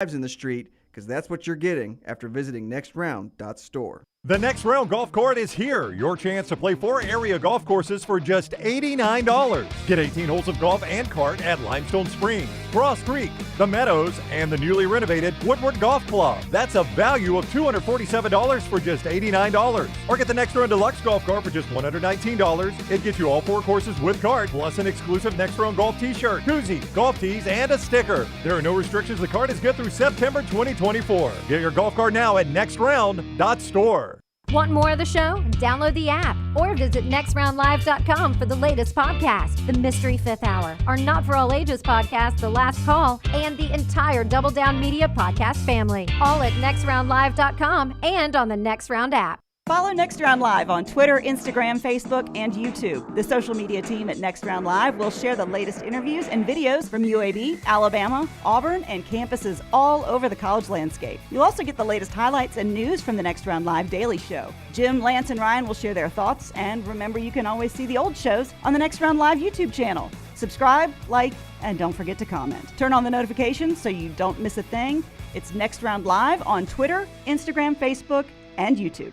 lives in the street, because that's what you're getting after visiting nextround.store. The Next Round Golf Court is here. Your chance to play 4 area golf courses for just $89. Get 18 holes of golf and cart at Limestone Springs, Cross Creek, The Meadows, and the newly renovated Woodward Golf Club. That's a value of $247 for just $89. Or get the Next Round Deluxe Golf Cart for just $119. It gets you all 4 courses with cart, plus an exclusive Next Round Golf t-shirt, koozie, golf tees, and a sticker. There are no restrictions. The cart is good through September 2024. Get your golf cart now at nextround.store. Want more of the show? Download the app or visit nextroundlive.com for the latest podcast, The Mystery Fifth Hour, our Not For All Ages podcast, The Last Call, and the entire Double Down Media podcast family. All at nextroundlive.com and on the Next Round app. Follow Next Round Live on Twitter, Instagram, Facebook, and YouTube. The social media team at Next Round Live will share the latest interviews and videos from UAB, Alabama, Auburn, and campuses all over the college landscape. You'll also get the latest highlights and news from the Next Round Live Daily Show. Jim, Lance, and Ryan will share their thoughts, and remember, you can always see the old shows on the Next Round Live YouTube channel. Subscribe, like, and don't forget to comment. Turn on the notifications so you don't miss a thing. It's Next Round Live on Twitter, Instagram, Facebook, and YouTube.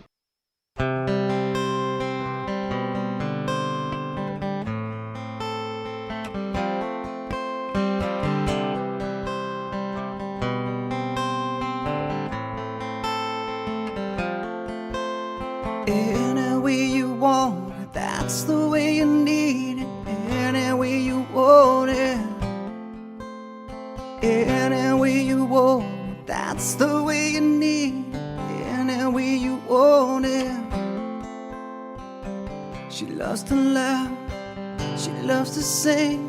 Any way you want it, that's the way you need it. Any way you want it. Any way you want it, that's the way you need it. Any way you want it. She loves to laugh, she loves to sing,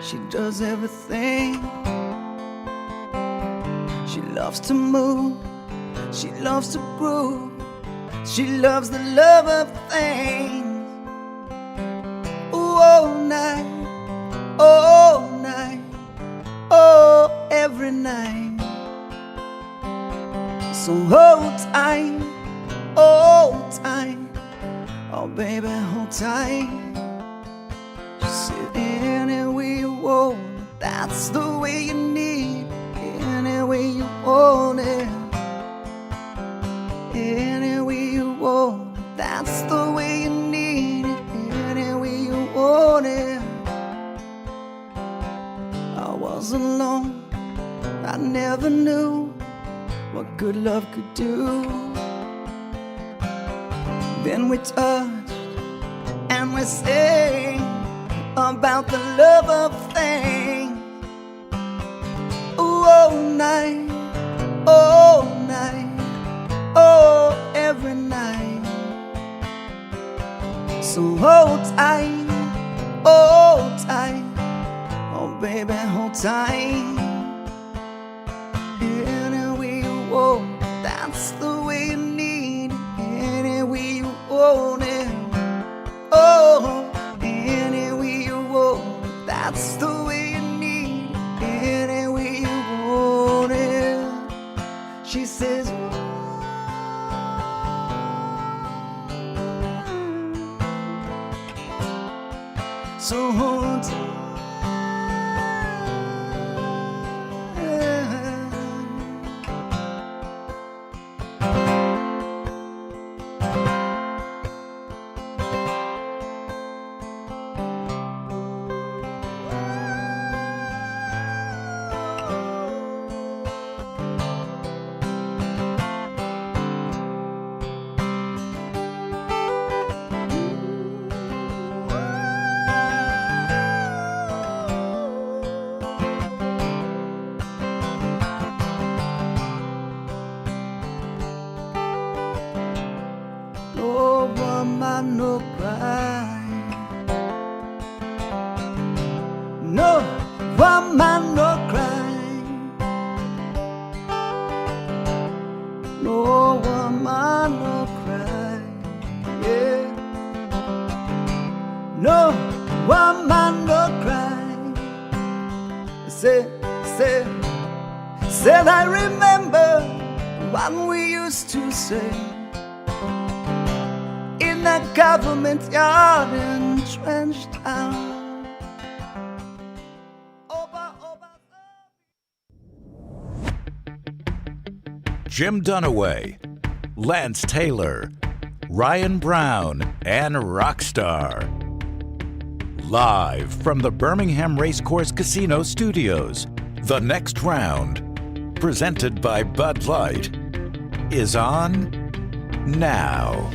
she does everything. She loves to move, she loves to groove, she loves the love of things. All night, oh, every night. So hold tight, oh baby, hold tight. Just sit any way you want, that's the way you need. Any way you want it. Any way you want it, that's the way you need it. Any way you want it. I was alone, I never knew what good love could do. Then we touched and we sang about the love of things. All night, oh, every night. So hold tight, oh baby, hold tight. Any way you want, that's the way you need it. Any way you want it. Oh, any way you want, that's the way you need it. Any way you want it. She says, so hold tight. No cry, no woman, no cry, no woman, no cry, yeah. No woman, no cry. Said I remember what we used to say in that government yard in Trenchtown. Jim Dunaway, Lance Taylor, Ryan Brown, and Rockstar. Live from the Birmingham Racecourse Casino Studios, the next round, presented by Bud Light, is on now.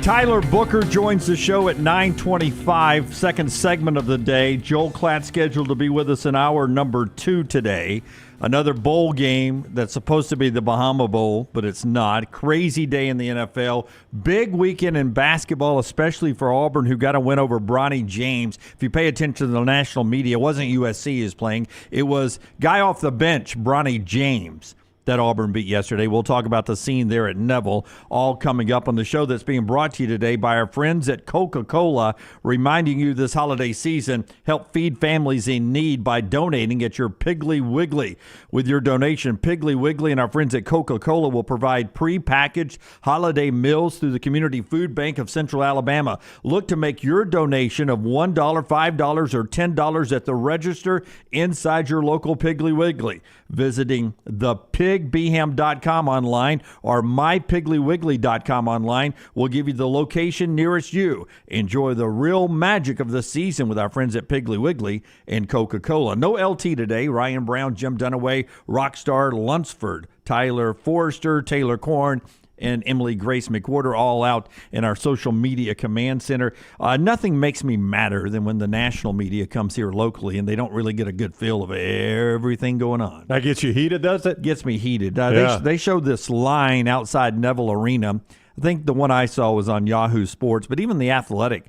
Tyler Booker joins the show at 9:25, second segment of the day. Joel Klatt scheduled to be with us in hour number 2 today. Another bowl game that's supposed to be the Bahama Bowl, but it's not. Crazy day in the NFL. Big weekend in basketball, especially for Auburn, who got a win over Bronny James. If you pay attention to the national media, it wasn't USC who's playing. It was guy off the bench, Bronny James, that Auburn beat yesterday. We'll talk about the scene there at Neville, all coming up on the show that's being brought to you today by our friends at Coca-Cola, reminding you this holiday season, help feed families in need by donating at your Piggly Wiggly. With your donation, Piggly Wiggly and our friends at Coca-Cola will provide pre-packaged holiday meals through the Community Food Bank of Central Alabama. Look to make your donation of $1, $5, or $10 at the register inside your local Piggly Wiggly. Visiting thepigbeham.com online or mypigglywiggly.com online will give you the location nearest you. Enjoy the real magic of the season with our friends at Piggly Wiggly and Coca-Cola. No LT today. Ryan Brown, Jim Dunaway, Rockstar Lunsford, Tyler Forrester, Taylor Korn, and Emily Grace McWhorter all out in our social media command center. Nothing makes me madder than when the national media comes here locally and they don't really get a good feel of everything going on. That gets you heated, does it? Gets me heated. Yeah. They showed this line outside Neville Arena. I think the one I saw was on Yahoo Sports, but even The Athletic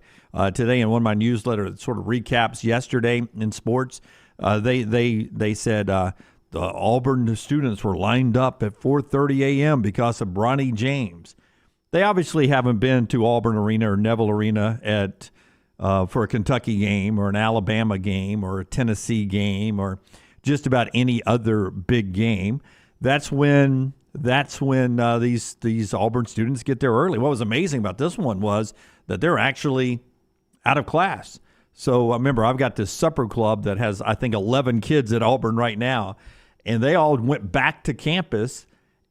today in one of my newsletters that sort of recaps yesterday in sports, they said the Auburn students were lined up at 4:30 a.m. because of Bronny James. They obviously haven't been to Auburn Arena or Neville Arena for a Kentucky game or an Alabama game or a Tennessee game or just about any other big game. That's when these Auburn students get there early. What was amazing about this one was that they're actually out of class. So remember, I've got this supper club that has, I think, 11 kids at Auburn right now. And they all went back to campus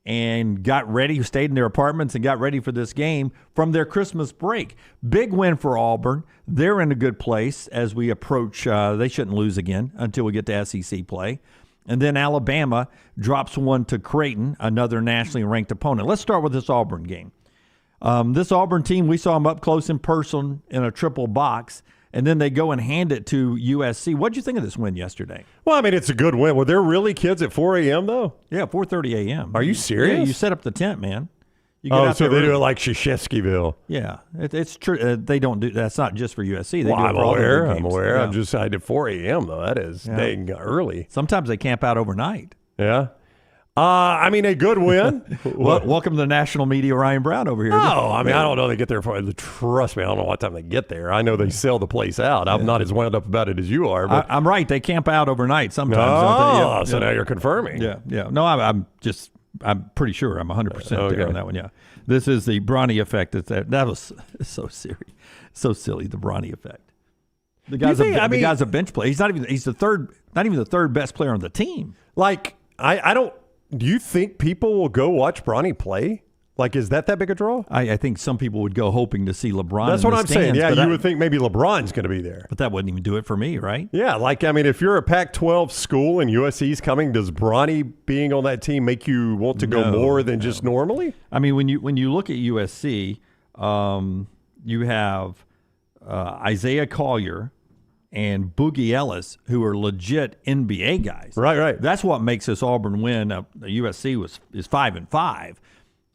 and got ready, stayed in their apartments and got ready for this game from their Christmas break. Big win for Auburn. They're in a good place as we approach. They shouldn't lose again until we get to SEC play. And then Alabama drops one to Creighton, another nationally ranked opponent. Let's start with this Auburn game. This Auburn team, we saw them up close in person in a triple box. And then they go and hand it to USC. What did you think of this win yesterday? Well, I mean, it's a good win. Were there really kids at 4 a.m., though? Yeah, 4:30 a.m. Are you serious? Yeah, you set up the tent, man. You get Oh, out so there they do early. it like Shashevskyville. Yeah, it's true. They don't do that's not just for USC. They Well, do it I'm for all the aware. big I'm games. aware. Yeah. I did 4 a.m., though. That is dang early. Sometimes they camp out overnight. Yeah. I mean, a good win. Welcome to the national media, Ryan Brown over here. Oh, I mean, I don't know. They get there trust me, I don't know what time they get there. I know they sell the place out. I'm not as wound up about it as you are. But I'm right. They camp out overnight sometimes. oh, don't they? so now you're confirming. Yeah. No, I'm pretty sure. I'm 100% there Okay. on that one. Yeah. This is the Bronny effect. That was so serious, so silly. The Bronny effect. The guy's a bench player. He's not even the third best player on the team. Like I don't. Do you think people will go watch Bronny play? Like, is that big a draw? I think some people would go hoping to see LeBron. That's in what the I'm saying. stands, Yeah, but you would think maybe LeBron's going to be there. But that wouldn't even do it for me, right? Yeah, like, I mean, if you're a Pac-12 school and USC's coming, does Bronny being on that team make you want to go more than just normally? I mean, when you look at USC, you have Isaiah Collier and Boogie Ellis, who are legit NBA guys. Right. That's what makes this Auburn win. USC is 5-5,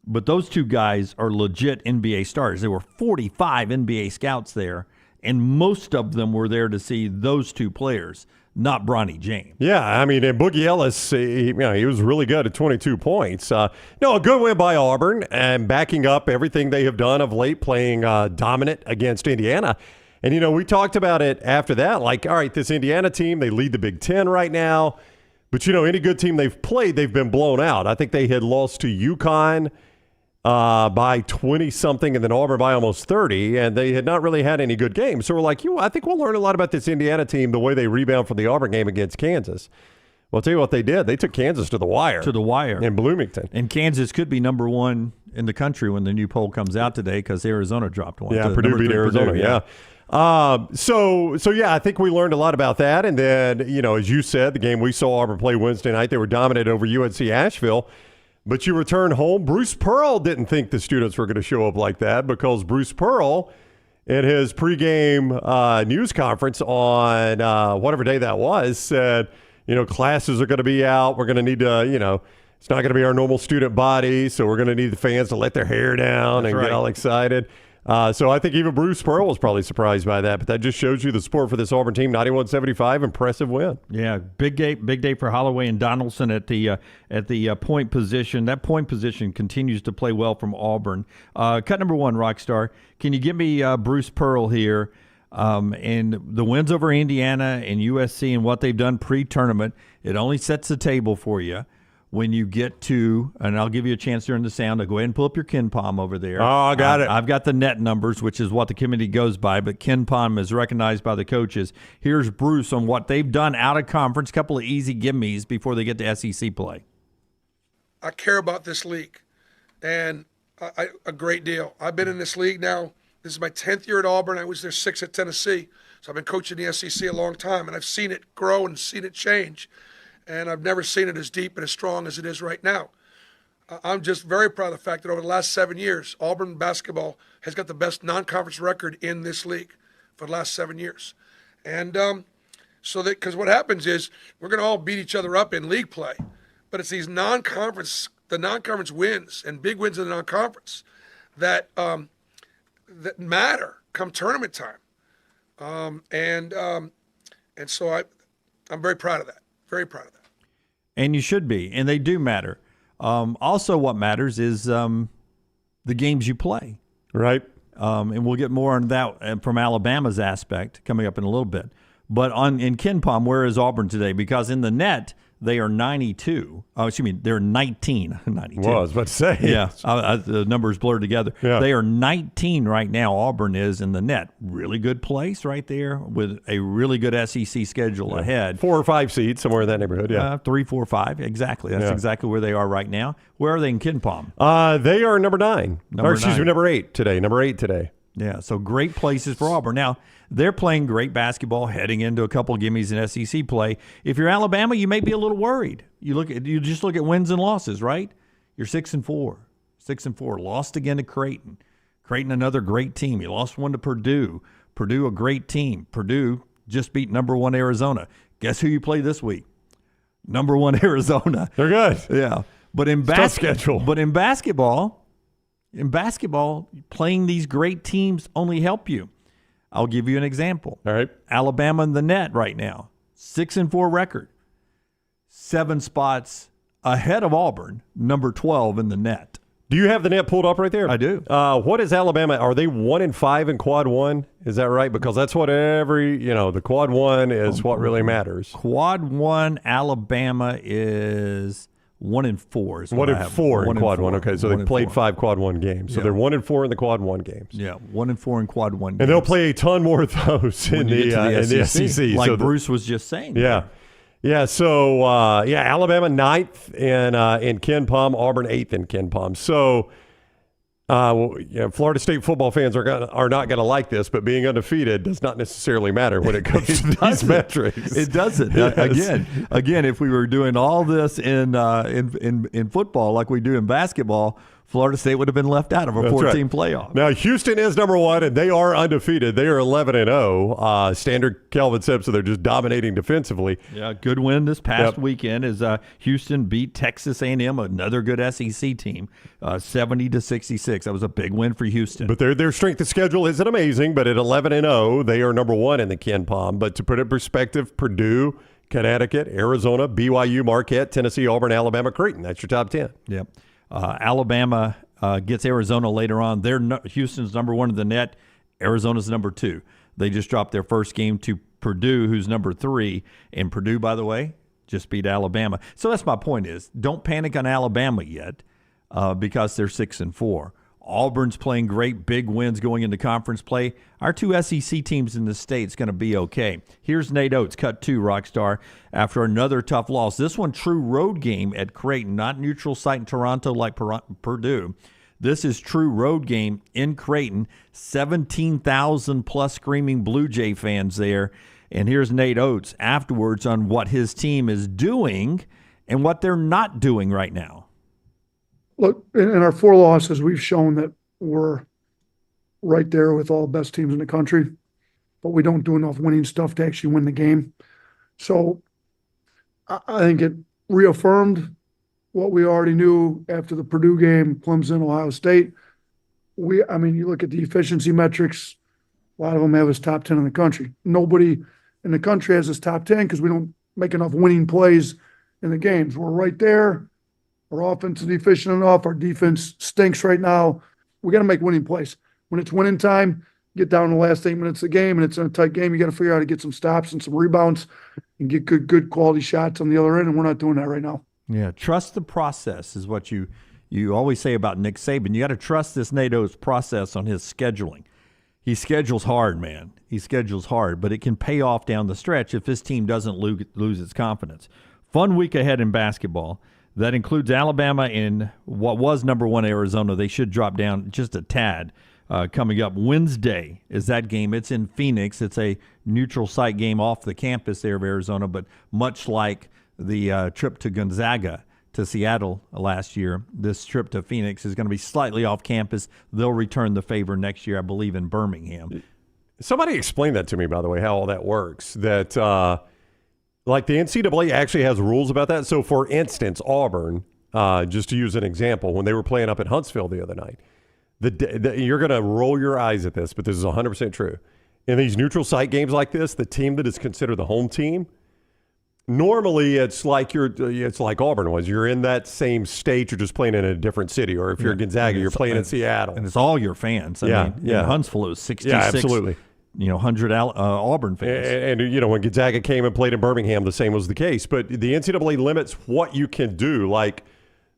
but those two guys are legit NBA stars. There were 45 NBA scouts there, and most of them were there to see those two players, not Bronny James. Yeah, I mean, and Boogie Ellis, he was really good at 22 points. A good win by Auburn and backing up everything they have done of late, playing dominant against Indiana. And, we talked about it after that, like, all right, this Indiana team, they lead the Big Ten right now. But, any good team they've played, they've been blown out. I think they had lost to UConn by 20-something and then Auburn by almost 30, and they had not really had any good games. So we're like, I think we'll learn a lot about this Indiana team, the way they rebound from the Auburn game against Kansas. Well, I'll tell you what they did. They took Kansas to the wire. In Bloomington. And Kansas could be number 1 in the country when the new poll comes out today because Arizona dropped one. Yeah, Purdue beat Arizona, yeah. So yeah, I think we learned a lot about that. And then, as you said, the game we saw Auburn play Wednesday night, they were dominated over UNC Asheville. But you return home. Bruce Pearl didn't think the students were going to show up like that because Bruce Pearl, in his pregame news conference on whatever day that was, said, classes are going to be out. We're going to need to, it's not going to be our normal student body, so we're going to need the fans to let their hair down and get all excited. So I think even Bruce Pearl was probably surprised by that, but that just shows you the support for this Auburn team. 91-75, impressive win. Yeah, big day for Holloway and Donaldson at the point position. That point position continues to play well from Auburn. Cut number 1, Rockstar. Can you give me Bruce Pearl here? And the wins over Indiana and USC and what they've done pre-tournament, it only sets the table for you when you get to, and I'll give you a chance during the sound to go ahead and pull up your KenPom over there. Oh, I got it. I've got the net numbers, which is what the committee goes by, but KenPom is recognized by the coaches. Here's Bruce on what they've done out of conference, couple of easy gimmies before they get to SEC play. I care about this league, and a great deal. I've been in this league now. This is my 10th year at Auburn. I was there 6 at Tennessee. So I've been coaching the SEC a long time, and I've seen it grow and seen it change. And I've never seen it as deep and as strong as it is right now. I'm just very proud of the fact that over the last 7 years, Auburn basketball has got the best non-conference record in this league for the last 7 years. And because what happens is we're going to all beat each other up in league play, but it's these non-conference wins and big wins in the non-conference that matter come tournament time. And so I'm very proud of that. Very proud of that. And you should be, and they do matter. Also, what matters is the games you play. Right. And we'll get more on that from Alabama's aspect coming up in a little bit. But in KenPom, where is Auburn today? Because in the net, they are 92. They're 19. 92. Well, I was about to say. Yeah, the numbers blurred together. Yeah. They are 19 right now. Auburn is in the net. Really good place right there with a really good SEC schedule ahead. 4 or 5 seeds, somewhere in that neighborhood, yeah. 3, 4, 5, exactly. That's exactly where they are right now. Where are they in KenPom? They are number 9. Number 8 today. Number 8 today. Yeah, so great places for Auburn. Now, they're playing great basketball heading into a couple of gimmies in SEC play. If you're Alabama, you may be a little worried. You just look at wins and losses, right? You're 6-4. 6-4. Lost again to Creighton. Creighton, another great team. You lost one to Purdue. Purdue, a great team. Purdue just beat number 1 Arizona. Guess who you play this week? Number 1 Arizona. They're good. Yeah. But in basketball, playing these great teams only help you. I'll give you an example. All right. Alabama in the net right now, 6-4 record, 7 spots ahead of Auburn, number 12 in the net. Do you have the net pulled up right there? I do. What is Alabama? Are they 1-5 in quad 1? Is that right? Because that's what the quad 1 is what really matters. Quad 1, Alabama is 1-4. 1-4 in quad 1. Okay, so they played 5 quad 1 games. So they're 1-4 in the quad 1 games. Yeah, 1-4 in quad 1 games. And they'll play a ton more of those in the SEC. Like so Bruce was just saying. Yeah. Yeah, so, Alabama 9th in KenPom, Auburn 8th in KenPom. So, Florida State football fans are not going to like this, but being undefeated does not necessarily matter when it comes to these metrics. It doesn't. Yes. Again, if we were doing all this in football like we do in basketball, Florida State would have been left out of a 14 playoff. Now, Houston is number 1, and they are undefeated. They are 11-0. Standard Kelvin Simpson, they're just dominating defensively. Yeah, good win this past weekend as Houston beat Texas A&M, another good SEC team, 70-66. That was a big win for Houston. But their strength of schedule isn't amazing, but at 11-0, they are number 1 in the KenPom. But to put it in perspective, Purdue, Connecticut, Arizona, BYU, Marquette, Tennessee, Auburn, Alabama, Creighton. That's your top 10. Yep. Alabama gets Arizona later on. Houston's number 1 in the net. Arizona's number 2. They just dropped their first game to Purdue, who's number 3. And Purdue, by the way, just beat Alabama. So that's my point is, don't panic on Alabama yet because they're 6-4. Auburn's playing great, big wins going into conference play. Our two SEC teams in the state's going to be okay. Here's Nate Oats, cut 2, Rockstar, after another tough loss. This one, true road game at Creighton, not neutral site in Toronto like Purdue. This is true road game in Creighton. 17,000 plus screaming Blue Jay fans there. And here's Nate Oats afterwards on what his team is doing and what they're not doing right now. Look, in our 4 losses, we've shown that we're right there with all the best teams in the country, but we don't do enough winning stuff to actually win the game. So I think it reaffirmed what we already knew after the Purdue game, Clemson, Ohio State. You look at the efficiency metrics, a lot of them have us top 10 in the country. Nobody in the country has us top 10 because we don't make enough winning plays in the games. We're right there. Our offense is efficient enough. Our defense stinks right now. We got to make winning plays. When it's winning time, get down to the last 8 minutes of the game, and it's in a tight game, you got to figure out how to get some stops and some rebounds and get good quality shots on the other end, and we're not doing that right now. Yeah, trust the process is what you always say about Nick Saban. You got to trust this Nate Oats process on his scheduling. He schedules hard, man. He schedules hard, but it can pay off down the stretch if his team doesn't lose its confidence. Fun week ahead in basketball. That includes Alabama and what was number 1 Arizona. They should drop down just a tad. Coming up Wednesday is that game. It's in Phoenix. It's a neutral site game off the campus there of Arizona, but much like the trip to Gonzaga to Seattle last year, this trip to Phoenix is going to be slightly off campus. They'll return the favor next year, I believe, in Birmingham. Somebody explained that to me, by the way, how all that works. That like the NCAA actually has rules about that. So, for instance, Auburn, just to use an example, when they were playing up at Huntsville the other night, you're going to roll your eyes at this, but this is 100% true. In these neutral site games like this, the team that is considered the home team, normally it's like Auburn was. You're in that same state, you're just playing in a different city. Or if you're Gonzaga, you're playing in Seattle. And it's all your fans. I mean, in Huntsville, it was 66. Yeah, absolutely. 100 Auburn fans. And when Gonzaga came and played in Birmingham, the same was the case. But the NCAA limits what you can do. Like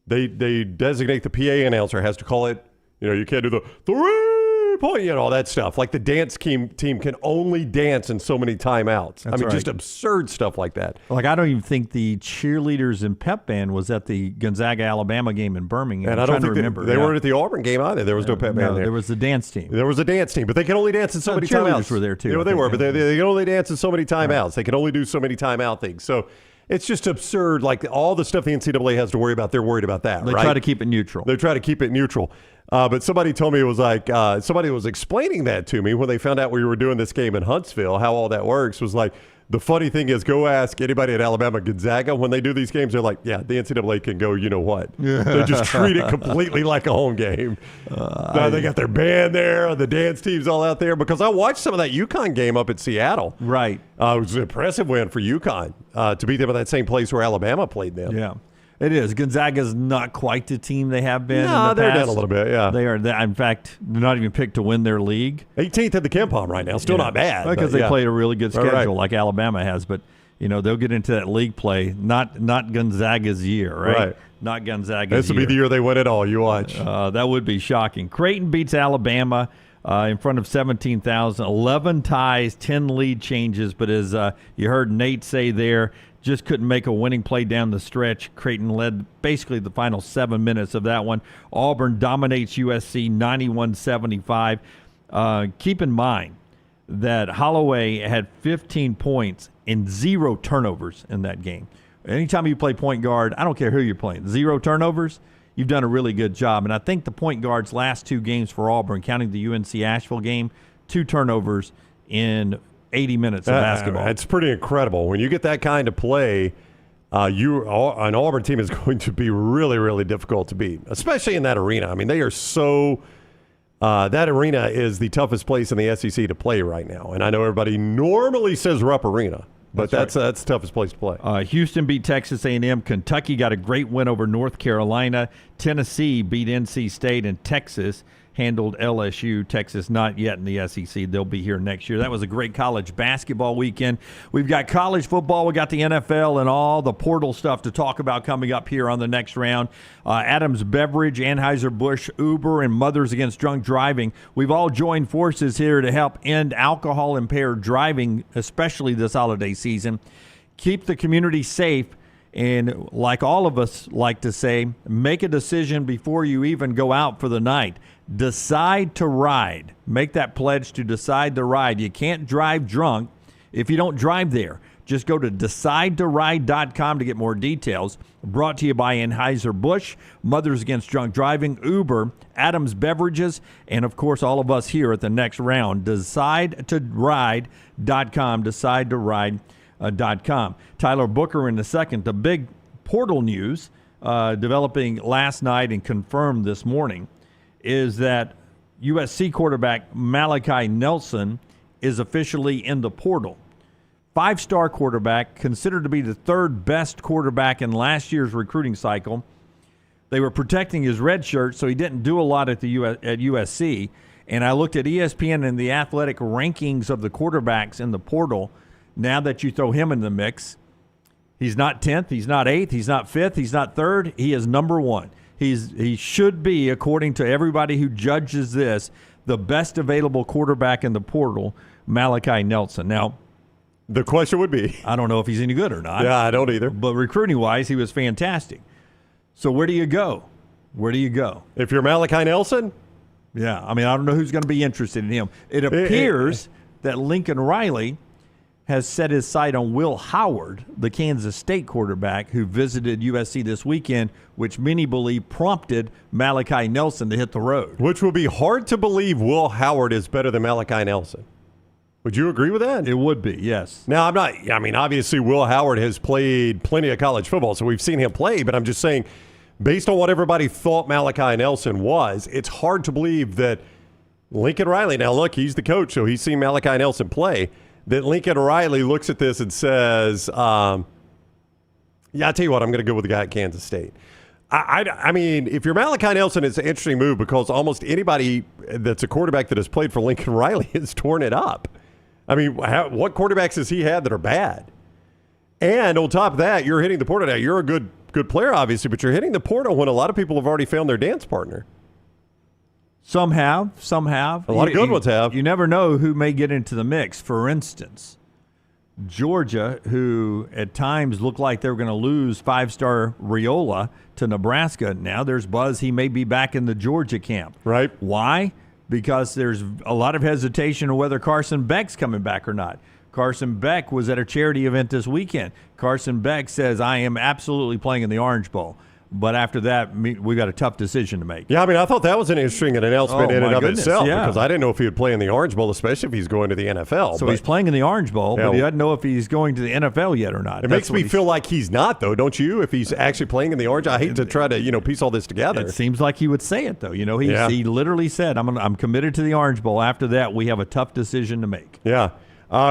they designate the PA announcer has to call it, you can't do the 3-point, all that stuff. Like the dance team can only dance in so many timeouts. That's right. Just absurd stuff like that. Like I don't even think the cheerleaders and pep band was at the Gonzaga-Alabama game in Birmingham. And I don't think they weren't at the Auburn game either. There was no pep band there. There was the dance team. There was a dance team, but they can only dance in so many timeouts. Cheerleaders were there too. Yeah, they were, but they can only dance in so many timeouts. Right. They can only do so many timeout things. So it's just absurd. Like all the stuff the NCAA has to worry about, they're worried about that. They try to keep it neutral. They try to keep it neutral. But somebody told me it was like somebody was explaining that to me when they found out we were doing this game in Huntsville. How all that works was like the funny thing is go ask anybody at Alabama Gonzaga when they do these games. They're like, yeah, the NCAA can go. You know what? They just treat it completely like a home game. They got their band there, the dance team's all out there. Because I watched some of that UConn game up at Seattle. Right. It was an impressive win for UConn to beat them at that same place where Alabama played them. Yeah. It is. Gonzaga's not quite the team they have been. No, in the they're past. down a little bit, yeah. They are. In fact, they're not even picked to win their league. 18th at the KenPom right now. Still not bad. Because they played a really good schedule like Alabama has. But, they'll get into that league play. Not Gonzaga's year, right? Not Gonzaga's year. This will be the year they win it all. You watch. That would be shocking. Creighton beats Alabama in front of 17,000. 11 ties, 10 lead changes. But as you heard Nate say there, just couldn't make a winning play down the stretch. Creighton led basically the final 7 minutes of that one. Auburn dominates USC 91-75. Keep in mind that Holloway had 15 points and 0 turnovers in that game. Anytime you play point guard, I don't care who you're playing, 0 turnovers, you've done a really good job. And I think the point guard's last 2 games for Auburn, counting the UNC Asheville game, 2 turnovers in 80 minutes of basketball. It's pretty incredible. When you get that kind of play, an Auburn team is going to be really, really difficult to beat, especially in that arena. I mean, they are so that arena is the toughest place in the SEC to play right now. And I know everybody normally says Rupp Arena, but that's the toughest place to play. Houston beat Texas A&M. Kentucky got a great win over North Carolina. Tennessee beat NC State, and Texas handled LSU. Texas not yet in the SEC. They'll be here next year. That was a great college basketball weekend. We've got college football. We got the NFL and all the portal stuff to talk about coming up here on the next round. Adams Beverage, Anheuser-Busch, Uber, and Mothers Against Drunk Driving. We've all joined forces here to help end alcohol-impaired driving, especially this holiday season. Keep the community safe. And like all of us like to say, make a decision before you even go out for the night. Decide to ride. Make that pledge to decide to ride. You can't drive drunk if you don't drive there. Just go to decidetoride.com to get more details. Brought to you by Anheuser-Busch, Mothers Against Drunk Driving, Uber, Adams Beverages, and, of course, all of us here at the next round. Decidetoride.com, decidetoride.com. Tyler Booker in a second. The big portal news developing last night and confirmed this morning is that USC quarterback Malachi Nelson is officially in the portal. 5-star quarterback, considered to be the third best quarterback in last year's recruiting cycle. They were protecting his red shirt, so he didn't do a lot at USC. And I looked at ESPN and the athletic rankings of the quarterbacks in the portal. Now that you throw him in the mix, he's not 10th, he's not 8th, he's not 5th, he's not 3rd. He is number 1. He should be, according to everybody who judges this, the best available quarterback in the portal, Malachi Nelson. Now, the question would be, I don't know if he's any good or not. Yeah, I don't either. But recruiting-wise, he was fantastic. So where do you go? Where do you go? If you're Malachi Nelson? Yeah, I mean, I don't know who's going to be interested in him. It appears that Lincoln Riley has set his sight on Will Howard, the Kansas State quarterback who visited USC this weekend, which many believe prompted Malachi Nelson to hit the road. Which will be hard to believe Will Howard is better than Malachi Nelson. Would you agree with that? It would be, yes. Now, obviously Will Howard has played plenty of college football, so we've seen him play, but I'm just saying, based on what everybody thought Malachi Nelson was, it's hard to believe that Lincoln Riley, now look, he's the coach, so he's seen Malachi Nelson play, that Lincoln Riley looks at this and says, I tell you what, I'm going to go with the guy at Kansas State. I mean, if you're Malachi Nelson, it's an interesting move because almost anybody that's a quarterback that has played for Lincoln Riley has torn it up. I mean, what quarterbacks has he had that are bad? And on top of that, you're hitting the portal now. You're a good player, obviously, but you're hitting the portal when a lot of people have already found their dance partner. Some have. A lot of good ones have. You never know who may get into the mix. For instance, Georgia, who at times looked like they were going to lose 5-star Riola to Nebraska. Now there's buzz he may be back in the Georgia camp. Right. Why? Because there's a lot of hesitation on whether Carson Beck's coming back or not. Carson Beck was at a charity event this weekend. Carson Beck says, I am absolutely playing in the Orange Bowl. But after that, we got a tough decision to make. Yeah, I mean, I thought that was an interesting announcement in and of itself yeah. because I didn't know if he would play in the Orange Bowl, especially if he's going to the NFL. So he's playing in the Orange Bowl, Yeah, but he doesn't know if he's going to the NFL yet or not. It makes me feel like he's not, though, don't you? If he's actually playing in the Orange, I hate to try to piece all this together. It seems like he would say it, though. He literally said, I'm committed to the Orange Bowl. After that, we have a tough decision to make. Yeah.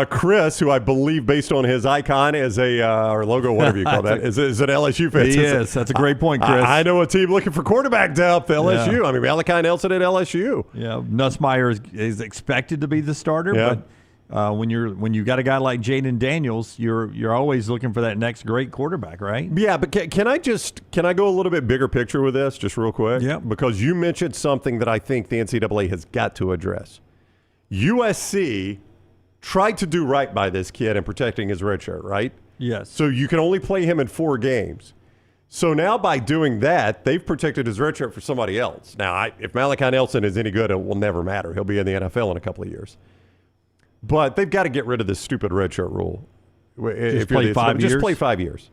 Chris, who I believe, based on his icon, is or logo, whatever you call that, is an LSU fan. He is. That's a great point, Chris. I know a team looking for quarterback depth, LSU. Yeah. I mean, Malachi Nelson at LSU. Yeah, Nussmeier is expected to be the starter, but when you got a guy like Jaden Daniels, you're always looking for that next great quarterback, right? Yeah, but can I go a little bit bigger picture with this, just real quick? Yeah. Because you mentioned something that I think the NCAA has got to address. USC tried to do right by this kid in protecting his red shirt, right? Yes. So you can only play him in 4 games. So now by doing that, they've protected his red shirt for somebody else. Now, if Malachi Nelson is any good, it will never matter. He'll be in the NFL in a couple of years. But they've got to get rid of this stupid red shirt rule. Just play 5 years? Just play 5 years.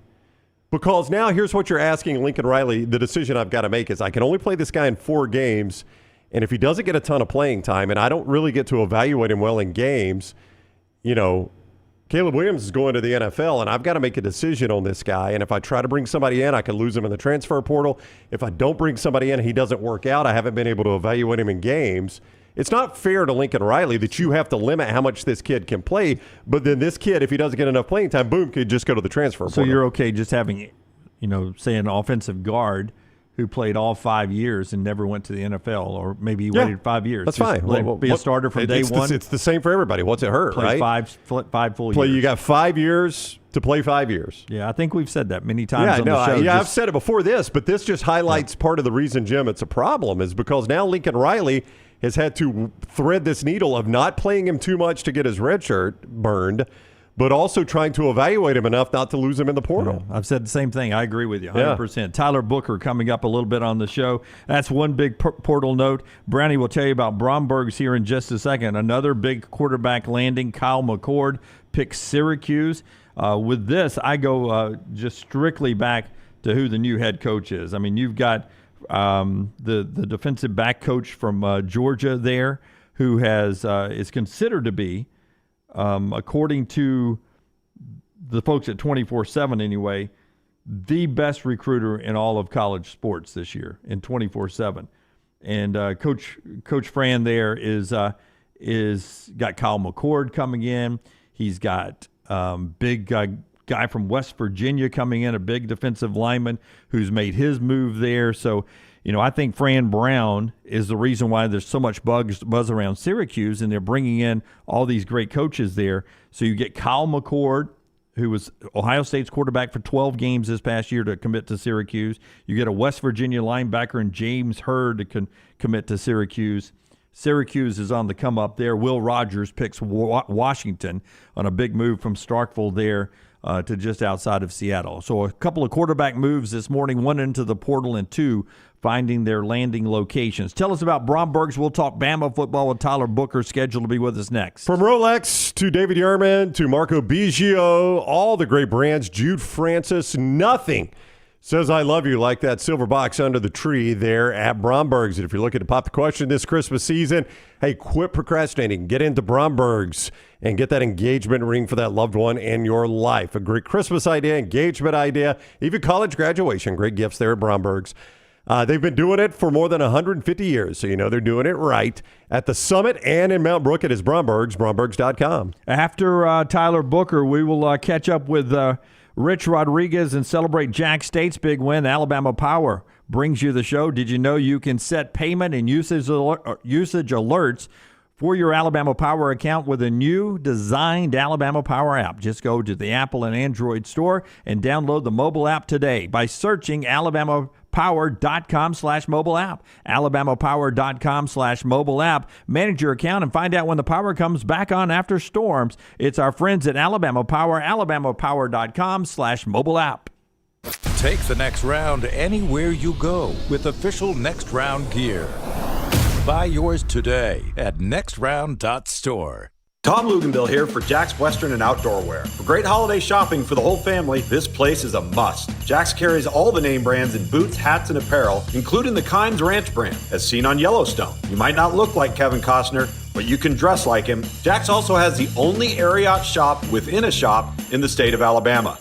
Because now here's what you're asking Lincoln Riley. The decision I've got to make is I can only play this guy in 4 games, and if he doesn't get a ton of playing time, and I don't really get to evaluate him well in games, Caleb Williams is going to the NFL, and I've got to make a decision on this guy. And if I try to bring somebody in, I can lose him in the transfer portal. If I don't bring somebody in, he doesn't work out. I haven't been able to evaluate him in games. It's not fair to Lincoln Riley that you have to limit how much this kid can play. But then this kid, if he doesn't get enough playing time, boom, could just go to the transfer portal. So you're okay just having, say, an offensive guard who played all 5 years and never went to the NFL, or maybe he waited 5 years. That's Just fine. Be a starter from day one. It's the same for everybody. What's it hurt, Play right? five full years. You got 5 years to play 5 years. Yeah, I think we've said that many times on the show. I've said it before this, but this just highlights part of the reason, Jim, it's a problem is because now Lincoln Riley has had to thread this needle of not playing him too much to get his red shirt burned, but also trying to evaluate him enough not to lose him in the portal. Yeah, I've said the same thing. I agree with you 100%. Tyler Booker coming up a little bit on the show. That's one big portal note. Brownie will tell you about Bromberg's here in just a second. Another big quarterback landing. Kyle McCord picks Syracuse. With this, I go just strictly back to who the new head coach is. I mean, you've got the defensive back coach from Georgia there who is considered to be, according to the folks at 24/7 anyway, the best recruiter in all of college sports this year in 24/7. And Coach Fran there is got Kyle McCord coming in. He's got big guy from West Virginia coming in, a big defensive lineman who's made his move there. So, I think Fran Brown is the reason why there's so much buzz around Syracuse, and they're bringing in all these great coaches there. So you get Kyle McCord, who was Ohio State's quarterback for 12 games this past year, to commit to Syracuse. You get a West Virginia linebacker in James Hurd to commit to Syracuse. Syracuse is on the come up there. Will Rogers picks Washington on a big move from Starkville there to just outside of Seattle. So a couple of quarterback moves this morning, one into the portal and two finding their landing locations. Tell us about Bromberg's. We'll talk Bama football with Tyler Booker, scheduled to be with us next. From Rolex to David Yerman to Marco Biggio, all the great brands, Jude Francis, nothing says I love you like that silver box under the tree there at Bromberg's. And if you're looking to pop the question this Christmas season, hey, quit procrastinating. Get into Bromberg's and get that engagement ring for that loved one in your life. A great Christmas idea, engagement idea, even college graduation. Great gifts there at Bromberg's. They've been doing it for more than 150 years, so they're doing it right. At the Summit and in Mount Brook, it is Bromberg's, brombergs.com. After Tyler Booker, we will catch up with Rich Rodriguez and celebrate Jack State's big win. Alabama Power brings you the show. Did you know you can set payment and usage alerts for your Alabama Power account with a new designed Alabama Power app? Just go to the Apple and Android store and download the mobile app today by searching alabamapower.com/mobile app. alabamapower.com/mobile app. Manage your account and find out when the power comes back on after storms. It's our friends at Alabama Power, alabamapower.com/mobile app. Take the next round anywhere you go with official Next Round gear. Buy yours today at nextround.store. Tom Luganville here for Jack's Western and Outdoor Wear. For great holiday shopping for the whole family, this place is a must. Jack's carries all the name brands in boots, hats, and apparel, including the Kynes Ranch brand, as seen on Yellowstone. You might not look like Kevin Costner, but you can dress like him. Jack's also has the only Ariat shop within a shop in the state of Alabama.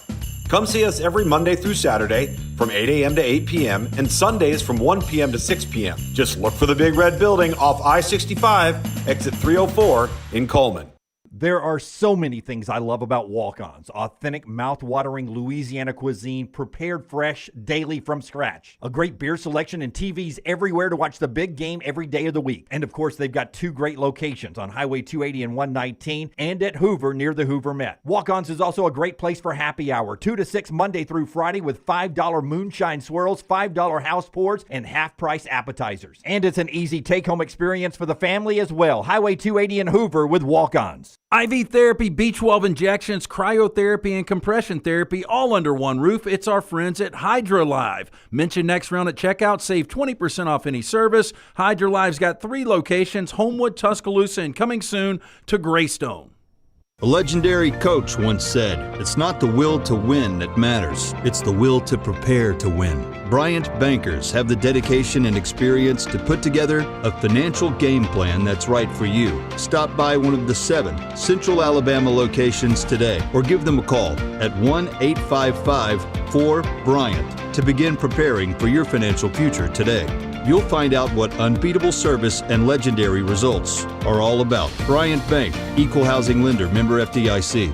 Come see us every Monday through Saturday from 8 a.m. to 8 p.m. and Sundays from 1 p.m. to 6 p.m. Just look for the big red building off I-65, exit 304 in Coleman. There are so many things I love about Walk-Ons. Authentic, mouth-watering Louisiana cuisine prepared fresh daily from scratch. A great beer selection and TVs everywhere to watch the big game every day of the week. And of course, they've got two great locations on Highway 280 and 119 and at Hoover near the Hoover Met. Walk-Ons is also a great place for happy hour, 2 to 6 Monday through Friday with $5 moonshine swirls, $5 house pours, and half-price appetizers. And it's an easy take-home experience for the family as well. Highway 280 and Hoover with Walk-Ons. IV therapy, B12 injections, cryotherapy, and compression therapy all under one roof. It's our friends at HydroLive. Mention Next Round at checkout. Save 20% off any service. HydroLive's got 3 locations, Homewood, Tuscaloosa, and coming soon to Greystone. A legendary coach once said, "It's not the will to win that matters, it's the will to prepare to win." Bryant bankers have the dedication and experience to put together a financial game plan that's right for you. Stop by one of the 7 Central Alabama locations today or give them a call at 1-855-4-BRYANT to begin preparing for your financial future today. You'll find out what unbeatable service and legendary results are all about. Bryant Bank, Equal Housing Lender, member FDIC.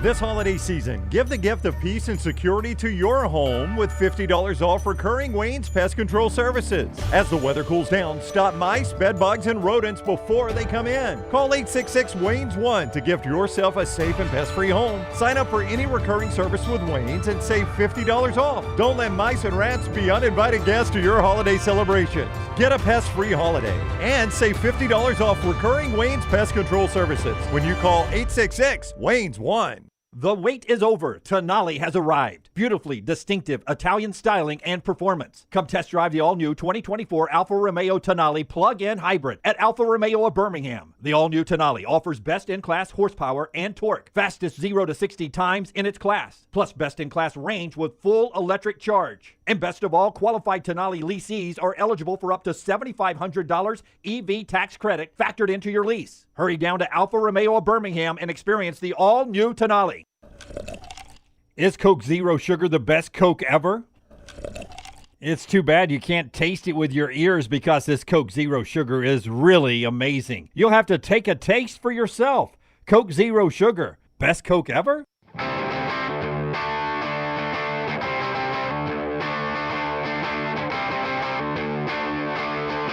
This holiday season, give the gift of peace and security to your home with $50 off recurring Wayne's Pest Control Services. As the weather cools down, stop mice, bed bugs, and rodents before they come in. Call 866-WAYNES1 to gift yourself a safe and pest-free home. Sign up for any recurring service with Wayne's and save $50 off. Don't let mice and rats be uninvited guests to your holiday celebrations. Get a pest-free holiday and save $50 off recurring Wayne's Pest Control Services when you call 866-WAYNES1. The wait is over. Tonali has arrived. Beautifully distinctive Italian styling and performance. Come test drive the all-new 2024 Alfa Romeo Tonali plug-in hybrid at Alfa Romeo of Birmingham. The all-new Tonali offers best-in-class horsepower and torque, fastest 0 to 60 times in its class, plus best-in-class range with full electric charge. And best of all, qualified Tonali leasees are eligible for up to $7,500 EV tax credit factored into your lease. Hurry down to Alfa Romeo of Birmingham and experience the all-new Tonali. Is Coke Zero Sugar the best Coke ever? It's too bad you can't taste it with your ears because this Coke Zero Sugar is really amazing. You'll have to take a taste for yourself. Coke Zero Sugar, best Coke ever?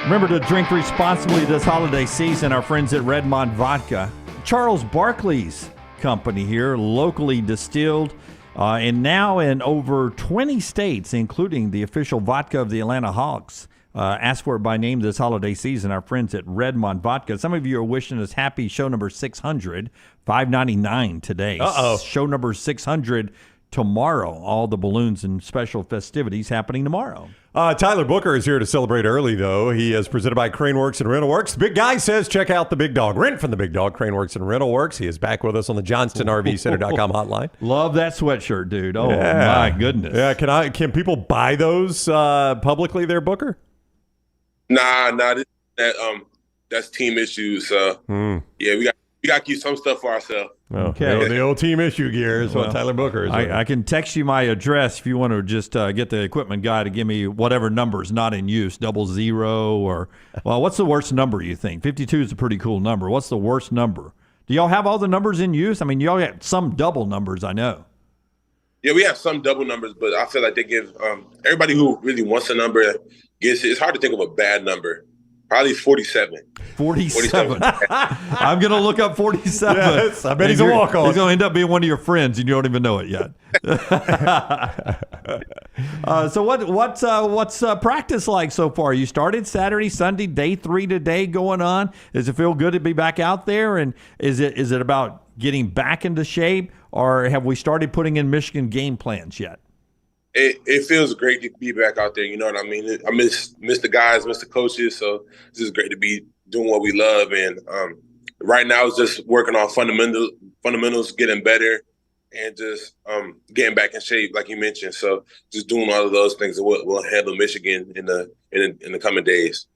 Remember to drink responsibly this holiday season. Our friends at Redmond Vodka. Charles Barkley's company here, locally distilled, and now in over 20 states, including the official vodka of the Atlanta Hawks. Ask for it by name this holiday season. Our friends at Redmond Vodka. Some of you are wishing us happy show number 600, $5.99 today. Show number 600 tomorrow. All the balloons and special festivities happening tomorrow. Tyler Booker is here to celebrate early, though. He is presented by Craneworks and Rental Works. The big guy says check out the big dog. Rent from the big dog, Craneworks and Rental Works. He is back with us on the JohnstonRVCenter.com hotline. Love that sweatshirt, dude. Oh, my goodness. Yeah, can people buy those publicly there, Booker? Nah, that's team issues. Yeah, we got to keep some stuff for ourselves. Okay. The old team issue gear is what Tyler Booker is. I can text you my address if you want to just get the equipment guy to give me whatever number's not in use, 00 or, well, what's the worst number you think? 52 is a pretty cool number. What's the worst number? Do y'all have all the numbers in use? I mean, y'all have some double numbers, I know. Yeah, we have some double numbers, but I feel like they give everybody who really wants a number gets it. It's hard to think of a bad number. Probably 47. 47. I'm going to look up 47. Yes, I bet he's a walk-on. He's going to end up being one of your friends, and you don't even know it yet. So what's practice like so far? You started Saturday, Sunday, day 3 today going on. Does it feel good to be back out there? And is it about getting back into shape, or have we started putting in Michigan game plans yet? It feels great to be back out there. You know what I mean? I miss the guys, miss the coaches. So it's just great to be doing what we love. And right now it's just working on fundamentals, getting better, and just getting back in shape, like you mentioned. So just doing all of those things, and we'll handle Michigan in the coming days.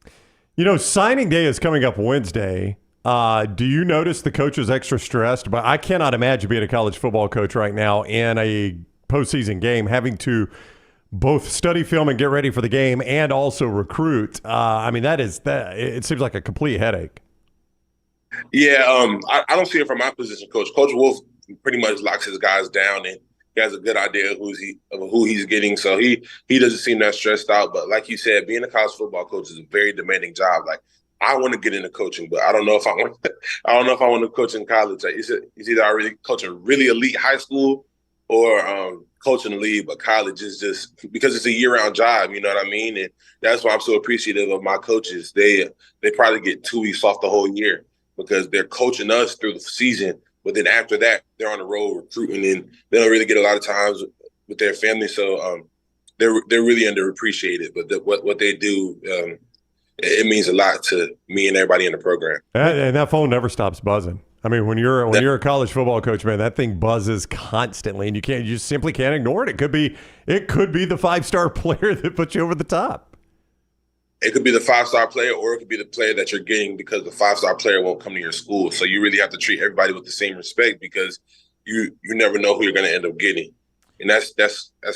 You know, signing day is coming up Wednesday. Do you notice the coaches extra stressed? But I cannot imagine being a college football coach right now in a postseason game, having to both study film and get ready for the game and also recruit. I mean, it seems like a complete headache. Yeah, I don't see it from my position, Coach. Coach Wolf pretty much locks his guys down, and he has a good idea of who he's getting. So he doesn't seem that stressed out. But like you said, being a college football coach is a very demanding job. Like, I want to get into coaching, but I don't know if I want. I don't know if I want to coach in college. Like, it's either already coaching really elite high school or coaching the league, but college is just because it's a year-round job, you know what I mean? And that's why I'm so appreciative of my coaches. They probably get 2 weeks off the whole year because they're coaching us through the season, but then after that, they're on the road recruiting, and they don't really get a lot of times with their family. So they're really underappreciated, but what they do, it means a lot to me and everybody in the program. And that phone never stops buzzing. I mean, when you're a college football coach, man, that thing buzzes constantly, and you simply can't ignore it. It could be the 5-star player that puts you over the top. It could be the 5-star player, or it could be the player that you're getting because the 5-star player won't come to your school. So you really have to treat everybody with the same respect because you never know who you're going to end up getting, and that's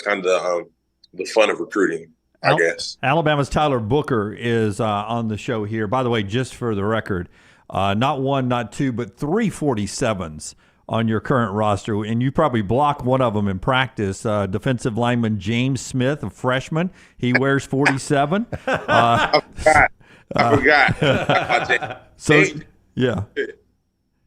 kind of the fun of recruiting, I guess. Alabama's Tyler Booker is on the show here. By the way, just for the record. Not 1, not 2, but 3 47s on your current roster, and you probably block one of them in practice. Defensive lineman James Smith, a freshman, he wears 47. I forgot. Yeah.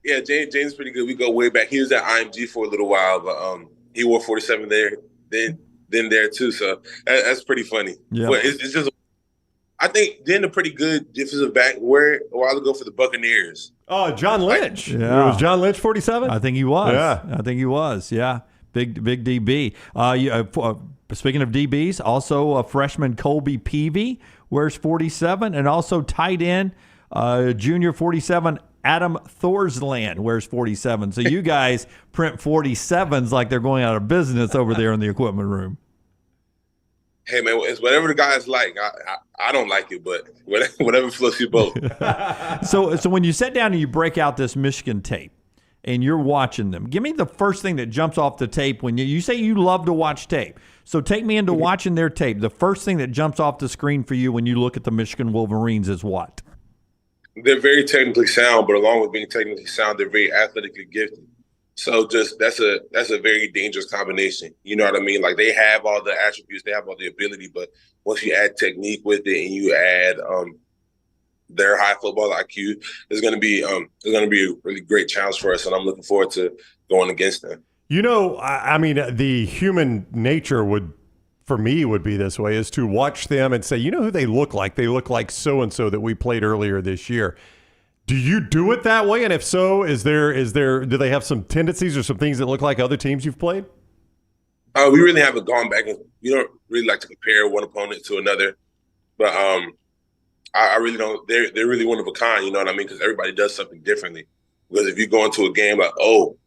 Yeah, James is pretty good. We go way back. He was at IMG for a little while, but he wore 47 there, then there too. So that's pretty funny. Yeah. But it's just, I think then a pretty good defensive back where a while ago for the Buccaneers. Oh, John Lynch. Yeah. Was John Lynch 47? I think he was. Yeah. I think he was. Yeah. Big DB. Speaking of DBs, also a freshman Colby Peavy wears 47, and also tight end junior 47 Adam Thorsland wears 47. So you guys print 47s like they're going out of business over there in the equipment room. Hey man, it's whatever the guys like. I don't like it, but whatever floats your boat. So when you sit down and you break out this Michigan tape and you're watching them, give me the first thing that jumps off the tape when you say you love to watch tape. So take me into watching their tape. The first thing that jumps off the screen for you when you look at the Michigan Wolverines is what? They're very technically sound, but along with being technically sound, they're very athletically gifted. So just that's a very dangerous combination. You know what I mean? Like they have all the attributes, they have all the ability, but once you add technique with it and you add their high football IQ, it's going to be a really great challenge for us, and I'm looking forward to going against them. You know, I mean, the human nature would be this way, is to watch them and say, you know who they look like? They look like so-and-so that we played earlier this year. Do you do it that way? And if so, do they have some tendencies or some things that look like other teams you've played? We really haven't gone back, and we don't really like to compare one opponent to another. But I really don't. They're really one of a kind, you know what I mean? Because everybody does something differently. Because if you go into a game like, oh,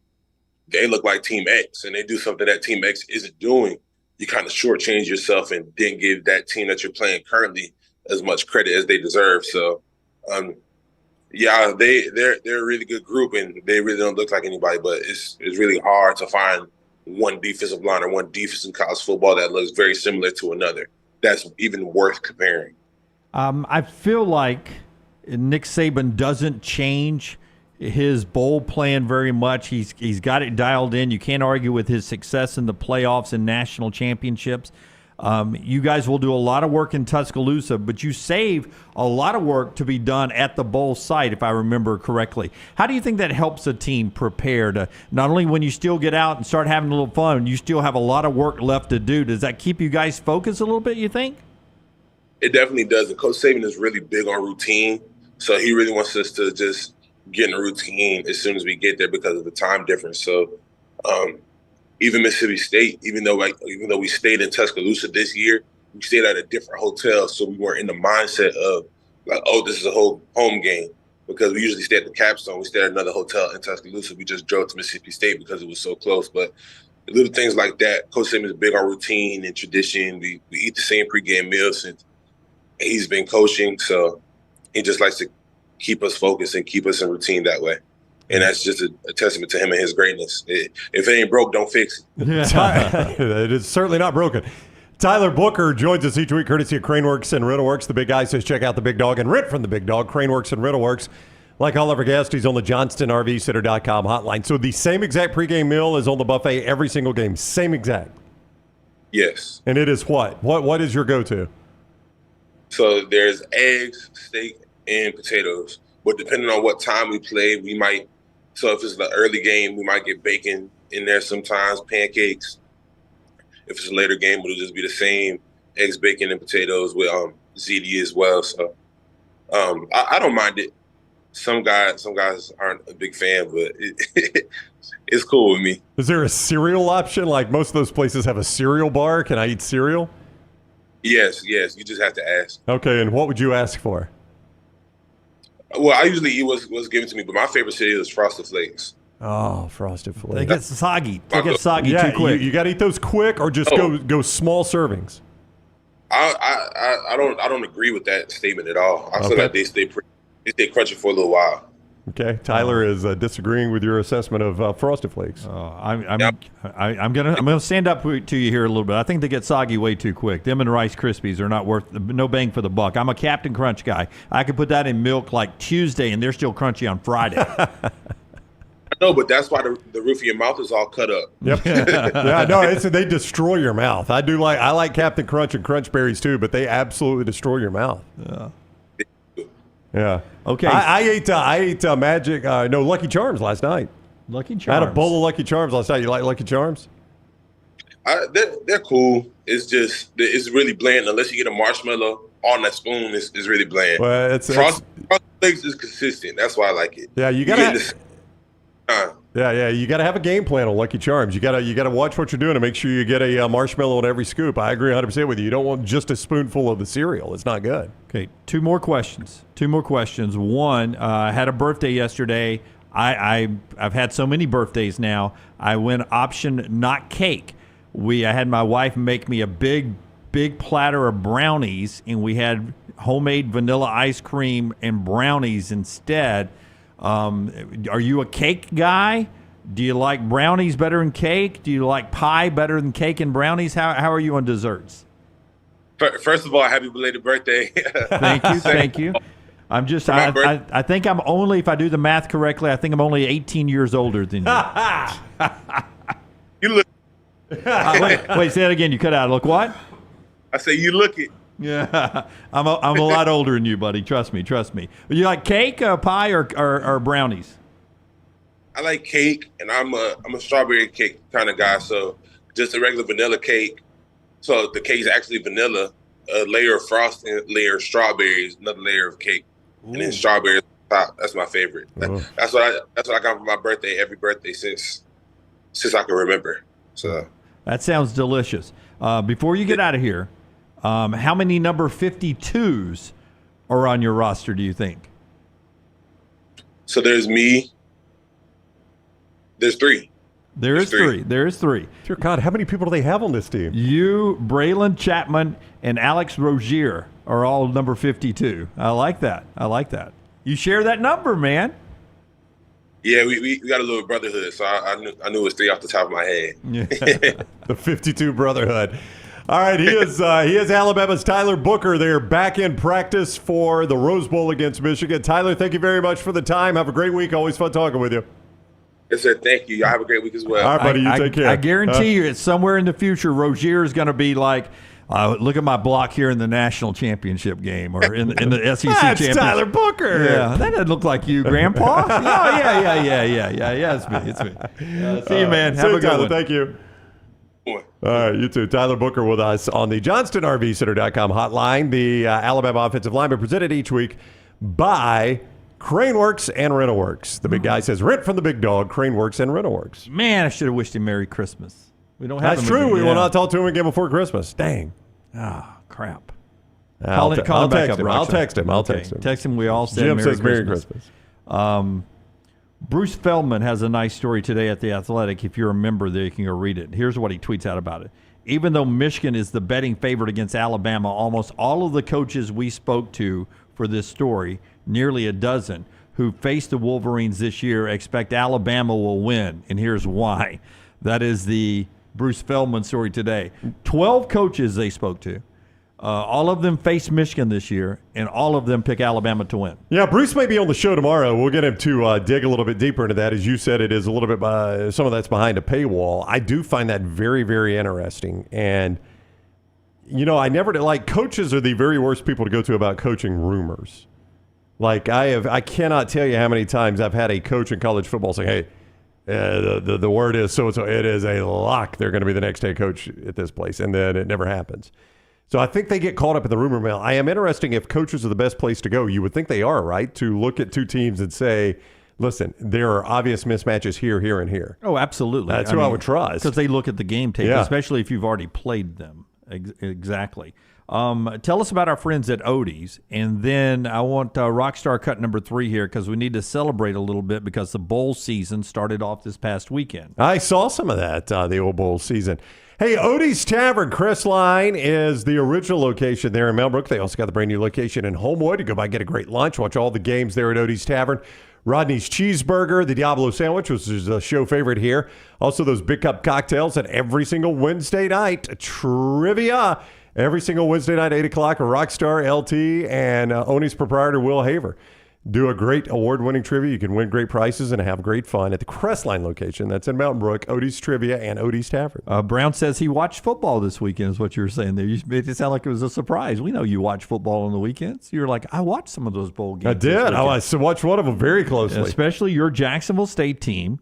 they look like Team X, and they do something that Team X isn't doing, you kind of shortchange yourself and didn't give that team that you're playing currently as much credit as they deserve. So, yeah, they're a really good group, and they really don't look like anybody. But it's really hard to find one defensive line or one defense in college football that looks very similar to another. That's even worth comparing. I feel like Nick Saban doesn't change his bowl plan very much. He's got it dialed in. You can't argue with his success in the playoffs and national championships. You guys will do a lot of work in Tuscaloosa, but you save a lot of work to be done at the bowl site, if I remember correctly. How do you think that helps a team prepare to not only when you still get out and start having a little fun, you still have a lot of work left to do? Does that keep you guys focused a little bit, you think? It definitely does. And Coach Saban is really big on routine. So he really wants us to just get in a routine as soon as we get there because of the time difference. So even Mississippi State, even though we stayed in Tuscaloosa this year, we stayed at a different hotel. So we weren't in the mindset of like, oh, this is a whole home game, because we usually stay at the Capstone. We stayed at another hotel in Tuscaloosa. We just drove to Mississippi State because it was so close. But little things like that, Coach Saban is big on routine and tradition. We eat the same pregame meal since he's been coaching. So he just likes to keep us focused and keep us in routine that way. And that's just a testament to him and his greatness. If it ain't broke, don't fix it. It is certainly not broken. Tyler Booker joins us each week courtesy of Craneworks and Riddleworks. The big guy says check out the big dog and rent from the big dog, Craneworks and Riddleworks. Like all of our guests, he's on the JohnstonRVCenter.com hotline. So the same exact pregame meal is on the buffet every single game. Same exact. Yes. And it is what? What is your go-to? So there's eggs, steak, and potatoes. But depending on what time we play, we might. So if it's the early game, we might get bacon in there sometimes, pancakes. If it's a later game, it'll just be the same eggs, bacon, and potatoes with ziti as well. So I don't mind it. Some guys aren't a big fan, but it's cool with me. Is there a cereal option? Like most of those places have a cereal bar. Can I eat cereal? Yes. You just have to ask. Okay, and what would you ask for? Well, I usually eat what's given to me, but my favorite cereal is Frosted Flakes. Oh, Frosted Flakes. They get soggy. Too quick. You got to eat those quick, or just go small servings. I don't agree with that statement at all. I feel like they stay crunchy for a little while. Okay, Tyler is disagreeing with your assessment of Frosted Flakes. I'm gonna stand up to you here a little bit. I think they get soggy way too quick. Them and Rice Krispies are not worth no bang for the buck. I'm a Captain Crunch guy. I could put that in milk like Tuesday, and they're still crunchy on Friday. I No, but that's why the roof of your mouth is all cut up. Yep. Yeah, no, they destroy your mouth. I like Captain Crunch and Crunch Berries too, but they absolutely destroy your mouth. Yeah. Okay. I ate Lucky Charms last night. Lucky Charms. I had a bowl of Lucky Charms last night. You like Lucky Charms? They're cool. It's just it's really bland. Unless you get a marshmallow on that spoon, it's really bland. Well, Frosted Flakes is consistent. That's why I like it. Yeah, you gotta. You got to have a game plan on Lucky Charms. You got to watch what you're doing and make sure you get a marshmallow on every scoop. I agree 100% with you. You don't want just a spoonful of the cereal. It's not good. Okay, two more questions. One, I had a birthday yesterday. I've had so many birthdays now. I went option not cake. I had my wife make me a big platter of brownies, and we had homemade vanilla ice cream and brownies instead. Are you a cake guy? Do you like brownies better than cake? Do you like pie better than cake and brownies? How are you on desserts? First of all, happy belated birthday. Thank you. I'm just, I think I'm only, if I do the math correctly, I think I'm only 18 years older than you. You look. Wait, say that again. You cut out. Look what? I say you look it. Yeah, I'm a lot older than you, buddy. Trust me. You like cake, pie, or brownies? I like cake, and I'm a strawberry cake kind of guy. So just a regular vanilla cake. So the cake is actually vanilla, a layer of frosting, layer of strawberries, another layer of cake, and then strawberries on top. That's my favorite. That's what I got for my birthday every birthday since I can remember. So that sounds delicious. Before you get out of here, how many number 52s are on your roster, do you think? So there's me. There's three. There is three. Dear God, how many people do they have on this team? You, Braylon Chapman, and Alex Rozier are all number 52. I like that. You share that number, man. Yeah, we got a little brotherhood, so I knew it was three off the top of my head. Yeah. The 52 brotherhood. All right, he is Alabama's Tyler Booker. They're back in practice for the Rose Bowl against Michigan. Tyler, thank you very much for the time. Have a great week. Always fun talking with you. Yes, sir. Thank you. Y'all have a great week as well. All right, buddy. You take care. I guarantee you, it's somewhere in the future. Rozier is going to be like, look at my block here in the national championship game or in the SEC championship. Tyler Booker. Yeah, that doesn't look like you, Grandpa. Yeah. It's me. See you, man. Have a good one. Thank you. All right, you too. Tyler Booker with us on the JohnstonRVCenter.com hotline. The Alabama offensive lineman presented each week by Craneworks and RentalWorks. The big guy says, rent from the big dog, Craneworks and RentalWorks. Man, I should have wished him Merry Christmas. We don't have That's true. We will not talk to him again before Christmas. Dang. Crap. I'll text him. Text him. We all said Jim Merry says Merry Christmas. Bruce Feldman has a nice story today at The Athletic. If you're a member there, you can go read it. Here's what he tweets out about it. Even though Michigan is the betting favorite against Alabama, almost all of the coaches we spoke to for this story, nearly a dozen, who face the Wolverines this year, expect Alabama will win. And here's why. That is the Bruce Feldman story today. 12 coaches they spoke to. All of them face Michigan this year, and all of them pick Alabama to win. Yeah, Bruce may be on the show tomorrow. We'll get him to dig a little bit deeper into that. As you said, it is a little bit some of that's behind a paywall. I do find that very, very interesting. And, I never like coaches are the very worst people to go to about coaching rumors. Like I cannot tell you how many times I've had a coach in college football say, hey, the word is so-and-so. It is a lock. They're going to be the next head coach at this place. And then it never happens. So I think they get caught up in the rumor mill. I am interesting if coaches are the best place to go. You would think they are, right? To look at two teams and say, listen, there are obvious mismatches here, here, and here. Oh, absolutely. That's who I would trust. Because they look at the game tape, especially if you've already played them. Exactly. Tell us about our friends at Oats. And then I want Rockstar cut number 3 here because we need to celebrate a little bit because the bowl season started off this past weekend. I saw some of that, the old bowl season. Hey, Odie's Tavern, Crestline is the original location there in Melbrook. They also got the brand new location in Homewood. You go by and get a great lunch, watch all the games there at Odie's Tavern. Rodney's Cheeseburger, the Diablo Sandwich, which is a show favorite here. Also those Big Cup cocktails at every single Wednesday night. Trivia every single Wednesday night, 8 o'clock. Rockstar, LT, and Odie's proprietor, Will Haver. do a great award-winning trivia. You can win great prizes and have great fun at the Crestline location. That's in Mountain Brook, Odie's Trivia and Odie's Tavern. Brown says he watched football this weekend is what you were saying there. You made it sound like it was a surprise. We know you watch football on the weekends. You're like, I watched some of those bowl games. I did. I watched one of them very closely. Especially your Jacksonville State team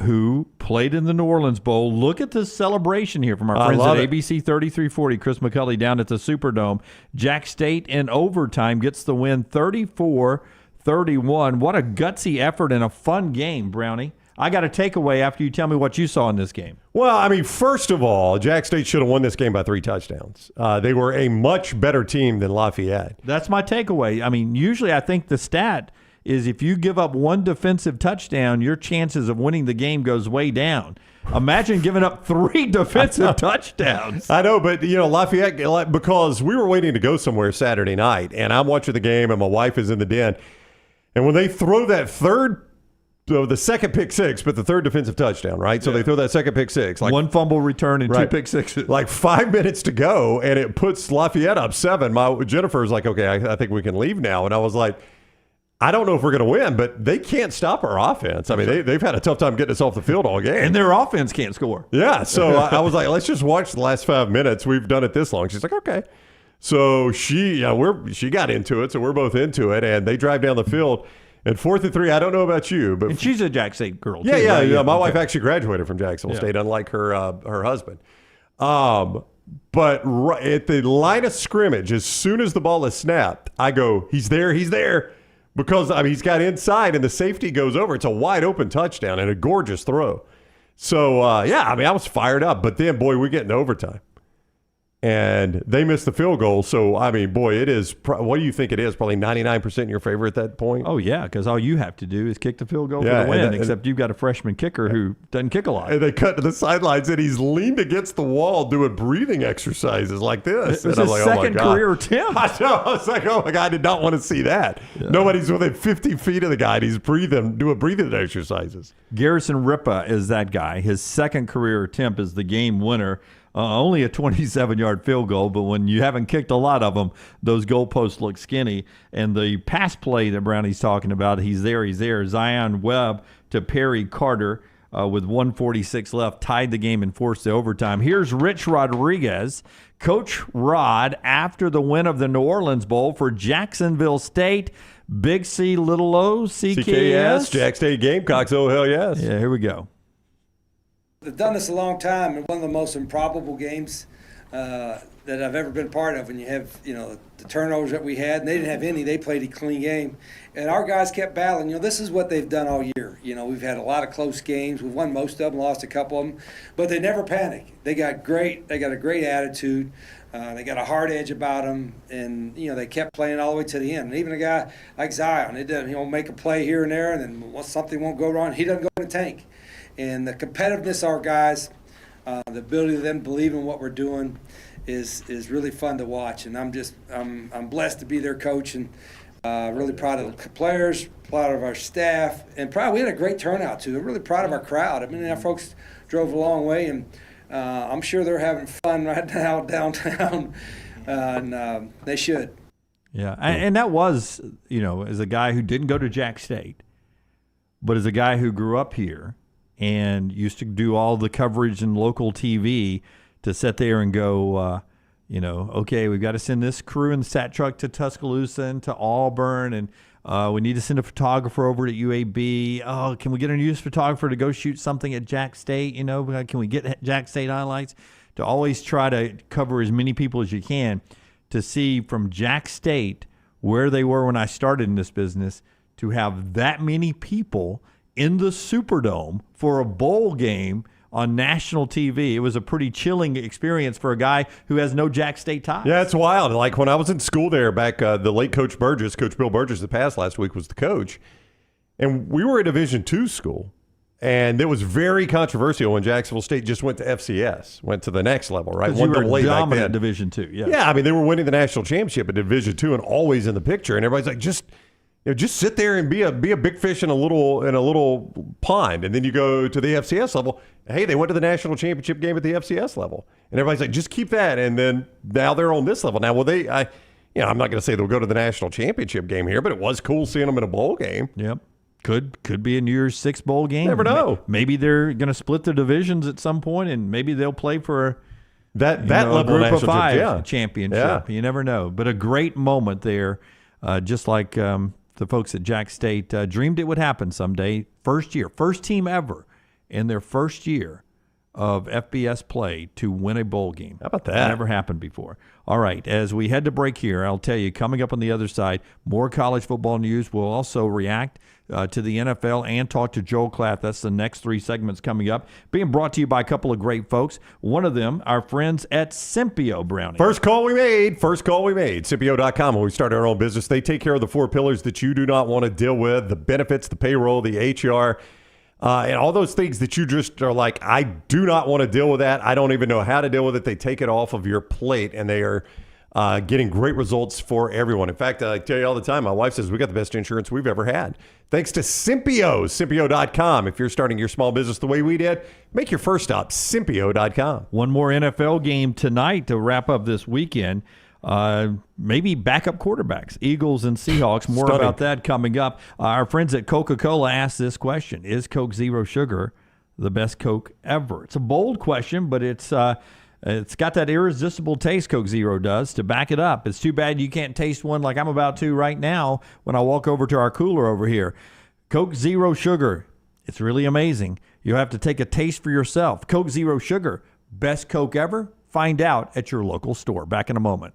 who played in the New Orleans Bowl. Look at this celebration here from our friends at ABC 3340. Chris McCulley down at the Superdome. Jack State in overtime gets the win 34-31. What a gutsy effort and a fun game, Brownie. I got a takeaway after you tell me what you saw in this game. Well, I mean, first of all, Jack State should have won this game by 3 touchdowns. They were a much better team than Lafayette. That's my takeaway. I mean, usually I think the stat is if you give up one defensive touchdown, your chances of winning the game goes way down. Imagine giving up 3 defensive touchdowns. I know, but, Lafayette, because we were waiting to go somewhere Saturday night, and I'm watching the game, and my wife is in the den. And when they throw that the second pick six, but the third defensive touchdown, right? So they throw that second pick six. Like 1 fumble return and 2 pick sixes. Like 5 minutes to go, and it puts Lafayette up 7. Jennifer's like, okay, I think we can leave now. And I was like, I don't know if we're going to win, but they can't stop our offense. I mean, they've had a tough time getting us off the field all game. And their offense can't score. Yeah, so I was like, let's just watch the last 5 minutes. We've done it this long. She's like, okay. So she got into it, so we're both into it, and they drive down the field. And 4th and 3, I don't know about you, but she's a Jack State girl. Yeah, too, yeah, right? yeah. My wife actually graduated from Jacksonville State, unlike her husband. But at the line of scrimmage, as soon as the ball is snapped, I go, he's there, because he's got inside, and the safety goes over. It's a wide open touchdown and a gorgeous throw. So I was fired up. But then, boy, we get into overtime. And they missed the field goal. So, it is, what do you think it is? Probably 99% in your favor at that point? Oh, yeah, because all you have to do is kick the field goal for the win, except you've got a freshman kicker who doesn't kick a lot. And they cut to the sidelines, and he's leaned against the wall doing breathing exercises like this. It was his second career attempt. I know. I was like, oh, my God, I did not want to see that. Yeah. Nobody's within 50 feet of the guy, and he's doing breathing exercises. Garrison Ripa is that guy. His second career attempt is the game winner. Only a 27-yard field goal, but when you haven't kicked a lot of them, those goalposts look skinny. And the pass play that Brownie's talking about, he's there. Zion Webb to Perry Carter with 1:46 left, tied the game and forced the overtime. Here's Rich Rodriguez, Coach Rod, after the win of the New Orleans Bowl for Jacksonville State. Big C, little O, CKS. Jack State Gamecocks, oh, hell yes. Yeah, here we go. I've done this a long time, and one of the most improbable games that I've ever been part of. When you have, the turnovers that we had, and they didn't have any. They played a clean game, and our guys kept battling. This is what they've done all year. We've had a lot of close games. We've won most of them, lost a couple of them, but they never panic. They got a great attitude. They got a hard edge about them, and they kept playing all the way to the end. And even a guy like Zion, he'll make a play here and there, and then once something won't go wrong, he doesn't go in the tank. And the competitiveness of our guys, the ability of them to believe in what we're doing is really fun to watch. And I'm blessed to be their coach, and really proud of the players, proud of our staff, and we had a great turnout too. I'm really proud of our crowd. Our folks drove a long way, and I'm sure they're having fun right now downtown, and they should. Yeah, and that was, as a guy who didn't go to Jack State, but as a guy who grew up here and used to do all the coverage in local TV, to sit there and go, okay, we've got to send this crew in the sat truck to Tuscaloosa and to Auburn, and we need to send a photographer over to UAB. Oh, can we get a news photographer to go shoot something at Jack State? Can we get Jack State highlights? To always try to cover as many people as you can, to see from Jack State where they were when I started in this business, to have that many people in the Superdome for a bowl game on national TV. It was a pretty chilling experience for a guy who has no Jack State ties. Yeah, it's wild. Like when I was in school there back, the late Coach Bill Burgess, that passed last week, was the coach. And we were a Division II school. And it was very controversial when Jacksonville State just went to FCS, went to the next level, right? Because you were dominant Division II. Yeah. Yeah, they were winning the national championship at Division II and always in the picture. And everybody's like, just sit there and be a big fish in a little pond, and then you go to the FCS level. Hey, they went to the national championship game at the FCS level, and everybody's like, just keep that. And then now they're on this level. Now, I'm not going to say they'll go to the national championship game here, but it was cool seeing them in a bowl game. Yep. Could be a New Year's Six bowl game. Never know. Maybe they're going to split the divisions at some point, and maybe they'll play for that level group of national 5 championship. Yeah. You never know. But a great moment there, just like the folks at Jack State dreamed it would happen someday. First team ever in their first year of FBS play to win a bowl game. How about that? Never happened before. All right, as we head to break here, I'll tell you, coming up on the other side, more college football news. We'll also react to the NFL and talk to Joel Klatt. That's the next 3 segments coming up. Being brought to you by a couple of great folks. One of them, our friends at Simpio Browning. First call we made. Simpio.com. When we started our own business, they take care of the 4 pillars that you do not want to deal with: the benefits, the payroll, the HR, and all those things that you just are like, I do not want to deal with that. I don't even know how to deal with it. They take it off of your plate, and they are getting great results for everyone. In fact, I tell you all the time, my wife says we got the best insurance we've ever had. Thanks to Simpio, Simpio.com. If you're starting your small business the way we did, make your first stop, Simpio.com. One more NFL game tonight to wrap up this weekend. Maybe backup quarterbacks, Eagles and Seahawks. More about that coming up. Our friends at Coca-Cola asked this question: is Coke Zero Sugar the best Coke ever? It's a bold question, but it's got that irresistible taste, Coke Zero does, to back it up. It's too bad you can't taste one like I'm about to right now when I walk over to our cooler over here. Coke Zero Sugar, it's really amazing. You'll have to take a taste for yourself. Coke Zero Sugar, best Coke ever? Find out at your local store. Back in a moment.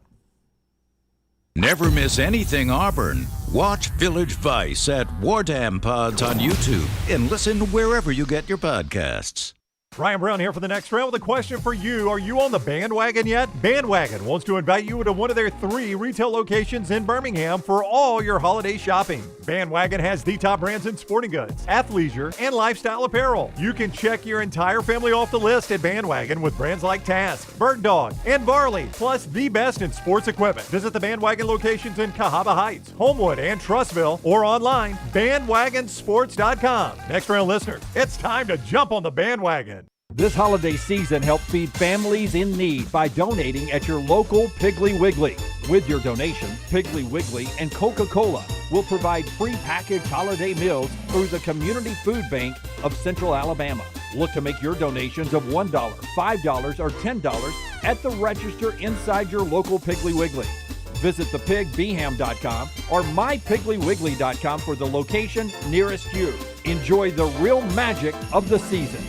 Never miss anything Auburn. Watch Village Vice at Wardam Pods on YouTube and listen wherever you get your podcasts. Ryan Brown here for the next round with a question for you. Are you on the bandwagon yet? Bandwagon wants to invite you to one of their 3 retail locations in Birmingham for all your holiday shopping. Bandwagon has the top brands in sporting goods, athleisure, and lifestyle apparel. You can check your entire family off the list at Bandwagon with brands like Task, Bird Dog, and Varley, plus the best in sports equipment. Visit the Bandwagon locations in Cahaba Heights, Homewood, and Trussville, or online, bandwagonsports.com. Next round listeners, it's time to jump on the bandwagon. This holiday season, help feed families in need by donating at your local Piggly Wiggly. With your donation, Piggly Wiggly and Coca-Cola will provide free packaged holiday meals through the Community Food Bank of Central Alabama. Look to make your donations of $1, $5, or $10 at the register inside your local Piggly Wiggly. Visit thepigbeham.com or mypigglywiggly.com for the location nearest you. Enjoy the real magic of the season.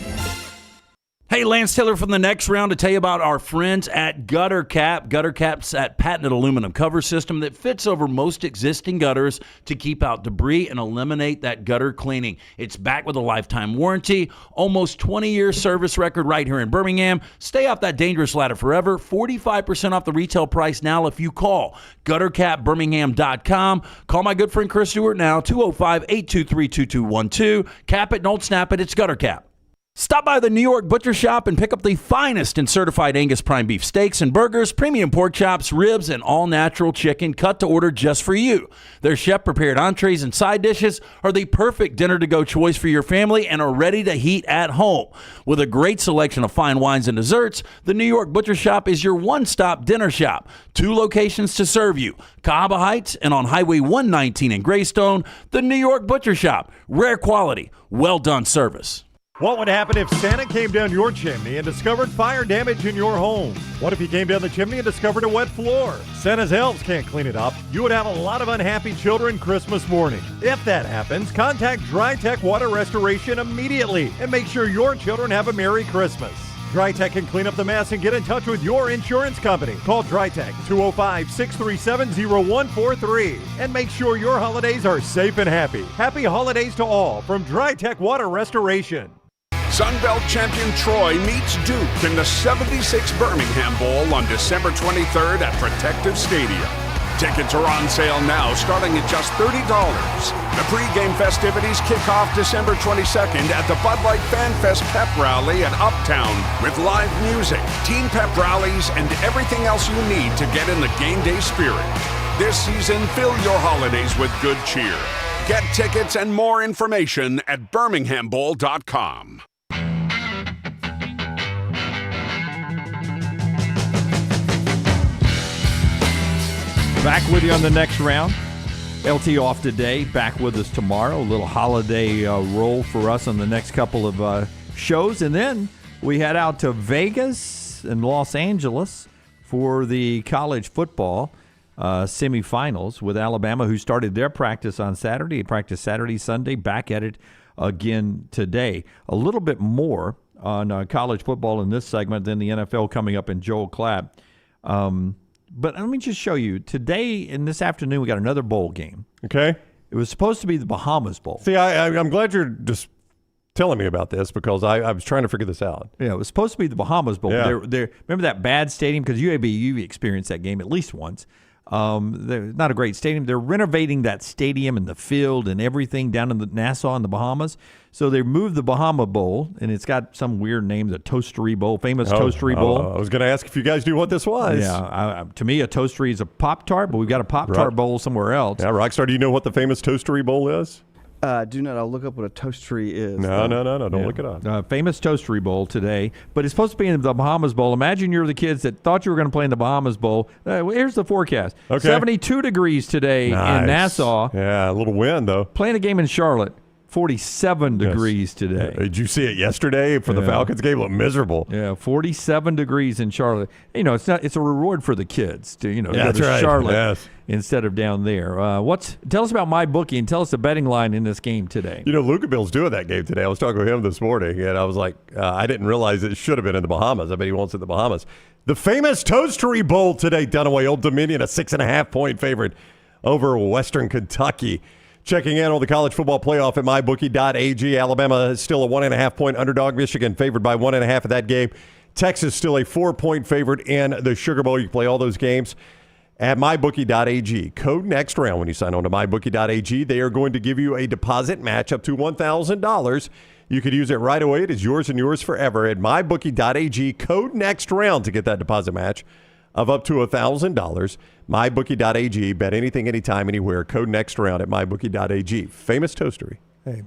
Hey, Lance Taylor from the next round to tell you about our friends at Gutter Cap. Gutter Cap's that patented aluminum cover system that fits over most existing gutters to keep out debris and eliminate that gutter cleaning. It's backed with a lifetime warranty, almost 20-year service record right here in Birmingham. Stay off that dangerous ladder forever. 45% off the retail price now if you call guttercapbirmingham.com. Call my good friend Chris Stewart now, 205-823-2212. Cap it, don't snap it. It's Gutter Cap. Stop by the New York Butcher Shop and pick up the finest in certified Angus prime beef steaks and burgers, premium pork chops, ribs, and all-natural chicken cut to order just for you. Their chef-prepared entrees and side dishes are the perfect dinner-to-go choice for your family and are ready to heat at home. With a great selection of fine wines and desserts, the New York Butcher Shop is your one-stop dinner shop. 2 locations to serve you, Cahaba Heights and on Highway 119 in Greystone. The New York Butcher Shop, rare quality, well-done service. What would happen if Santa came down your chimney and discovered fire damage in your home? What if he came down the chimney and discovered a wet floor? Santa's elves can't clean it up. You would have a lot of unhappy children Christmas morning. If that happens, contact DryTech Water Restoration immediately and make sure your children have a Merry Christmas. DryTech can clean up the mess and get in touch with your insurance company. Call DryTech 205-637-0143 and make sure your holidays are safe and happy. Happy holidays to all from DryTech Water Restoration. Sunbelt champion Troy meets Duke in the 76 Birmingham Bowl on December 23rd at Protective Stadium. Tickets are on sale now, starting at just $30. The pregame festivities kick off December 22nd at the Bud Light Fan Fest Pep Rally at Uptown with live music, team pep rallies, and everything else you need to get in the game day spirit. This season, fill your holidays with good cheer. Get tickets and more information at birminghambowl.com. Back with you on the next round. LT off today, back with us tomorrow. A little holiday roll for us on the next couple of shows. And then we head out to Vegas and Los Angeles for the college football semifinals with Alabama, who started their practice on Saturday. They practiced Saturday, Sunday, back at it again today. A little bit more on college football in this segment than the NFL coming up in Joel Klatt. But let me just show you. Today and this afternoon, we got another bowl game. Okay. It was supposed to be the Bahamas Bowl. See, I'm glad you're just telling me about this because I was trying to figure this out. Yeah, it was supposed to be the Bahamas Bowl. Yeah. Remember that bad stadium? Because you experienced that game at least once. They're not a great stadium. They're renovating that stadium and the field and everything down in the Nassau in the Bahamas. So they moved the Bahama Bowl, and it's got some weird name, the Toastery Bowl, famous Toastery Bowl. I was going to ask if you guys knew what this was. Yeah, to me, a Toastery is a Pop-Tart, but we've got a Pop-Tart Bowl somewhere else. Yeah, Rockstar, do you know what the famous Toastery Bowl is? Do not. I'll look up what a Toastery is. No. Don't look it up. Famous Toastery Bowl today, but it's supposed to be in the Bahamas Bowl. Imagine you're the kids that thought you were going to play in the Bahamas Bowl. Here's the forecast. Okay. 72 degrees today in Nassau. Yeah, a little wind, though. Playing a game in Charlotte. 47 degrees today. Did you see it yesterday for the Falcons game? It looked miserable. Yeah, 47 degrees in Charlotte. It's a reward for the kids to go that's to right. Charlotte instead of down there. Tell us about MyBookie and tell us the betting line in this game today. Luka Bill's doing that game today. I was talking with him this morning, and I was like, I didn't realize it should have been in the Bahamas. I bet he wants it in the Bahamas. The famous Toastery Bowl today, Dunaway, Old Dominion, a 6.5-point favorite over Western Kentucky. Checking in on the college football playoff at mybookie.ag. Alabama is still a 1.5-point underdog. Michigan favored by 1.5 of that game. Texas still a 4-point favorite in the Sugar Bowl. You can play all those games at mybookie.ag. Code next round when you sign on to mybookie.ag. They are going to give you a deposit match up to $1,000. You could use it right away. It is yours and yours forever at mybookie.ag. Code next round to get that deposit match of up to $1,000. MyBookie.ag. Bet anything, anytime, anywhere. Code next round at MyBookie.ag. Famous Toastery. Hey,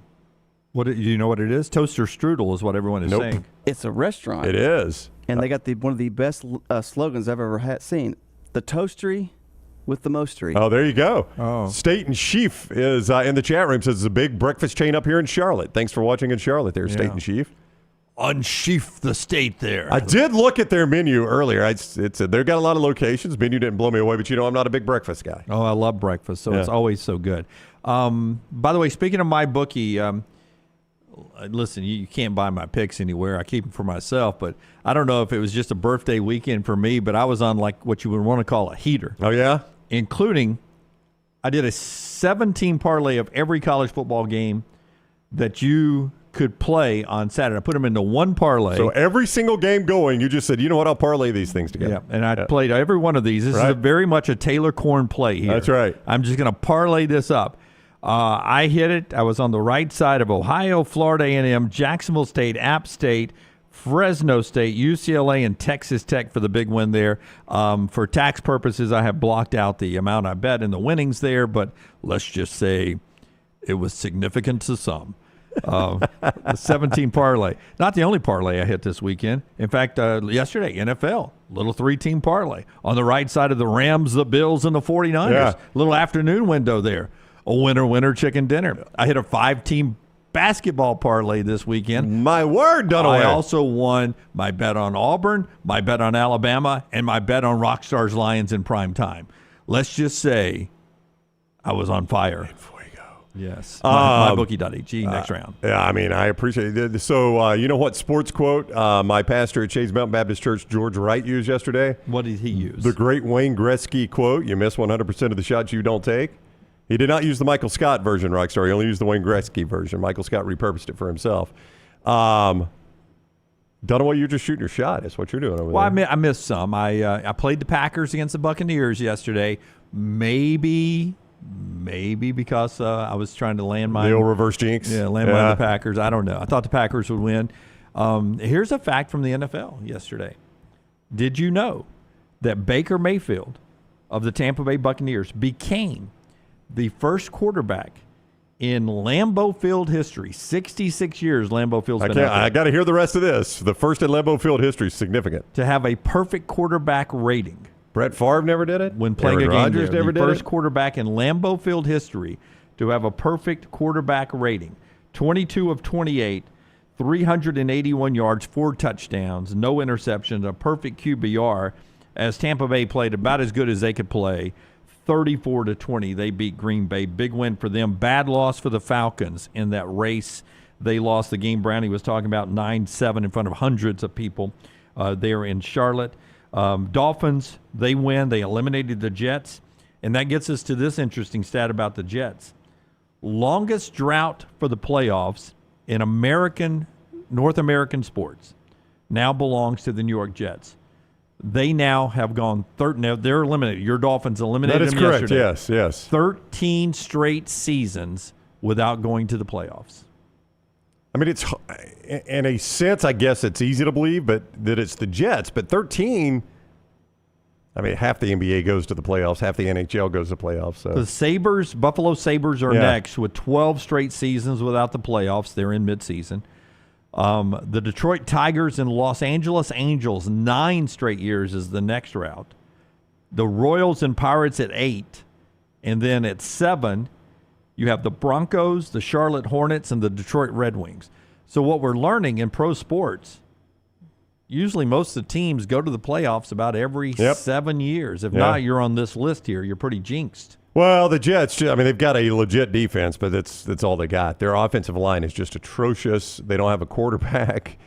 do you know what it is? Toaster strudel is what everyone is saying. It's a restaurant. It is. And they got one of the best slogans I've ever seen. The Toastery with the mostery. Oh, there you go. Oh. State and Sheaf is in the chat room. Says it's a big breakfast chain up here in Charlotte. Thanks for watching in Charlotte there, State and Sheaf. Unsheath the state there. I did look at their menu earlier. They've got a lot of locations. Menu didn't blow me away, but I'm not a big breakfast guy. Oh, I love breakfast, so it's always so good. By the way, speaking of MyBookie, listen, you can't buy my picks anywhere. I keep them for myself, but I don't know if it was just a birthday weekend for me, but I was on like what you would want to call a heater. Oh, yeah? Including, I did a 17 parlay of every college football game that you could play on Saturday. I put them into one parlay. So every single game going, you just said, you know what, I'll parlay these things together. Yeah, and I played every one of these. This is very much a Taylor Corn play here. That's right. I'm just going to parlay this up. I hit it. I was on the right side of Ohio, Florida A&M, Jacksonville State, App State, Fresno State, UCLA, and Texas Tech for the big win there. For tax purposes, I have blocked out the amount I bet in the winnings there, but let's just say it was significant to some. The 17 parlay. Not the only parlay I hit this weekend. In fact, yesterday, NFL, little 3-team parlay. On the right side of the Rams, the Bills, and the 49ers. Yeah. Little afternoon window there. A winner, chicken dinner. I hit a 5-team basketball parlay this weekend. My word, Dunaway. I also won my bet on Auburn, my bet on Alabama, and my bet on Rockstar's Lions in prime time. Let's just say I was on fire. Yes. MyBookie.ag next round. Yeah, I mean, I appreciate it. So, you know what sports quote my pastor at Shades Mountain Baptist Church, George Wright, used yesterday? What did he use? The great Wayne Gretzky quote, you miss 100% of the shots you don't take. He did not use the Michael Scott version, Rockstar. He only used the Wayne Gretzky version. Michael Scott repurposed it for himself. Dunaway, you're just shooting your shot. That's what you're doing over there. I missed some. I played the Packers against the Buccaneers yesterday. Maybe because I was trying to land my... The old reverse jinx? Yeah, land my the Packers. I don't know. I thought the Packers would win. Here's a fact from the NFL yesterday. Did you know that Baker Mayfield of the Tampa Bay Buccaneers became the first quarterback in Lambeau Field history? 66 years Lambeau Field's been out there. I got to hear the rest of this. The first in Lambeau Field history is significant. To have a perfect quarterback rating. Brett Favre never did it. When playing Aaron a game Rodgers there. never The did first it. quarterback in Lambeau Field history to have a perfect quarterback rating. 22 of 28, 381 yards, 4 touchdowns, no interceptions, a perfect QBR, as Tampa Bay played about as good as they could play. 34-20, they beat Green Bay. Big win for them. Bad loss for the Falcons in that race. They lost the game. Brownie was talking about 9-7 in front of hundreds of people there in Charlotte. Dolphins, they win. They eliminated the Jets. And that gets us to this interesting stat about the Jets. Longest drought for the playoffs in North American sports now belongs to the New York Jets. They now have gone they're eliminated. Your Dolphins eliminated them yesterday. That is correct, yes. 13 straight seasons without going to the playoffs. I mean, it's in a sense, I guess it's easy to believe, but that it's the Jets. But 13, I mean, half the NBA goes to the playoffs, half the NHL goes to the playoffs. So. The Buffalo Sabres are next with 12 straight seasons without the playoffs. They're in midseason. The Detroit Tigers and Los Angeles Angels, 9 straight years is the next route. The Royals and Pirates at 8. And then at 7, you have the Broncos, the Charlotte Hornets, and the Detroit Red Wings. So what we're learning in pro sports, usually most of the teams go to the playoffs about every 7 years. If not, you're on this list here. You're pretty jinxed. Well, the Jets, I mean, they've got a legit defense, but that's all they got. Their offensive line is just atrocious. They don't have a quarterback.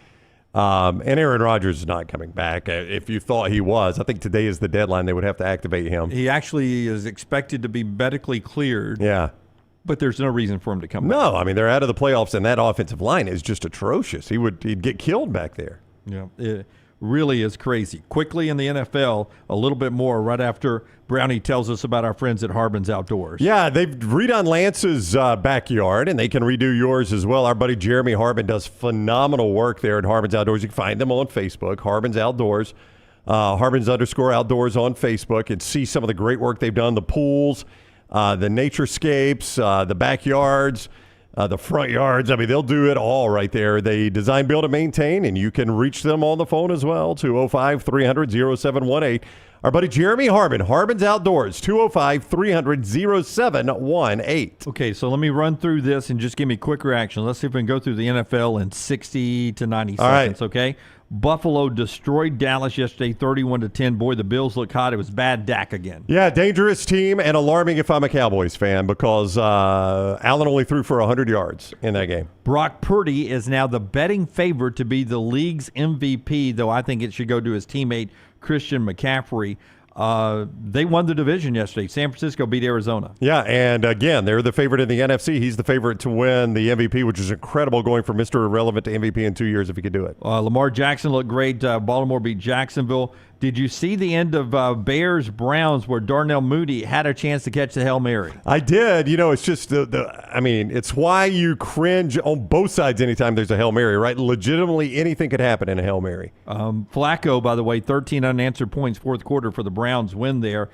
And Aaron Rodgers is not coming back. If you thought he was, I think today is the deadline. They would have to activate him. He actually is expected to be medically cleared. Yeah. But there's no reason for him to come back. No, I mean, they're out of the playoffs, and that offensive line is just atrocious. He'd get killed back there. Yeah, it really is crazy. Quickly in the NFL, a little bit more right after Brownie tells us about our friends at Harbin's Outdoors. Yeah, they've redone Lance's backyard, and they can redo yours as well. Our buddy Jeremy Harbin does phenomenal work there at Harbin's Outdoors. You can find them on Facebook, Harbin's Outdoors, Harbin's_Outdoors on Facebook, and see some of the great work they've done, the pools, the naturescapes, the backyards, the front yards. I mean, they'll do it all right there. They design, build, and maintain, and you can reach them on the phone as well, 205-300-0718. Our buddy Jeremy Harbin, Harbin's Outdoors, 205-300-0718. Okay, so let me run through this and just give me a quick reaction. Let's see if we can go through the NFL in 60 to 90 seconds, okay? Buffalo destroyed Dallas yesterday, 31-10. Boy, the Bills look hot. It was bad Dak again. Yeah, dangerous team and alarming if I'm a Cowboys fan because Allen only threw for 100 yards in that game. Brock Purdy is now the betting favorite to be the league's MVP, though I think it should go to his teammate Christian McCaffrey. They won the division yesterday. San Francisco beat Arizona. Yeah, and again, they're the favorite in the NFC. He's the favorite to win the MVP, which is incredible, going from Mr. Irrelevant to MVP in 2 years if he could do it. Lamar Jackson looked great. Baltimore beat Jacksonville. Did you see the end of Bears-Browns where Darnell Mooney had a chance to catch the Hail Mary? I did. You know, it's just it's why you cringe on both sides anytime there's a Hail Mary, right? Legitimately, anything could happen in a Hail Mary. Flacco, by the way, 13 unanswered points, fourth quarter for the Browns win there.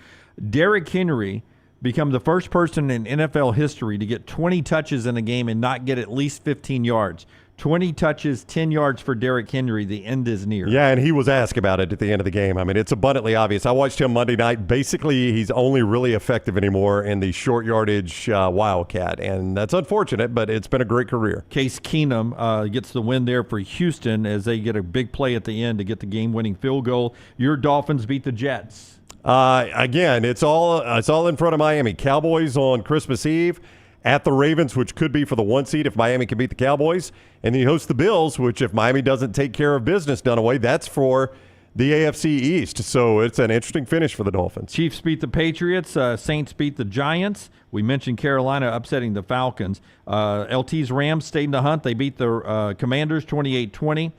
Derrick Henry become the first person in NFL history to get 20 touches in a game and not get at least 15 yards. 20 touches, 10 yards for Derrick Henry. The end is near. Yeah, and he was asked about it at the end of the game. I mean, it's abundantly obvious. I watched him Monday night. Basically, he's only really effective anymore in the short yardage Wildcat, and that's unfortunate, but it's been a great career. Case Keenum gets the win there for Houston as they get a big play at the end to get the game-winning field goal. Your Dolphins beat the Jets. Again, it's all in front of Miami. Cowboys on Christmas Eve at the Ravens, which could be for the 1 seed if Miami can beat the Cowboys. And then you host the Bills, which if Miami doesn't take care of business done away, that's for the AFC East. So it's an interesting finish for the Dolphins. Chiefs beat the Patriots. Saints beat the Giants. We mentioned Carolina upsetting the Falcons. LT's Rams stayed in the hunt. They beat the Commanders 28-20.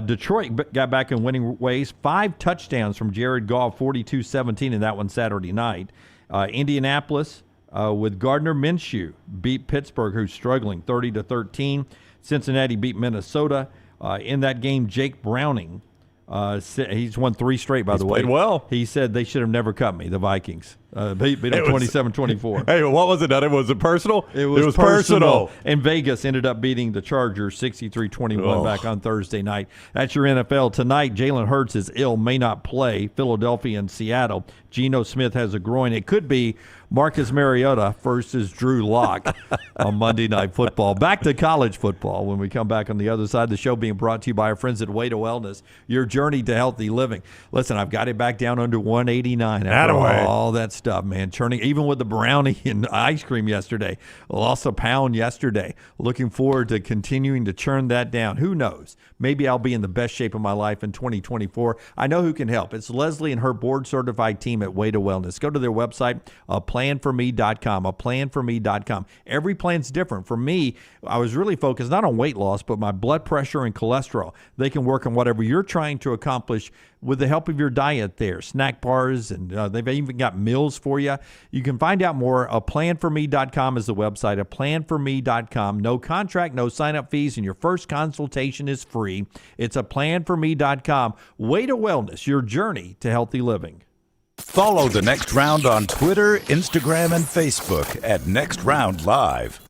Detroit got back in winning ways. 5 touchdowns from Jared Goff, 42-17 in that one Saturday night. Indianapolis with Gardner Minshew beat Pittsburgh, who's struggling, 30-13. Cincinnati beat Minnesota. In that game, Jake Browning, he's won 3 straight, by the way. Played well. He said they should have never cut me, the Vikings. Beat them 27-24. Hey, what was it? Was it personal? It was personal. And Vegas ended up beating the Chargers 63-21 back on Thursday night. That's your NFL. Tonight, Jalen Hurts is ill, may not play. Philadelphia and Seattle. Geno Smith has a groin. It could be Marcus Mariota versus Drew Lock on Monday Night Football. Back to college football when we come back on the other side. The show being brought to you by our friends at Way to Wellness, your journey to healthy living. Listen, I've got it back down under 189 after all that stuff, man. Churning, even with the brownie and ice cream yesterday. Lost a pound yesterday. Looking forward to continuing to churn that down. Who knows? Maybe I'll be in the best shape of my life in 2024. I know who can help. It's Leslie and her board-certified team at Way to Wellness. Go to their website, planforme.com, planforme.com. Every plan's different. For me, I was really focused not on weight loss, but my blood pressure and cholesterol. They can work on whatever you're trying to accomplish with the help of your diet there. Snack bars, and they've even got meals for you. You can find out more. Planforme.com is the website. Planforme.com. No contract, no sign-up fees, and your first consultation is free. It's planforme.com. Way to Wellness, your journey to healthy living. Follow The Next Round on Twitter, Instagram, and Facebook at Next Round Live.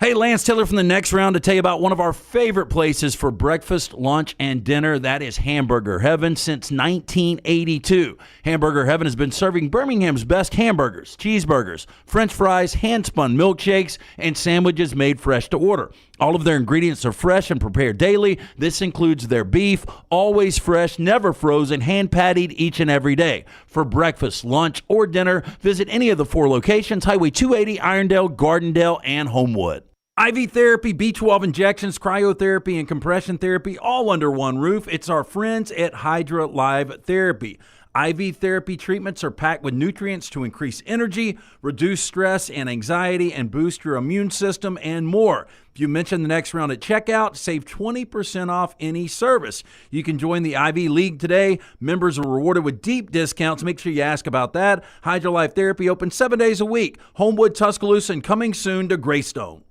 Hey, Lance Taylor from The Next Round to tell you about one of our favorite places for breakfast, lunch, and dinner. That is Hamburger Heaven since 1982. Hamburger Heaven has been serving Birmingham's best hamburgers, cheeseburgers, French fries, hand-spun milkshakes, and sandwiches made fresh to order. All of their ingredients are fresh and prepared daily. This includes their beef, always fresh, never frozen, hand-pattied each and every day. For breakfast, lunch, or dinner, visit any of the 4 locations, Highway 280, Irondale, Gardendale, and Homewood. IV therapy, B12 injections, cryotherapy, and compression therapy all under one roof. It's our friends at Hydra Live Therapy. IV therapy treatments are packed with nutrients to increase energy, reduce stress and anxiety, and boost your immune system, and more. If you mention The Next Round at checkout, save 20% off any service. You can join the IV League today. Members are rewarded with deep discounts. Make sure you ask about that. Hydra Life Therapy open 7 days a week. Homewood, Tuscaloosa, and coming soon to Greystone.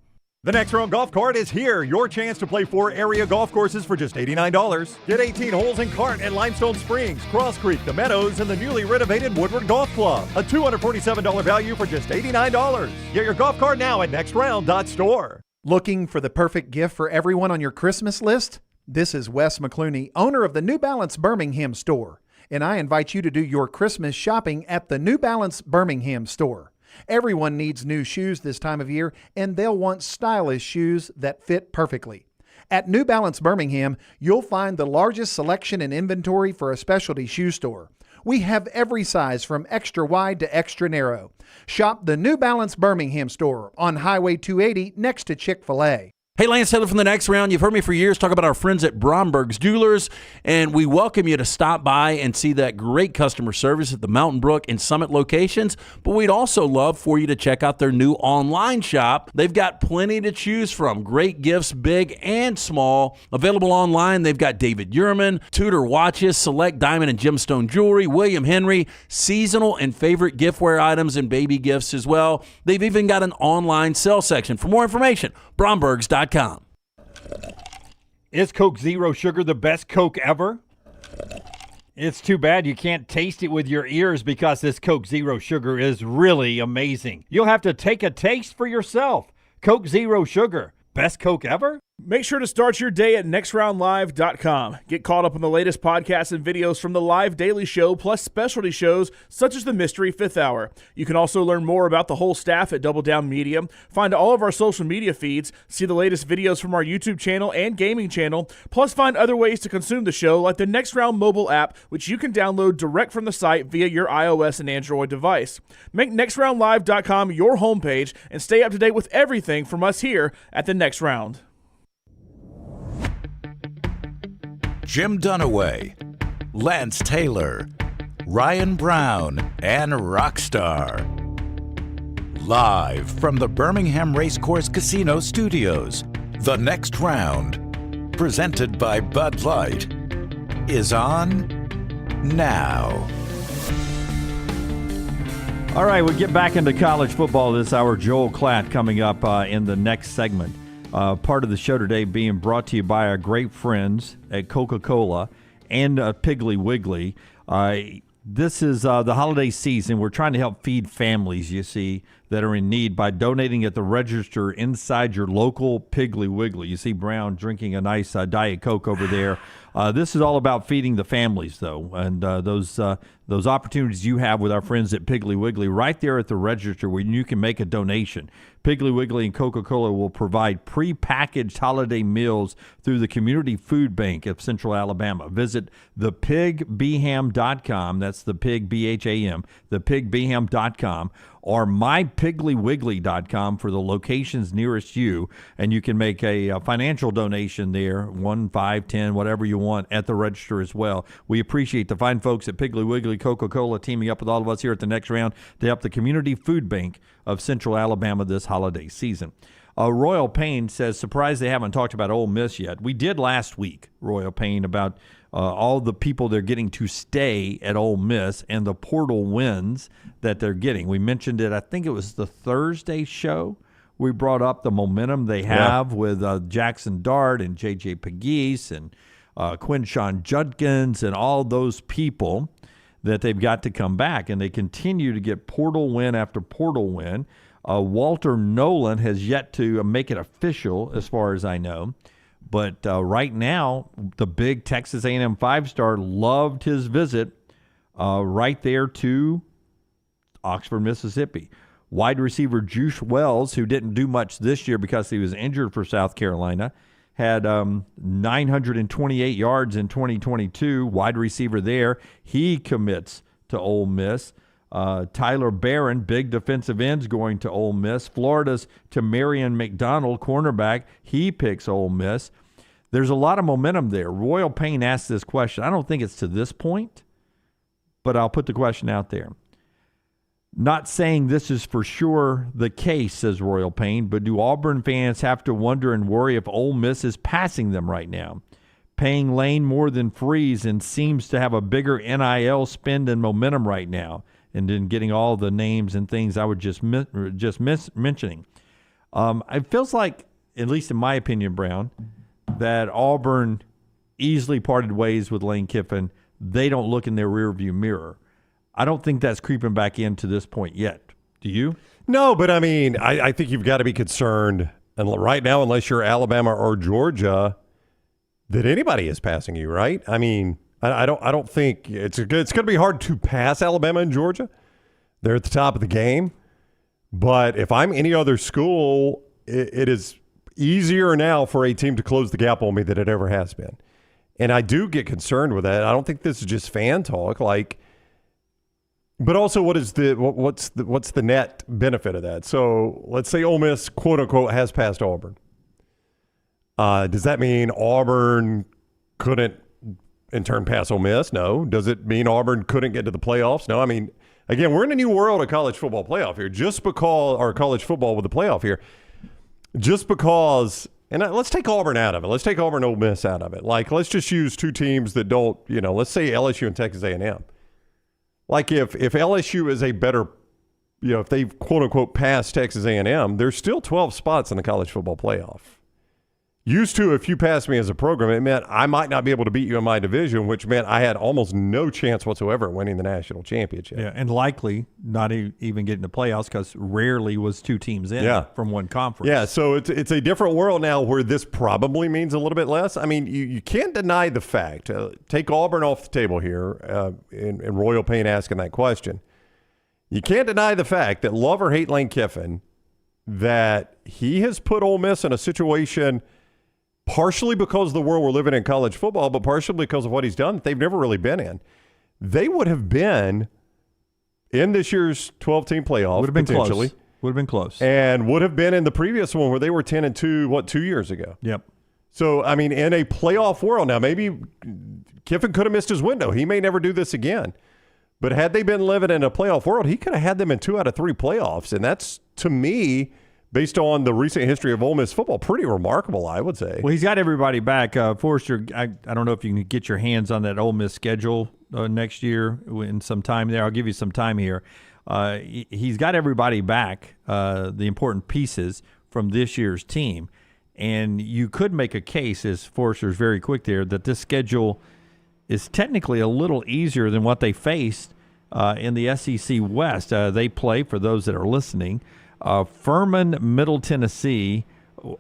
The Next Round Golf Cart is here. Your chance to play 4 area golf courses for just $89. Get 18 holes in cart at Limestone Springs, Cross Creek, The Meadows, and the newly renovated Woodward Golf Club. A $247 value for just $89. Get your golf cart now at nextround.store. Looking for the perfect gift for everyone on your Christmas list? This is Wes McClooney, owner of the New Balance Birmingham store, and I invite you to do your Christmas shopping at the New Balance Birmingham store. Everyone needs new shoes this time of year, and they'll want stylish shoes that fit perfectly. At New Balance Birmingham, you'll find the largest selection and inventory for a specialty shoe store. We have every size from extra wide to extra narrow. Shop the New Balance Birmingham store on Highway 280 next to Chick-fil-A. Hey, Lance Taylor from The Next Round. You've heard me for years talk about our friends at Bromberg's Jewelers, and we welcome you to stop by and see that great customer service at the Mountain Brook and Summit locations, but we'd also love for you to check out their new online shop. They've got plenty to choose from. Great gifts, big and small. Available online, they've got David Yurman, Tudor watches, select diamond and gemstone jewelry, William Henry, seasonal and favorite giftware items, and baby gifts as well. They've even got an online sale section. For more information, brombergs.com. Is Coke Zero Sugar the best Coke ever? It's too bad you can't taste it with your ears because this Coke Zero Sugar is really amazing. You'll have to take a taste for yourself. Coke Zero Sugar. Best Coke ever? Make sure to start your day at nextroundlive.com. Get caught up on the latest podcasts and videos from the live daily show, plus specialty shows such as the Mystery Fifth Hour. You can also learn more about the whole staff at Double Down Media, find all of our social media feeds, see the latest videos from our YouTube channel and gaming channel, plus find other ways to consume the show like the Next Round mobile app, which you can download direct from the site via your iOS and Android device. Make nextroundlive.com your homepage and stay up to date with everything from us here at the Next Round. Jim Dunaway, Lance Taylor, Ryan Brown, and Rockstar. Live from the Birmingham Racecourse Casino Studios, The Next Round, presented by Bud Light, is on now. All right, we'll get back into college football this hour. Joel Klatt coming up in the next segment. Part of the show today being brought to you by our great friends at Coca-Cola and Piggly Wiggly. This is the holiday season. We're trying to help feed families, you see, that are in need by donating at the register inside your local Piggly Wiggly. You see Brown drinking a nice Diet Coke over there. This is all about feeding the families, though, and those opportunities you have with our friends at Piggly Wiggly right there at the register where you can make a donation. Piggly Wiggly and Coca-Cola will provide pre-packaged holiday meals through the Community Food Bank of Central Alabama. Visit thepigbham.com. That's the pig, B-H-A-M, thepigbham.com, or mypigglywiggly.com for the locations nearest you, and you can make a financial donation there, 1, 5, 10, whatever you want, at the register as well. We appreciate the fine folks at Piggly Wiggly Coca-Cola teaming up with all of us here at the Next Round to help the Community Food Bank of Central Alabama this holiday season. Royal Payne says, surprised they haven't talked about Ole Miss yet. We did last week, Royal Payne, about all the people they're getting to stay at Ole Miss and the portal wins that they're getting. We mentioned it, I think it was the Thursday show. We brought up the momentum they have with Jackson Dart and J.J. Pegues and Quinshawn Judkins and all those people that they've got to come back. And they continue to get portal win after portal win. Walter Nolan has yet to make it official, as far as I know. But right now, the big Texas A&M five-star loved his visit right there to Oxford, Mississippi. Wide receiver Juice Wells, who didn't do much this year because he was injured for South Carolina, had 928 yards in 2022. Wide receiver there. He commits to Ole Miss. Tyler Barron, big defensive ends, going to Ole Miss. Florida's Tamarion McDonald, cornerback, he picks Ole Miss. There's a lot of momentum there. Royal Payne asked this question. I don't think it's to this point, but I'll put the question out there. Not saying this is for sure the case, says Royal Payne, but do Auburn fans have to wonder and worry if Ole Miss is passing them right now? Paying Lane more than Freeze and seems to have a bigger NIL spend and momentum right now. And then getting all the names and things I was just mentioning. It feels like, at least in my opinion, Brown, that Auburn easily parted ways with Lane Kiffin. They don't look in their rearview mirror. I don't think that's creeping back into this point yet. Do you? No, but I mean, I think you've got to be concerned, and right now, unless you're Alabama or Georgia, that anybody is passing you, right? I mean, I don't think it's going to be hard to pass Alabama and Georgia. They're at the top of the game. But if I'm any other school, it is easier now for a team to close the gap on me than it ever has been. And I do get concerned with that. I don't think this is just fan talk. But also, what's the net benefit of that? So let's say Ole Miss, quote unquote, has passed Auburn. Does that mean Auburn couldn't in turn pass Ole Miss? No. Does it mean Auburn couldn't get to the playoffs? No. I mean, again, we're in a new world of college football playoff here. College football with the playoff here. Just because, and let's take Auburn out of it. Let's take Auburn and Ole Miss out of it. Let's just use two teams that don't, let's say LSU and Texas A&M. If LSU is a better, if they quote unquote pass Texas A&M, there's still 12 spots in the college football playoff. Used to, if you passed me as a program, it meant I might not be able to beat you in my division, which meant I had almost no chance whatsoever at winning the national championship. Yeah, and likely not even getting the playoffs because rarely was two teams in from one conference. Yeah, so it's a different world now where this probably means a little bit less. I mean, you can't deny the fact. Take Auburn off the table here in Royal Payne asking that question. You can't deny the fact that love or hate Lane Kiffin, that he has put Ole Miss in a situation – partially because of the world we're living in college football, but partially because of what he's done that they've never really been in. They would have been in this year's 12-team playoff, would have been potentially. Close. Would have been close. And would have been in the previous one where they were 10-2, 2 years ago? Yep. So, I mean, in a playoff world, now maybe Kiffin could have missed his window. He may never do this again. But had they been living in a playoff world, he could have had them in 2 out of 3 playoffs. And that's, to me, based on the recent history of Ole Miss football, pretty remarkable, I would say. Well, he's got everybody back. Forrester, I don't know if you can get your hands on that Ole Miss schedule next year in some time there. I'll give you some time here. He's got everybody back, the important pieces from this year's team. And you could make a case, as Forrester's very quick there, that this schedule is technically a little easier than what they faced in the SEC West. They play, for those that are listening, Furman, Middle Tennessee,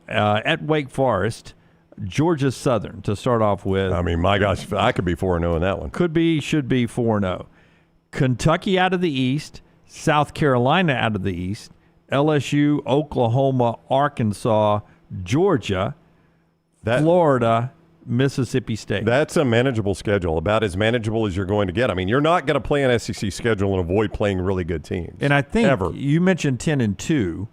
at Wake Forest, Georgia Southern to start off with. I mean, my gosh, I could be 4-0 in that one. Should be 4-0. Kentucky out of the East, South Carolina out of the East, LSU, Oklahoma, Arkansas, Georgia, Florida, Mississippi State. That's a manageable schedule, about as manageable as you're going to get. I mean, you're not going to play an SEC schedule and avoid playing really good teams. And I think ever. You mentioned 10-2.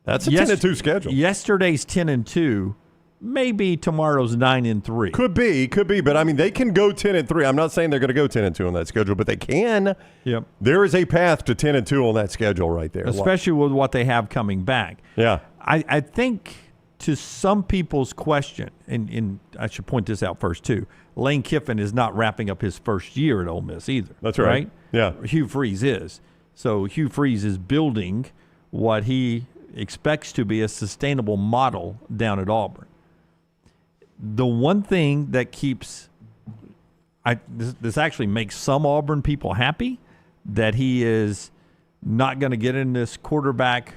That's a 10-2 schedule. Yesterday's 10-2. Maybe tomorrow's 9-3. Could be, but I mean, they can go 10-3. I'm not saying they're going to go 10-2 on that schedule, but they can. Yep. There is a path to 10-2 on that schedule right there, especially with what they have coming back. Yeah, I think to some people's question, and I should point this out first too. Lane Kiffin is not wrapping up his first year at Ole Miss either. That's right. Yeah, Hugh Freeze is. So Hugh Freeze is building what he expects to be a sustainable model down at Auburn. The one thing that keeps this actually makes some Auburn people happy, that he is not going to get in this quarterback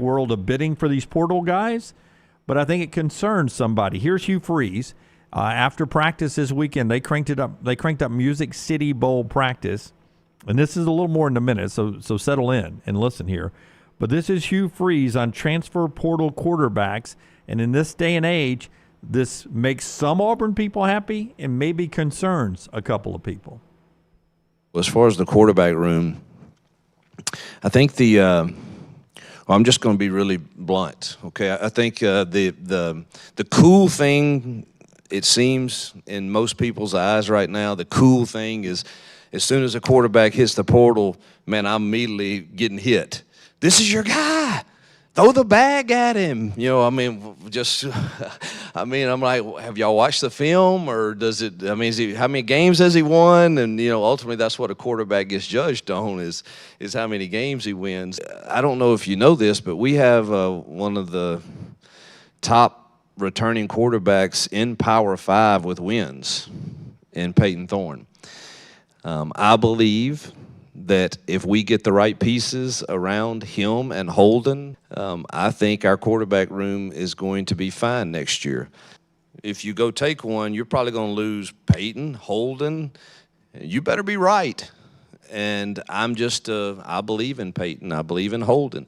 world of bidding for these portal guys, but I think it concerns somebody. Here's Hugh Freeze. After practice this weekend, they cranked up Music City Bowl practice, and this is a little more in a minute, so settle in and listen here. But this is Hugh Freeze on transfer portal quarterbacks. And in this day and age, this makes some Auburn people happy and maybe concerns a couple of people. As far as the quarterback room, I think I'm just going to be really blunt. Okay, I think the cool thing, it seems in most people's eyes right now, the cool thing is as soon as a quarterback hits the portal, man, I'm immediately getting hit. This is your guy. Throw the bag at him. I'm like, have y'all watched the film, or does it? I mean, how many games has he won? And ultimately, that's what a quarterback gets judged on is how many games he wins. I don't know if you know this, but we have one of the top returning quarterbacks in Power 5 with wins in Peyton Thorne. I believe that if we get the right pieces around him and Holden, I think our quarterback room is going to be fine next year. If you go take one, you're probably going to lose Peyton, Holden. You better be right. And I'm just, I believe in Peyton. I believe in Holden.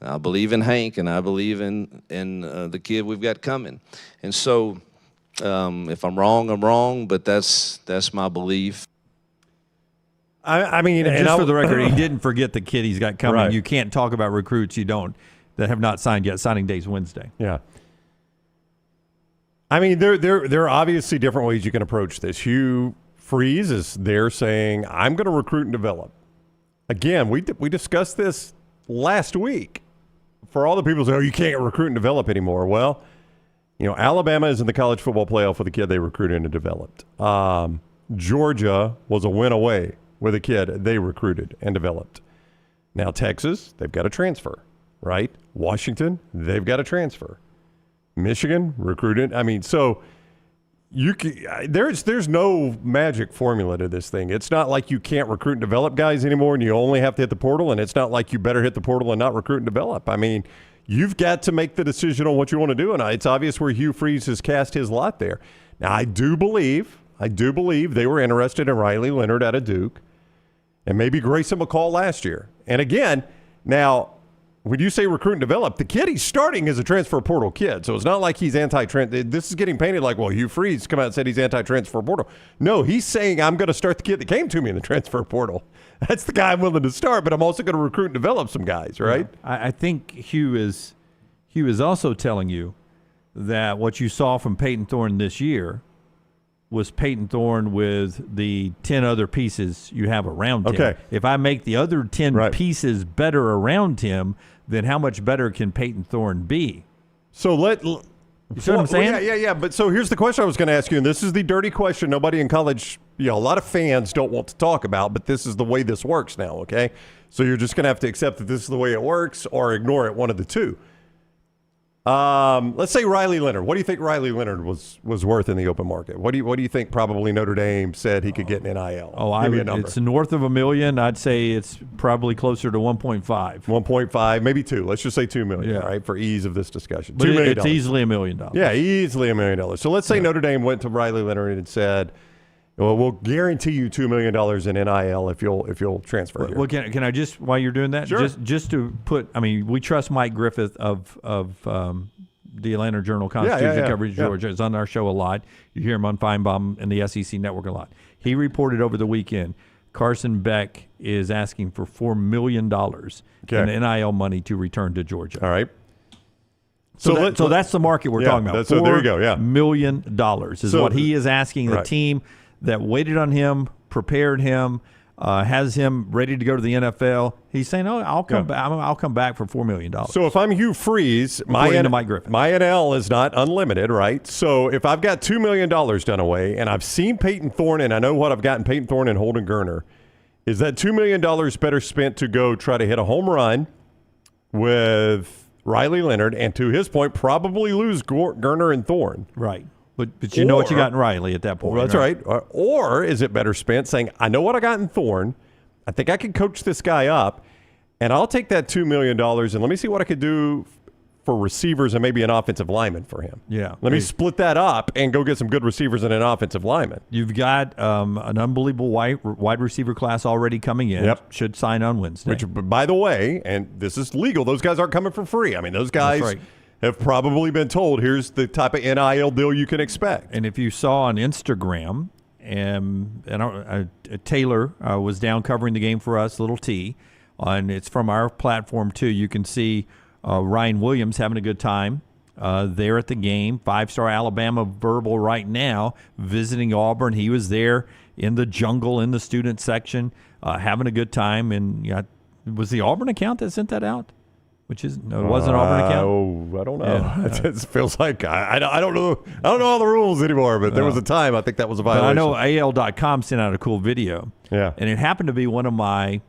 I believe in Hank, and I believe in the kid we've got coming. And so if I'm wrong, I'm wrong, but that's my belief. I mean, and just for the record, he didn't forget the kid he's got coming. Right. You can't talk about recruits that have not signed yet. Signing day's Wednesday. Yeah. I mean, there are obviously different ways you can approach this. Hugh Freeze is there saying, I'm going to recruit and develop. Again, we discussed this last week. For all the people who say, you can't recruit and develop anymore. Well, Alabama is in the college football playoff with a kid they recruited and developed. Georgia was a win away with a kid they recruited and developed. Now Texas, they've got a transfer, right? Washington, they've got a transfer. Michigan recruited. I mean, so there's no magic formula to this thing. It's not like you can't recruit and develop guys anymore, and you only have to hit the portal. And it's not like you better hit the portal and not recruit and develop. I mean, you've got to make the decision on what you want to do, and it's obvious where Hugh Freeze has cast his lot there. Now, I do believe they were interested in Riley Leonard out of Duke. And maybe Grayson McCall last year. And again, now, when you say recruit and develop, the kid he's starting is a transfer portal kid. So it's not like he's anti-transfer. This is getting painted like, well, Hugh Freeze come out and said he's anti-transfer portal. No, he's saying I'm going to start the kid that came to me in the transfer portal. That's the guy I'm willing to start, but I'm also going to recruit and develop some guys, right? Yeah. I think Hugh is also telling you that what you saw from Peyton Thorne this year was Peyton Thorne with the 10 other pieces you have around him. Okay. If I make the other 10 pieces better around him, then how much better can Peyton Thorne be? So you see what I'm saying? Yeah. But so here's the question I was going to ask you, and this is the dirty question nobody in college, a lot of fans don't want to talk about, but this is the way this works now, okay? So you're just going to have to accept that this is the way it works or ignore it, one of the two. Let's say Riley Leonard. What do you think Riley Leonard was worth in the open market? What do you think probably Notre Dame said he could get in NIL? It's north of $1 million. I'd say it's probably closer to 1.5. 1.5, maybe 2. Let's just say $2 million, right, for ease of this discussion. But $2 million. It's easily $1 million. Yeah, easily $1 million. So let's say Notre Dame went to Riley Leonard and said, "Well, we'll guarantee you $2 million in NIL if you'll transfer here." Well, can I just, while you're doing that, Sure. just to put, I mean, we trust Mike Griffith of the Atlanta Journal-Constitution coverage of Georgia. Is on our show a lot. You hear him on Feinbaum and the SEC Network a lot. He reported over the weekend Carson Beck is asking for $4 million in NIL money to return to Georgia. All right. So that's the market we're talking about. So there you go. Yeah, $4 million is what he is asking the team that waited on him, prepared him, has him ready to go to the NFL. He's saying, "Oh, I'll come back. I'll come back for $4 million." So if I'm Hugh Freeze, my NL is not unlimited, right? So if I've got $2 million done away, and I've seen Peyton Thorne, and I know what I've gotten Peyton Thorne and Holden Gerner, is that $2 million better spent to go try to hit a home run with Riley Leonard, and to his point, probably lose Gerner and Thorne, right? But you know what you got in Riley at that point. Well, that's right. Or is it better spent saying, I know what I got in Thorne. I think I can coach this guy up, and I'll take that $2 million and let me see what I could do for receivers and maybe an offensive lineman for him. Yeah. Let me split that up and go get some good receivers and an offensive lineman. You've got an unbelievable wide receiver class already coming in. Yep. Should sign on Wednesday. Which, by the way, and this is legal, those guys aren't coming for free. I mean, those guys have probably been told, here's the type of NIL deal you can expect. And if you saw on Instagram, Taylor was down covering the game for us, Little T, and it's from our platform too. You can see Ryan Williams having a good time there at the game. 5-star Alabama verbal right now, visiting Auburn. He was there in the jungle in the student section, having a good time. And was the Auburn account that sent that out? Which is it wasn't Auburn account. Oh, I don't know. Yeah. It feels like I don't know. I don't know all the rules anymore. But there was a time I think that was a violation. But I know AL.com sent out a cool video. Yeah, and it happened to be one of my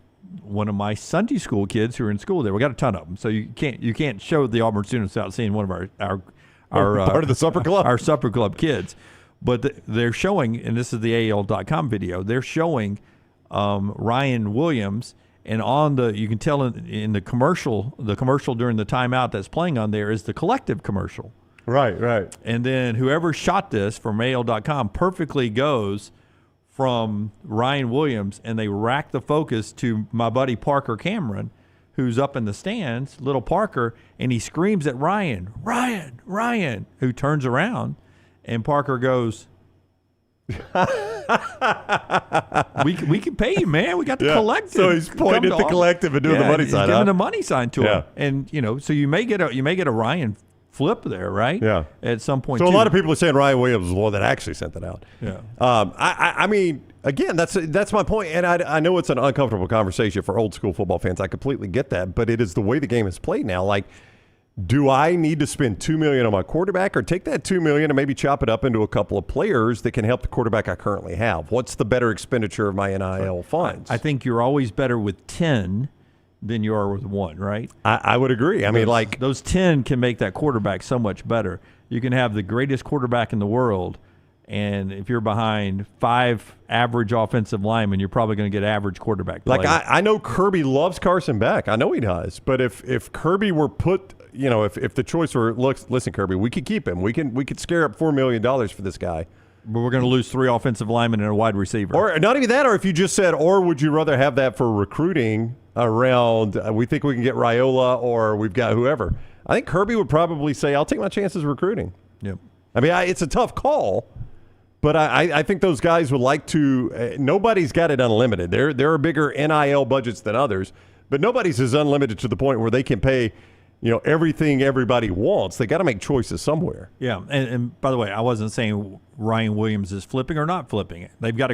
Sunday school kids who are in school there. We got a ton of them, so you can't show the Auburn students without seeing one of our part of the supper club, our supper club kids. But they're showing, and this is the AL.com video. They're showing Ryan Williams. And you can tell in the commercial during the timeout that's playing on there is the Collective commercial. Right. And then whoever shot this from AL.com perfectly goes from Ryan Williams, and they rack the focus to my buddy Parker Cameron, who's up in the stands, little Parker, and he screams at Ryan, who turns around, and Parker goes, we can pay you, man. We got the Collective. So he's pointing at the Collective and doing the money sign. Giving the money sign to him, and so you may get a Ryan flip there, right? Yeah. At some point. So a lot of people are saying Ryan Williams was the one that actually sent that out. Yeah. I mean, again, that's my point, and I know it's an uncomfortable conversation for old school football fans. I completely get that, but it is the way the game is played now. Like, do I need to spend $2 million on my quarterback, or take that $2 million and maybe chop it up into a couple of players that can help the quarterback I currently have? What's the better expenditure of my NIL funds? I think you're always better with 10 than you are with 1, right? I would agree. I mean, like those 10 can make that quarterback so much better. You can have the greatest quarterback in the world, and if you're behind 5 average offensive linemen, you're probably going to get average quarterback play. Like I know Kirby loves Carson Beck. I know he does. But if Kirby were put, if the choice were, listen, Kirby, we could keep him. We could scare up $4 million for this guy. But we're going to lose 3 offensive linemen and a wide receiver. Or not even that, or if you just said, or would you rather have that for recruiting around, we think we can get Raiola, or we've got whoever. I think Kirby would probably say, I'll take my chances recruiting. Yep. I mean, it's a tough call. But I think those guys would like to. Nobody's got it unlimited. There are bigger NIL budgets than others, but nobody's as unlimited to the point where they can pay, everything everybody wants. They got to make choices somewhere. Yeah, and by the way, I wasn't saying Ryan Williams is flipping or not flipping. They've got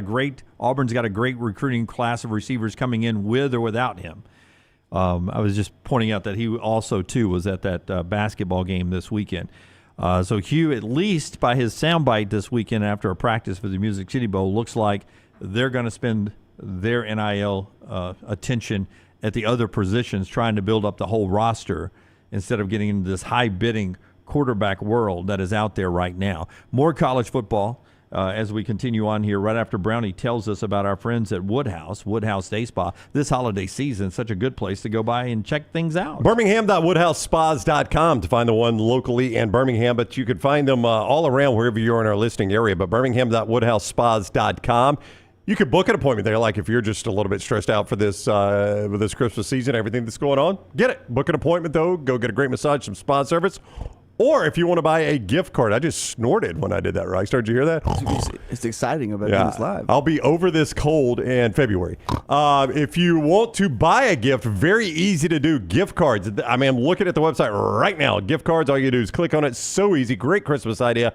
Auburn's got a great recruiting class of receivers coming in with or without him. I was just pointing out that he also too was at that basketball game this weekend. So Hugh, at least by his soundbite this weekend after a practice for the Music City Bowl, looks like they're going to spend their NIL attention at the other positions, trying to build up the whole roster instead of getting into this high bidding quarterback world that is out there right now. More college football as we continue on here. Right after Brownie tells us about our friends at Woodhouse Day Spa. This holiday season, such a good place to go by and check things out. Birmingham.woodhousespas.com to find the one locally in Birmingham, but you could find them all around wherever you're in our listening area. But Birmingham.woodhousespas.com. You could book an appointment there, like if you're just a little bit stressed out for this Christmas season, everything that's going on. Get it. Book an appointment, though. Go get a great massage, some spa service. Or if you want to buy a gift card. I just snorted when I did that, right? Did you hear that? It's exciting about doing this live. I'll be over this cold in February. If you want to buy a gift, very easy to do. Gift cards. I mean, I'm looking at the website right now. Gift cards, all you do is click on it. So easy. Great Christmas idea.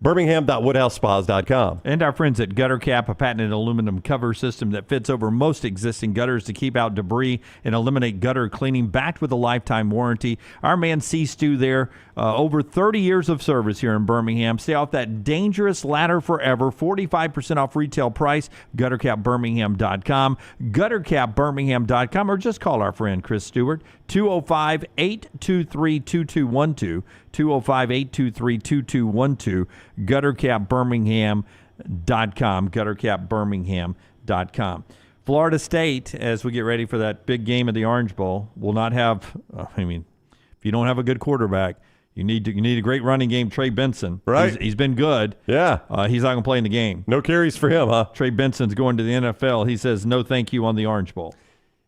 Birmingham.woodhousespas.com. And our friends at Gutter Cap, a patented aluminum cover system that fits over most existing gutters to keep out debris and eliminate gutter cleaning, backed with a lifetime warranty. Our man C. Stu there, over 30 years of service here in Birmingham. Stay off that dangerous ladder forever. 45% off retail price. GutterCapBirmingham.com. GutterCapBirmingham.com, or just call our friend Chris Stewart, 205-823-2212. 205-823-2212. GutterCapBirmingham.com. GutterCapBirmingham.com. Florida State, as we get ready for that big game of the Orange Bowl, will not have, if you don't have a good quarterback, you need a great running game. Trey Benson, right? He's been good. Yeah. He's not going to play in the game. No carries for him, huh? Trey Benson's going to the NFL. He says no thank you on the Orange Bowl.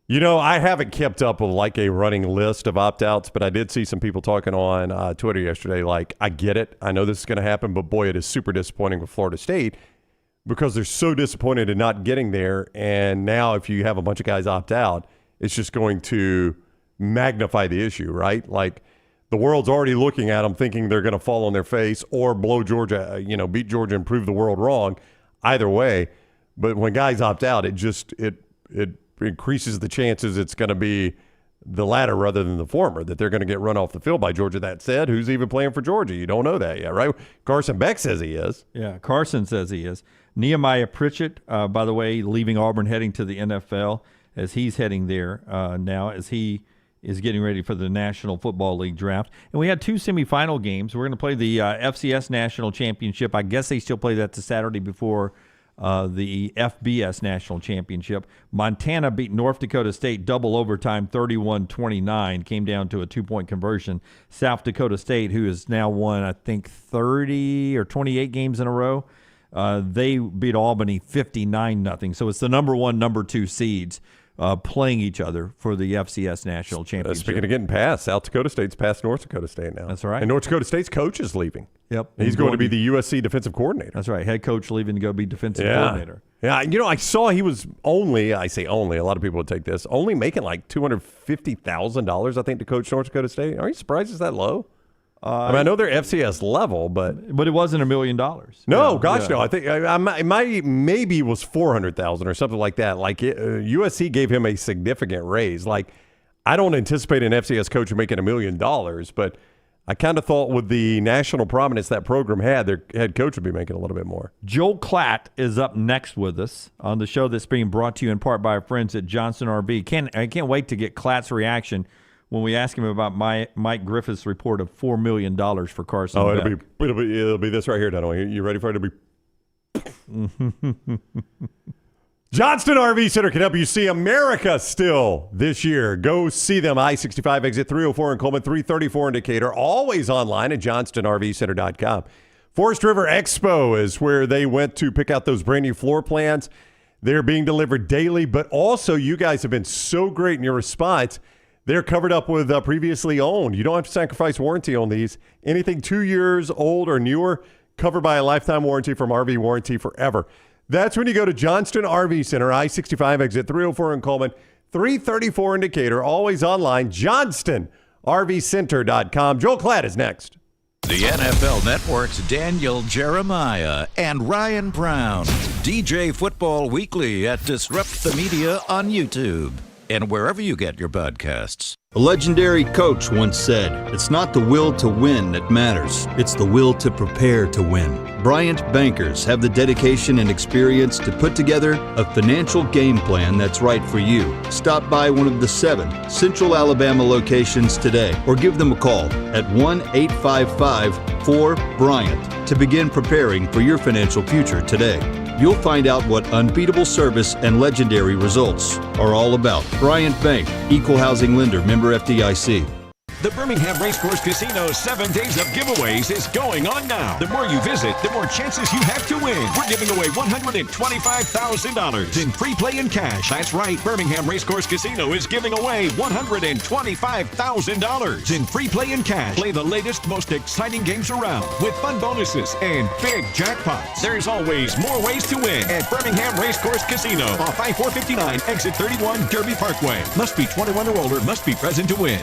You know, I haven't kept up with like a running list of opt-outs, but I did see some people talking on Twitter yesterday like, I get it. I know this is going to happen, but boy, it is super disappointing with Florida State because they're so disappointed in not getting there. And now if you have a bunch of guys opt out, it's just going to magnify the issue, right? Like the world's already looking at them thinking they're going to fall on their face or blow Georgia, beat Georgia and prove the world wrong. Either way. But when guys opt out, it increases the chances it's going to be the latter rather than the former, that they're going to get run off the field by Georgia. That said, who's even playing for Georgia? You don't know that yet, right? Carson Beck says he is. Yeah, Carson says he is. Nehemiah Pritchett, by the way, leaving Auburn, heading to the NFL, as he's heading there now, as he is getting ready for the National Football League draft. And we had two semifinal games. We're going to play the FCS National Championship. I guess they still play that the Saturday before the FBS National Championship. Montana beat North Dakota State double overtime 31-29, came down to a 2-point conversion. South Dakota State, who has now won, I think, 30 or 28 games in a row, they beat Albany 59-0. So it's the number one, number two seeds playing each other for the FCS National Championship. Speaking of getting past, South Dakota State's past North Dakota State now. That's right. And North Dakota State's coach is leaving. Yep. He's going to be the USC defensive coordinator. That's right. Head coach leaving to go be defensive coordinator. Yeah, I saw he was only, I say only, a lot of people would take this, only making like $250,000, I think, to coach North Dakota State. Are you surprised it's that low? I know they're FCS level, but it wasn't $1 million. No, no. I think maybe it was $400,000 or something like that. Like USC gave him a significant raise. Like I don't anticipate an FCS coach making $1 million, but I kind of thought with the national prominence that program had, their head coach would be making a little bit more. Joel Klatt is up next with us on the show that's being brought to you in part by our friends at Johnston RV. I can't wait to get Klatt's reaction when we ask him about Mike Griffith's report of $4 million for Carson Beck. It'll be this right here, Dunaway. You ready for it to be? Johnston RV Center can help you see America still this year. Go see them. I-65 exit 304 in Coleman, 334 in Decatur. Always online at johnstonrvcenter.com. Forest River Expo is where they went to pick out those brand new floor plans. They're being delivered daily, but also you guys have been so great in your response. They're covered up with previously owned. You don't have to sacrifice warranty on these. Anything 2 years old or newer, covered by a lifetime warranty from RV Warranty Forever. That's when you go to Johnston RV Center, I-65 exit 304 in Coleman, 334 in Decatur. Always online, johnstonrvcenter.com. Joel Klatt is next. The NFL Network's Daniel Jeremiah and Ryan Brown. DJ Football Weekly at Disrupt the Media on YouTube. and wherever you get your podcasts. A legendary coach once said, "It's not the will to win that matters, it's the will to prepare to win." Bryant bankers have the dedication and experience to put together a financial game plan that's right for you. Stop by one of the 7 Central Alabama locations today or give them a call at 1-855-4-BRYANT to begin preparing for your financial future today. You'll find out what unbeatable service and legendary results are all about. Bryant Bank, Equal Housing Lender, member FDIC. The Birmingham Racecourse Casino's 7 days of giveaways is going on now. The more you visit, the more chances you have to win. We're giving away $125,000 in free play and cash. That's right, Birmingham Racecourse Casino is giving away $125,000 in free play and cash. Play the latest, most exciting games around with fun bonuses and big jackpots. There's always more ways to win at Birmingham Racecourse Casino off I-459, exit 31, Derby Parkway. Must be 21 or older, must be present to win.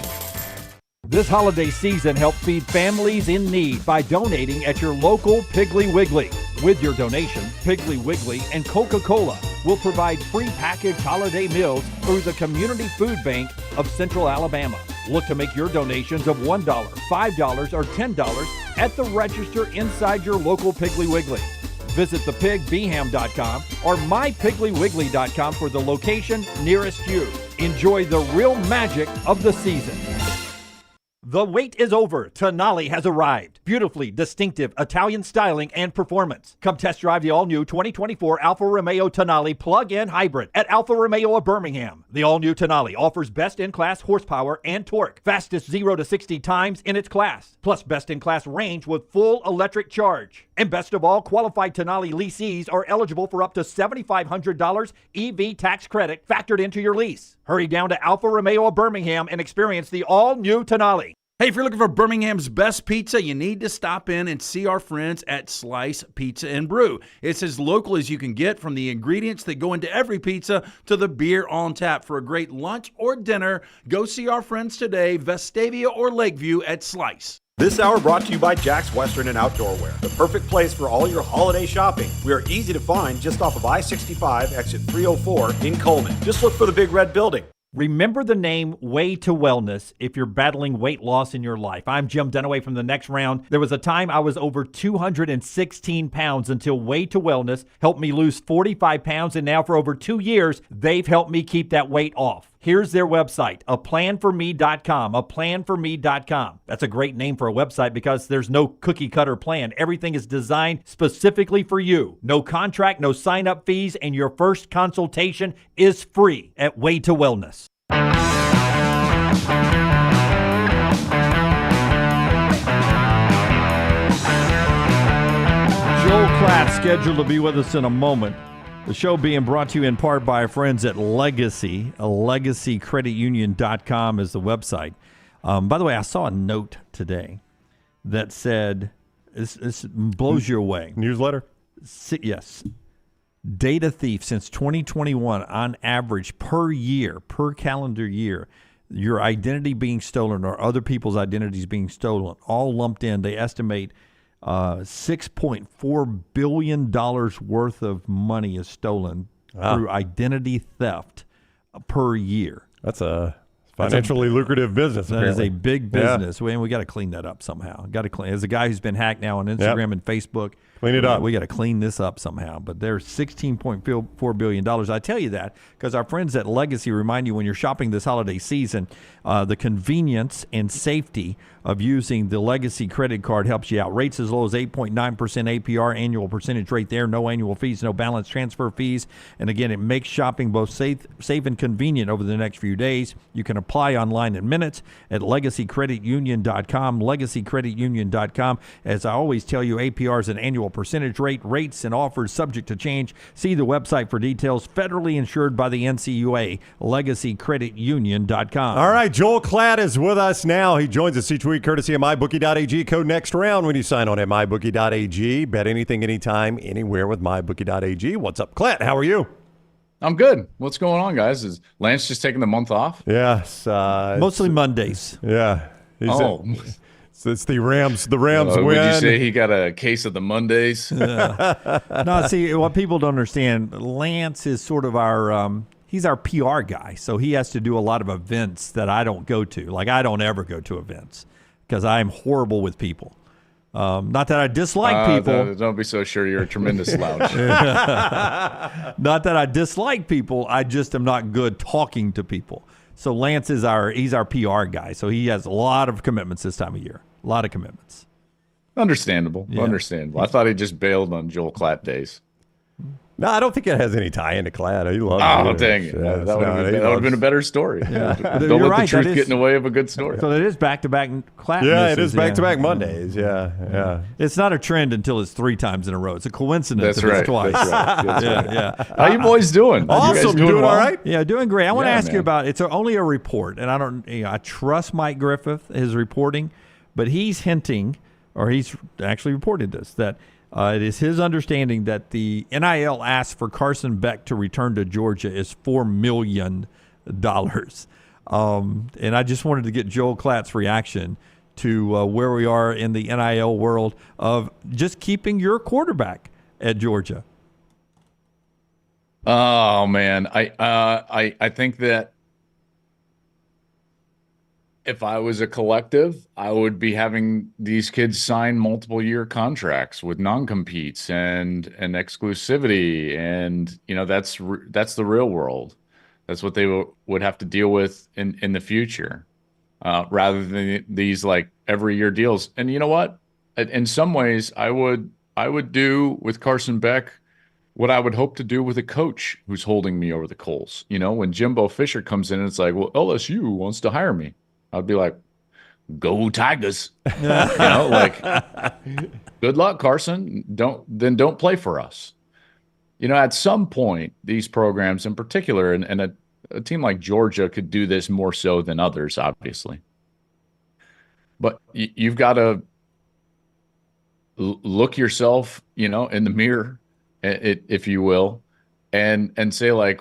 This holiday season, help feed families in need by donating at your local Piggly Wiggly. With your donation, Piggly Wiggly and Coca-Cola will provide free packaged holiday meals through the Community Food Bank of Central Alabama. Look to make your donations of $1, $5, or $10 at the register inside your local Piggly Wiggly. Visit thepigbham.com or mypigglywiggly.com for the location nearest you. Enjoy the real magic of the season. The wait is over. Tonali has arrived. Beautifully distinctive Italian styling and performance. Come test drive the all-new 2024 Alfa Romeo Tonali plug-in hybrid at Alfa Romeo of Birmingham. The all-new Tonali offers best-in-class horsepower and torque, fastest 0 to 60 times in its class, plus best-in-class range with full electric charge. And best of all, qualified Tonali leasees are eligible for up to $7,500 EV tax credit factored into your lease. Hurry down to Alfa Romeo of Birmingham and experience the all-new Tonali. Hey, if you're looking for Birmingham's best pizza, you need to stop in and see our friends at Slice Pizza and Brew. It's as local as you can get, from the ingredients that go into every pizza to the beer on tap. For a great lunch or dinner, go see our friends today, Vestavia or Lakeview at Slice. This hour brought to you by Jack's Western and Outdoor Wear, the perfect place for all your holiday shopping. We are easy to find just off of I-65, exit 304 in Coleman. Just look for the big red building. Remember the name Way to Wellness if you're battling weight loss in your life. I'm Jim Dunaway from The Next Round. There was a time I was over 216 pounds until Way to Wellness helped me lose 45 pounds, and now for over 2 years, they've helped me keep that weight off. Here's their website, aplanforme.com, aplanforme.com. That's a great name for a website because there's no cookie cutter plan. Everything is designed specifically for you. No contract, no sign-up fees, and your first consultation is free at Way to Wellness. Joel Klatt scheduled to be with us in a moment. The show being brought to you in part by our friends at Legacy. LegacyCreditUnion.com is the website. By the way, I saw a note today that said, this blows you away. Newsletter? Yes. Data thief since 2021, on average, per calendar year, your identity being stolen or other people's identities being stolen, all lumped in, they estimate $6.4 billion worth of money is stolen through identity theft per year. That's a financially lucrative business. That is a big business. Yeah. We got to clean that up somehow. Got to clean. As a guy who's been hacked now on Instagram and Facebook, clean it up. We got to clean this up somehow. But there's $16.4 billion. I tell you that because our friends at Legacy remind you when you're shopping this holiday season, the convenience and safety of using the Legacy credit card helps you out. Rates as low as 8.9% APR, annual percentage rate there, no annual fees, no balance transfer fees. And again, it makes shopping both safe and convenient over the next few days. You can apply online in minutes at LegacyCreditUnion.com, LegacyCreditUnion.com. As I always tell you, APR is an annual percentage rate. Rates and offers subject to change. See the website for details. Federally insured by the NCUA, LegacyCreditUnion.com. All right, Joel Klatt is with us now. He joins us each week courtesy of MyBookie.ag. Code Next Round when you sign on at MyBookie.ag. Bet anything, anytime, anywhere with MyBookie.ag. What's up, Klatt? How are you? I'm good. What's going on, guys? Is Lance just taking the month off? Yes. Mostly Mondays. Yeah. It's the Rams. The Rams win. Would you say he got a case of the Mondays? No, see, what people don't understand, Lance is sort of our he's our PR guy, so he has to do a lot of events that I don't go to. Like, I don't ever go to events because I'm horrible with people. Not that I dislike people. Don't be so sure. You're a tremendous slouch. Not that I dislike people. I just am not good talking to people. So Lance is he's our PR guy. So he has a lot of commitments this time of year. A lot of commitments. Understandable. Yeah. Understandable. I thought he just bailed on Joel Klatt days. No, I don't think it has any tie into Klatt. He loves Oh, dang it. Yeah, that would have been a better story. Yeah. Don't You're let right, the truth that is- get in the way of a good story. So it is back-to-back Klatt. Yeah, it misses, is back-to-back Mondays. Yeah, yeah. It's not a trend until it's 3 times in a row. It's a coincidence That's if right. it's twice. That's right. That's yeah, right. yeah. How you boys doing? Awesome. You guys Doing well? all right? Yeah, doing great. I want to Yeah, ask you man. about. It's only a report, and I trust Mike Griffith, his reporting, but he's hinting, or he's actually reported this, that it is his understanding that the NIL ask for Carson Beck to return to Georgia is $4 million. And I just wanted to get Joel Klatt's reaction to where we are in the NIL world of just keeping your quarterback at Georgia. Oh man, I think that if I was a collective, I would be having these kids sign multiple year contracts with non-competes and exclusivity, and that's the real world. That's what they would have to deal with in the future, rather than these like every year deals. And you know what? In some ways, I would do with Carson Beck what I would hope to do with a coach who's holding me over the coals. When Jimbo Fisher comes in and it's like, well, LSU wants to hire me, I'd be like, go Tigers. Like, good luck, Carson. Don't play for us. At some point, these programs in particular, and a team like Georgia could do this more so than others, obviously. But you've got to look yourself, in the mirror, if you will, and say, like,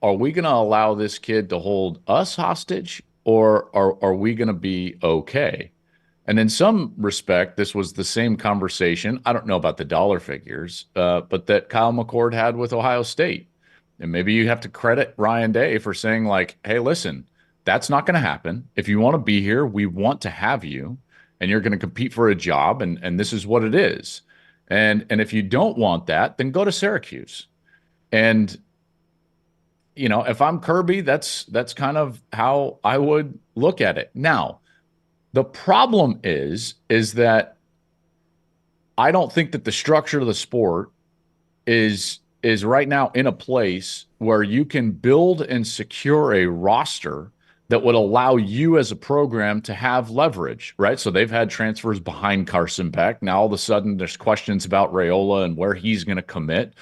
are we going to allow this kid to hold us hostage, or are we going to be okay? And in some respect, this was the same conversation. I don't know about the dollar figures, but that Kyle McCord had with Ohio State. And maybe you have to credit Ryan Day for saying, like, hey, listen, that's not going to happen. If you want to be here, we want to have you, and you're going to compete for a job, and this is what it is. And if you don't want that, then go to Syracuse. And if I'm Kirby, that's kind of how I would look at it. Now, the problem is that I don't think that the structure of the sport is right now in a place where you can build and secure a roster that would allow you as a program to have leverage, right? So they've had transfers behind Carson Beck. Now all of a sudden there's questions about Raiola and where he's going to commit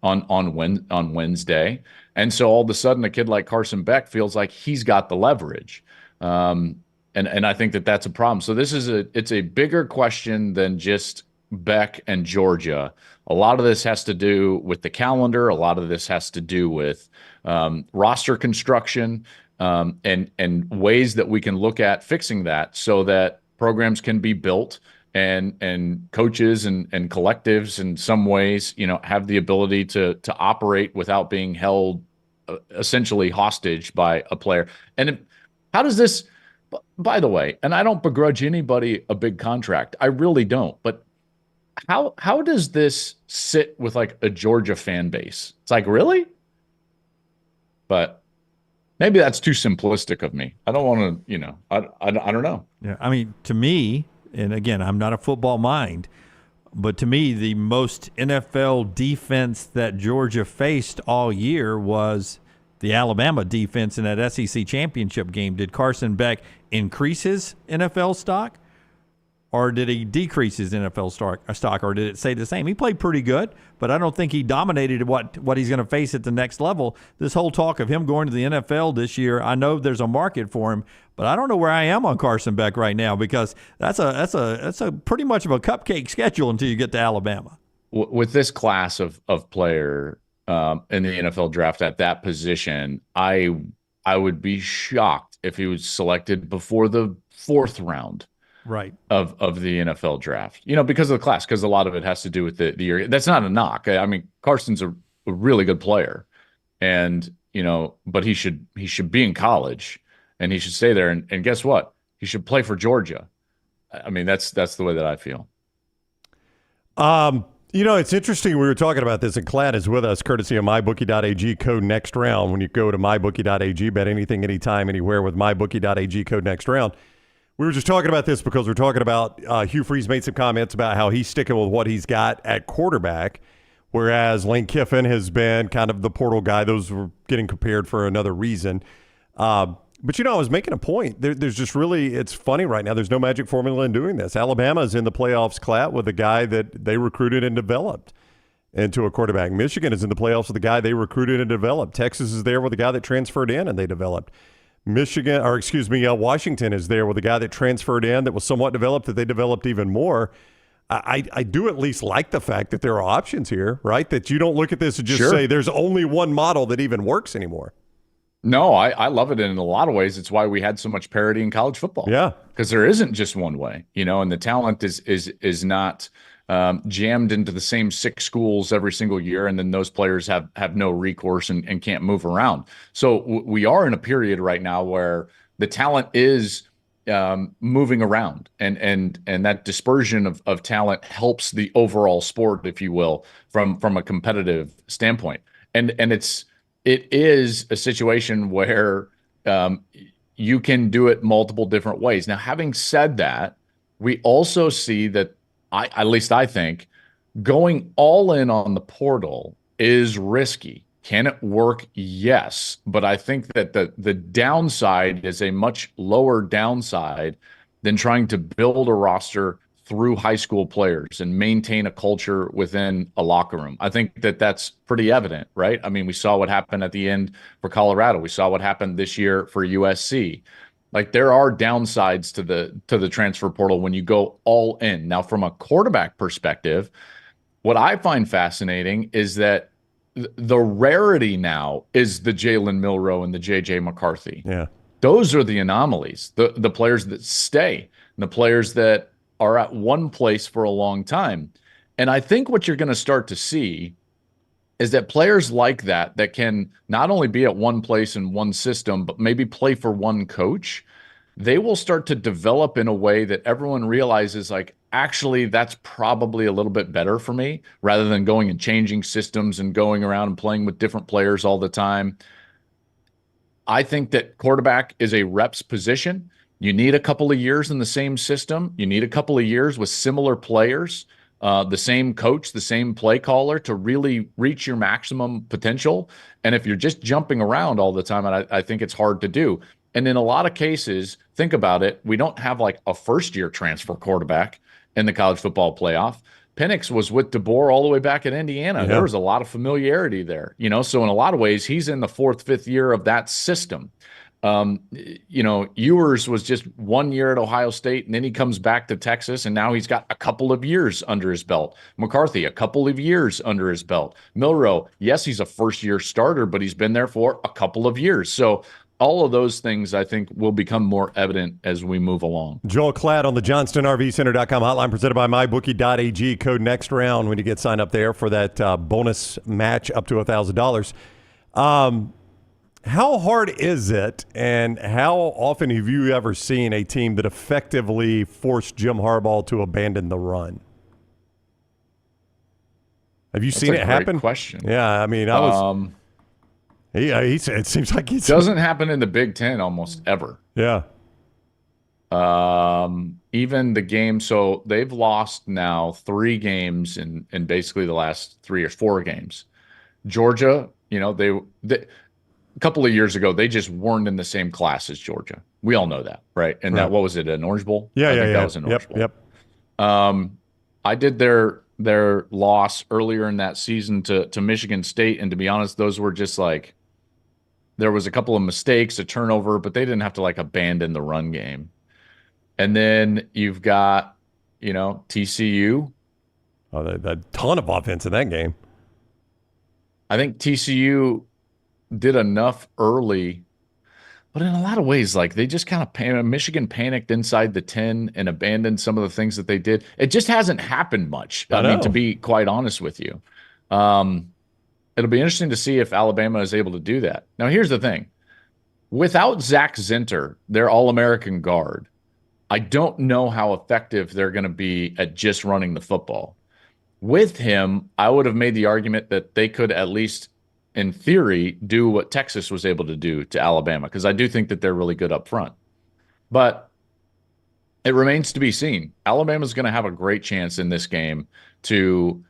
on Wednesday. And so all of a sudden a kid like Carson Beck feels like he's got the leverage. And I think that that's a problem. So it's a bigger question than just Beck and Georgia. A lot of this has to do with the calendar. A lot of this has to do with roster construction, and ways that we can look at fixing that so that programs can be built and coaches and collectives in some ways, have the ability to operate without being held essentially hostage by a player. And how does this, by the way, and I don't begrudge anybody a big contract. I really don't. But how does this sit with like a Georgia fan base? It's like, really? But maybe that's too simplistic of me. I don't want to, I don't know. Yeah, I mean, to me, and again, I'm not a football mind, but to me, the most NFL defense that Georgia faced all year was the Alabama defense in that SEC championship game. Did Carson Beck increase his NFL stock, or did he decrease his NFL stock, or did it stay the same? He played pretty good, but I don't think he dominated what he's going to face at the next level. This whole talk of him going to the NFL this year, I know there's a market for him, but I don't know where I am on Carson Beck right now, because that's a pretty much of a cupcake schedule until you get to Alabama. With this class of player in the NFL draft at that position, I would be shocked if he was selected before the 4th round. Right. Of the NFL draft, because of the class, because a lot of it has to do with the year. That's not a knock. I mean, Carson's a really good player, and but he should be in college and he should stay there. And guess what? He should play for Georgia. I mean, that's the way that I feel. It's interesting. We were talking about this, and Klatt is with us, courtesy of MyBookie.ag, code next round. When you go to MyBookie.ag, bet anything, anytime, anywhere with MyBookie.ag, code next round. We were just talking about this because we're talking about Hugh Freeze made some comments about how he's sticking with what he's got at quarterback, whereas Lane Kiffin has been kind of the portal guy. Those were getting compared for another reason. But, I was making a point. There's just really, it's funny right now. There's no magic formula in doing this. Alabama's in the playoffs, Klatt, with a guy that they recruited and developed into a quarterback. Michigan is in the playoffs with a guy they recruited and developed. Texas is there with a guy that transferred in and they developed. Washington is there with a guy that transferred in that was somewhat developed, that they developed even more. I do at least like the fact that there are options here, right? That you don't look at this and just say there's only one model that even works anymore. No, I love it. And in a lot of ways, it's why we had so much parity in college football. Yeah. Because there isn't just one way, and the talent is not jammed into the same 6 schools every single year. And then those players have no recourse and can't move around. So we are in a period right now where the talent is moving around and that dispersion of talent helps the overall sport, if you will, from a competitive standpoint. And it is a situation where you can do it multiple different ways. Now, having said that, we also see that, at least I think, going all in on the portal is risky. Can it work? Yes. But I think that the downside is a much lower downside than trying to build a roster through high school players and maintain a culture within a locker room. I think that that's pretty evident, right? I mean, we saw what happened at the end for Colorado. We saw what happened this year for USC. Like, there are downsides to the transfer portal when you go all in. Now, from a quarterback perspective, what I find fascinating is that the rarity now is the Jalen Milroe and the JJ McCarthy. Yeah. Those are the anomalies, the players that stay, and the players that are at one place for a long time. And I think what you're going to start to see is that players like that can not only be at one place in one system, but maybe play for one coach, they will start to develop in a way that everyone realizes, like, actually, that's probably a little bit better for me, rather than going and changing systems and going around and playing with different players all the time. I think that quarterback is a reps position. You need a couple of years in the same system. You need a couple of years with similar players, the same coach, the same play caller, to really reach your maximum potential. And if you're just jumping around all the time, I think it's hard to do. And in a lot of cases, think about it, we don't have like a first-year transfer quarterback in the college football playoff. Penix was with DeBoer all the way back at Indiana. Yeah. There was a lot of familiarity there, so in a lot of ways, he's in the 4th, 5th year of that system. Ewers was just 1 year at Ohio State, and then he comes back to Texas, and now he's got a couple of years under his belt. McCarthy, a couple of years under his belt. Milroe, yes, he's a first-year starter, but he's been there for a couple of years. So all of those things, I think, will become more evident as we move along. Joel Klatt on the JohnstonRVCenter.com hotline, presented by MyBookie.ag. Code next round when you get signed up there for that bonus match up to $1,000. How hard is it, and how often have you ever seen a team that effectively forced Jim Harbaugh to abandon the run? Have you seen it happen? Great question. Yeah, I mean, I was. He said it seems like it doesn't happen in the Big Ten almost ever. Yeah. Even the game, so they've lost now 3 games in basically the last 3 or 4 games. Georgia, they a couple of years ago, they just weren't in the same class as Georgia. We all know that, right? And that, what was it, an Orange Bowl? Yeah, I think that was an Orange Bowl. Yep. I did their loss earlier in that season to Michigan State, and to be honest, those were just like, there was a couple of mistakes, a turnover, but they didn't have to like abandon the run game. And then you've got, TCU. Oh, a ton of offense in that game. I think TCU did enough early, but in a lot of ways, like, they just kind of Michigan panicked inside the 10 and abandoned some of the things that they did. It just hasn't happened much. I mean, to be quite honest with you. It'll be interesting to see if Alabama is able to do that. Now, here's the thing. Without Zach Zinter, their All-American guard, I don't know how effective they're going to be at just running the football. With him, I would have made the argument that they could at least, in theory, do what Texas was able to do to Alabama, because I do think that they're really good up front. But it remains to be seen. Alabama's going to have a great chance in this game to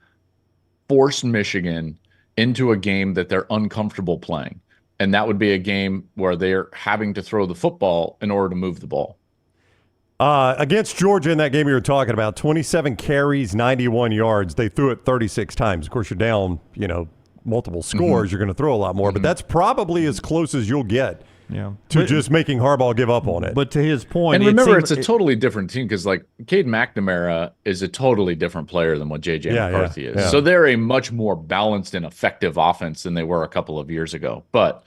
force Michigan into a game that they're uncomfortable playing. And that would be a game where they're having to throw the football in order to move the ball. Against Georgia in that game you were talking about, 27 carries, 91 yards. They threw it 36 times. Of course, you're down, multiple scores. You're going to throw a lot more. But that's probably as close as you'll get to just making Harbaugh give up on it. But to his point, and remember, it's a totally different team because, Cade McNamara is a totally different player than what J.J. McCarthy is. Yeah. So they're a much more balanced and effective offense than they were a couple of years ago. But,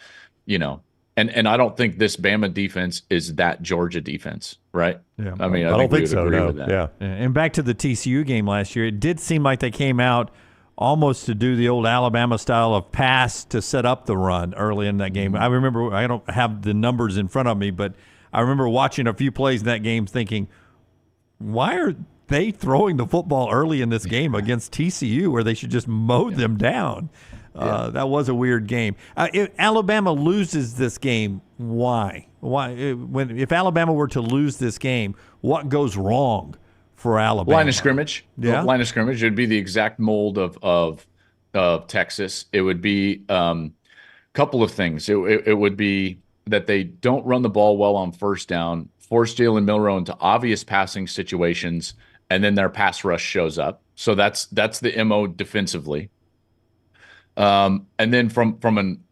and I don't think this Bama defense is that Georgia defense, right? Yeah. I mean, I don't think so. Agree No. with that. Yeah. And back to the TCU game last year, it did seem like they came out almost to do the old Alabama style of pass to set up the run early in that game. I remember, I don't have the numbers in front of me, but I remember watching a few plays in that game thinking, why are they throwing the football early in this game against TCU where they should just mow them down? That was a weird game. If Alabama loses this game, why? If Alabama were to lose this game, what goes wrong for Alabama? Line of scrimmage. Yeah. Line of scrimmage. It would be the exact mold of Texas. It would be a couple of things. It would be that they don't run the ball well on first down, force Jalen Milroe into obvious passing situations, and then their pass rush shows up. So that's the MO defensively. And then from an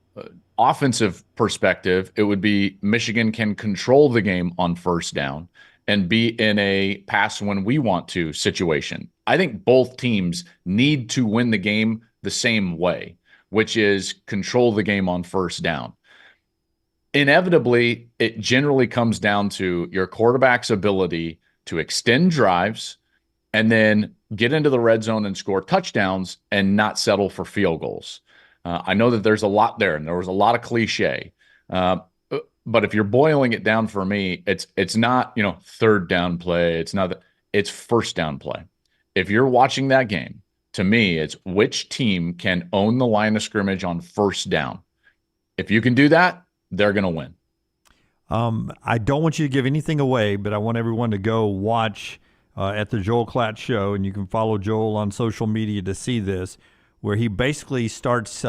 offensive perspective, it would be Michigan can control the game on first down and be in a pass when we want to situation. I think both teams need to win the game the same way, which is control the game on first down. Inevitably, it generally comes down to your quarterback's ability to extend drives and then get into the red zone and score touchdowns and not settle for field goals. I know that there's a lot there, and there was a lot of cliche. But if you're boiling it down for me, it's not, third down play. It's first down play. If you're watching that game, to me, it's which team can own the line of scrimmage on first down. If you can do that, they're going to win. I don't want you to give anything away, but I want everyone to go watch at the Joel Klatt Show, and you can follow Joel on social media to see this, where he basically starts.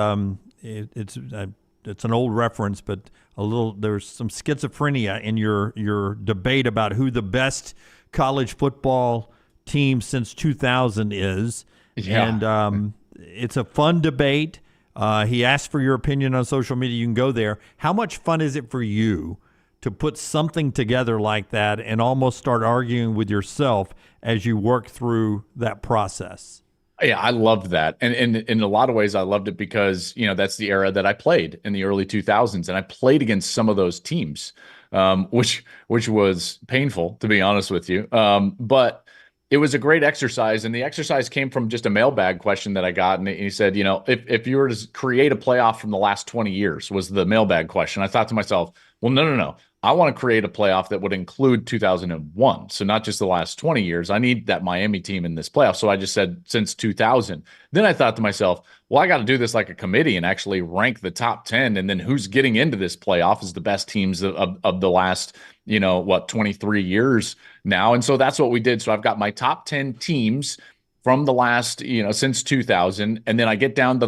It's an old reference, but there's some schizophrenia in your debate about who the best college football team since 2000 is. Yeah. And it's a fun debate. He asked for your opinion on social media. You can go there. How much fun is it for you to put something together like that and almost start arguing with yourself as you work through that process? Yeah, I loved that. And in a lot of ways, I loved it because, that's the era that I played in the early 2000s. And I played against some of those teams, which was painful, to be honest with you. But it was a great exercise. And the exercise came from just a mailbag question that I got. And he said, if you were to create a playoff from the last 20 years was the mailbag question. I thought to myself, well, no. I want to create a playoff that would include 2001. So not just the last 20 years. I need that Miami team in this playoff. So I just said since 2000. Then I thought to myself, well, I got to do this like a committee and actually rank the top 10. And then who's getting into this playoff is the best teams of the last, 23 years now. And so that's what we did. So I've got my top 10 teams from the last, since 2000. And then I get down to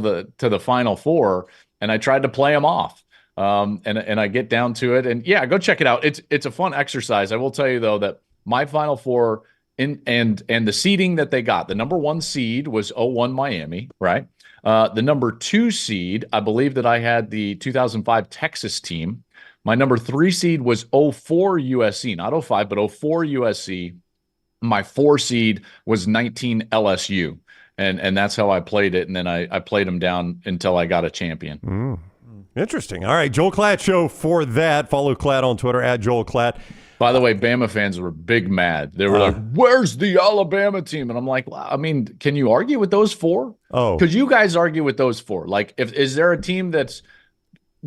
the final four and I tried to play them off. And I get down to it, and yeah, go check it out. It's a fun exercise. I will tell you though that my Final Four and the seeding that they got, the number 1 seed was 01 Miami, right? The number 2 seed, I believe that I had the 2005 Texas team. My number 3 seed was 04 USC, not 05, but 04 USC. My 4 seed was 19 LSU, and that's how I played it. And then I played them down until I got a champion. Interesting. All right, Joel Klatt Show for that. Follow Klatt on Twitter, @Joel Klatt. By the way, Bama fans were big mad. They were like, "Where's the Alabama team?" And I'm like, well, I mean, can you argue with those four? Oh, because you guys argue with those four. Like, is there a team that's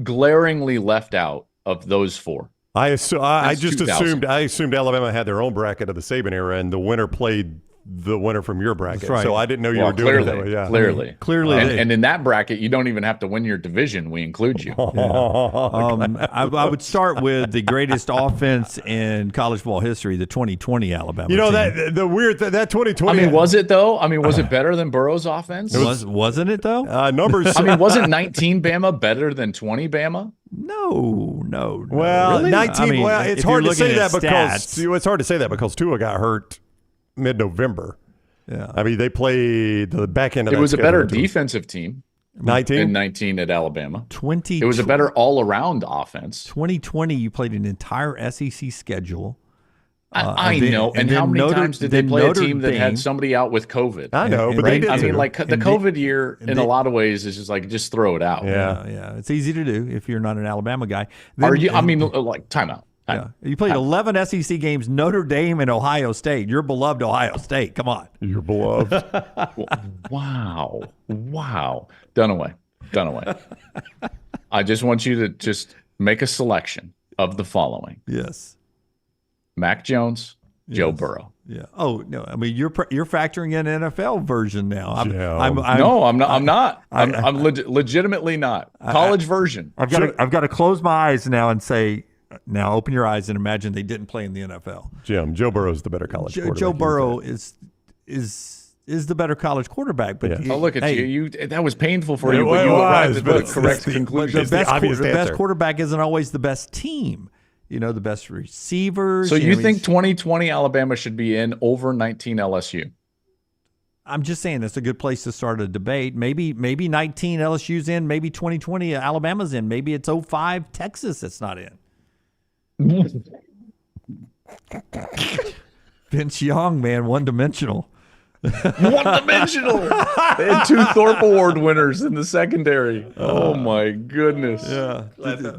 glaringly left out of those four? I just 2000. assumed Alabama had their own bracket of the Saban era, and the winner played the winner from your bracket. Right. So I didn't know you were doing it that way. Yeah, Clearly. And in that bracket, you don't even have to win your division. We include you. I would start with the greatest offense in college football history, the 2020 Alabama You know, team. that 2020. I mean, was it though? I mean, was it better than Burrow's offense? Wasn't it though? Numbers. I mean, wasn't 19 Bama better than 20 Bama? No. Well, Really? 19. I mean, well, if it's you're hard to looking say at that because Tua got hurt mid-November. Yeah. I mean, they played the back end of It that was a schedule, better too. defensive team. 19? And 19 at Alabama. 20. It was a better all-around offense. 2020, you played an entire SEC schedule. I know. And how many times did they play a team that had somebody out with COVID? I know, but they did I mean, too. like the COVID year, in a lot of ways, is just like, just throw it out. Yeah. It's easy to do if you're not an Alabama guy. Are you? I mean, like, timeout. Yeah. You played 11 SEC games, Notre Dame and Ohio State. Your beloved Ohio State. Come on. Your beloved. Wow. Dunaway. I just want you to just make a selection of the following. Yes. Mac Jones, Joe Burrow. Yeah. Oh no. I mean, you're factoring in NFL version now. No, I'm not. I'm legitimately not. College version. I've got to close my eyes now and say. Now open your eyes and imagine they didn't play in the NFL. Jim, Joe Burrow's the better college quarterback. Joe Burrow is the better college quarterback. But look at you. That was painful for you. But you arrived at the correct conclusion. The best quarterback isn't always the best team. You know, the best receivers. So you think 2020 Alabama should be in over 19 LSU? I'm just saying that's a good place to start a debate. Maybe 19 LSU's in. Maybe 2020 Alabama's in. Maybe it's 05 Texas that's not in. Vince Young, man, one-dimensional. One-dimensional. They had 2 Thorpe Award winners in the secondary. Oh my goodness. Yeah.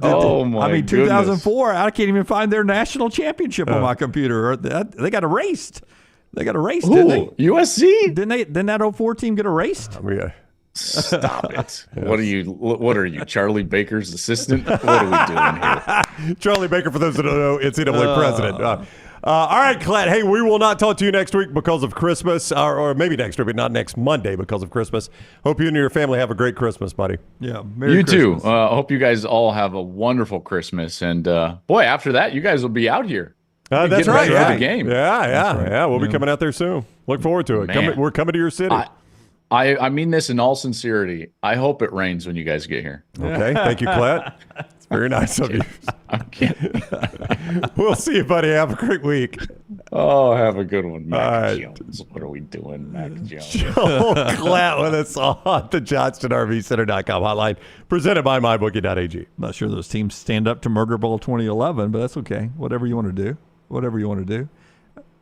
Oh my. I mean, 2004. I can't even find their national championship on my computer. They got erased. Didn't they? USC. Didn't that 04 team get erased? Stop it. What are you, Charlie Baker's assistant? What are we doing here? Charlie Baker, for those that don't know, NCAA president. All right, Klatt. Hey, we will not talk to you next week because of Christmas, or maybe next week, but not next Monday because of Christmas. Hope you and your family have a great Christmas, buddy. Yeah, you too. I hope you guys all have a wonderful Christmas. And boy, after that, you guys will be out here. That's right. Yeah. The game. Yeah. We'll be coming out there soon. Look forward to it. We're coming to your city. I mean this in all sincerity. I hope it rains when you guys get here. Okay. Thank you, Klatt. It's very nice of you. I'm kidding. We'll see you, buddy. Have a great week. Oh, have a good one, Mac Jones. What are we doing, Mac Jones? Joel Klatt with us on the JohnstonRVCenter.com hotline, presented by MyBookie.ag. Not sure those teams stand up to Murder Bowl 2011, but that's okay. Whatever you want to do.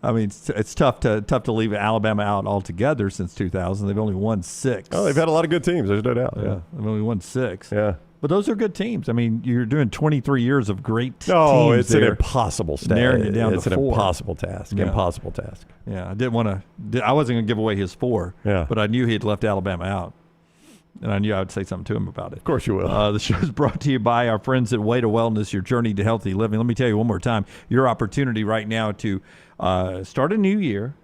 I mean, it's tough to leave Alabama out altogether since 2000. They've only won 6. Oh, they've had a lot of good teams. There's no doubt. Yeah. They've only won 6. Yeah. But those are good teams. I mean, you're doing 23 years of great teams. Oh, it's an there, impossible task. Narrowing it down it's to an 4. impossible task. Yeah. Impossible task. Yeah, I wasn't going to give away his 4. Yeah. But I knew he had left Alabama out. And I knew I would say something to him about it. Of course you will. The show is brought to you by our friends at Way to Wellness, your journey to healthy living. Let me tell you one more time, your opportunity right now to start a new year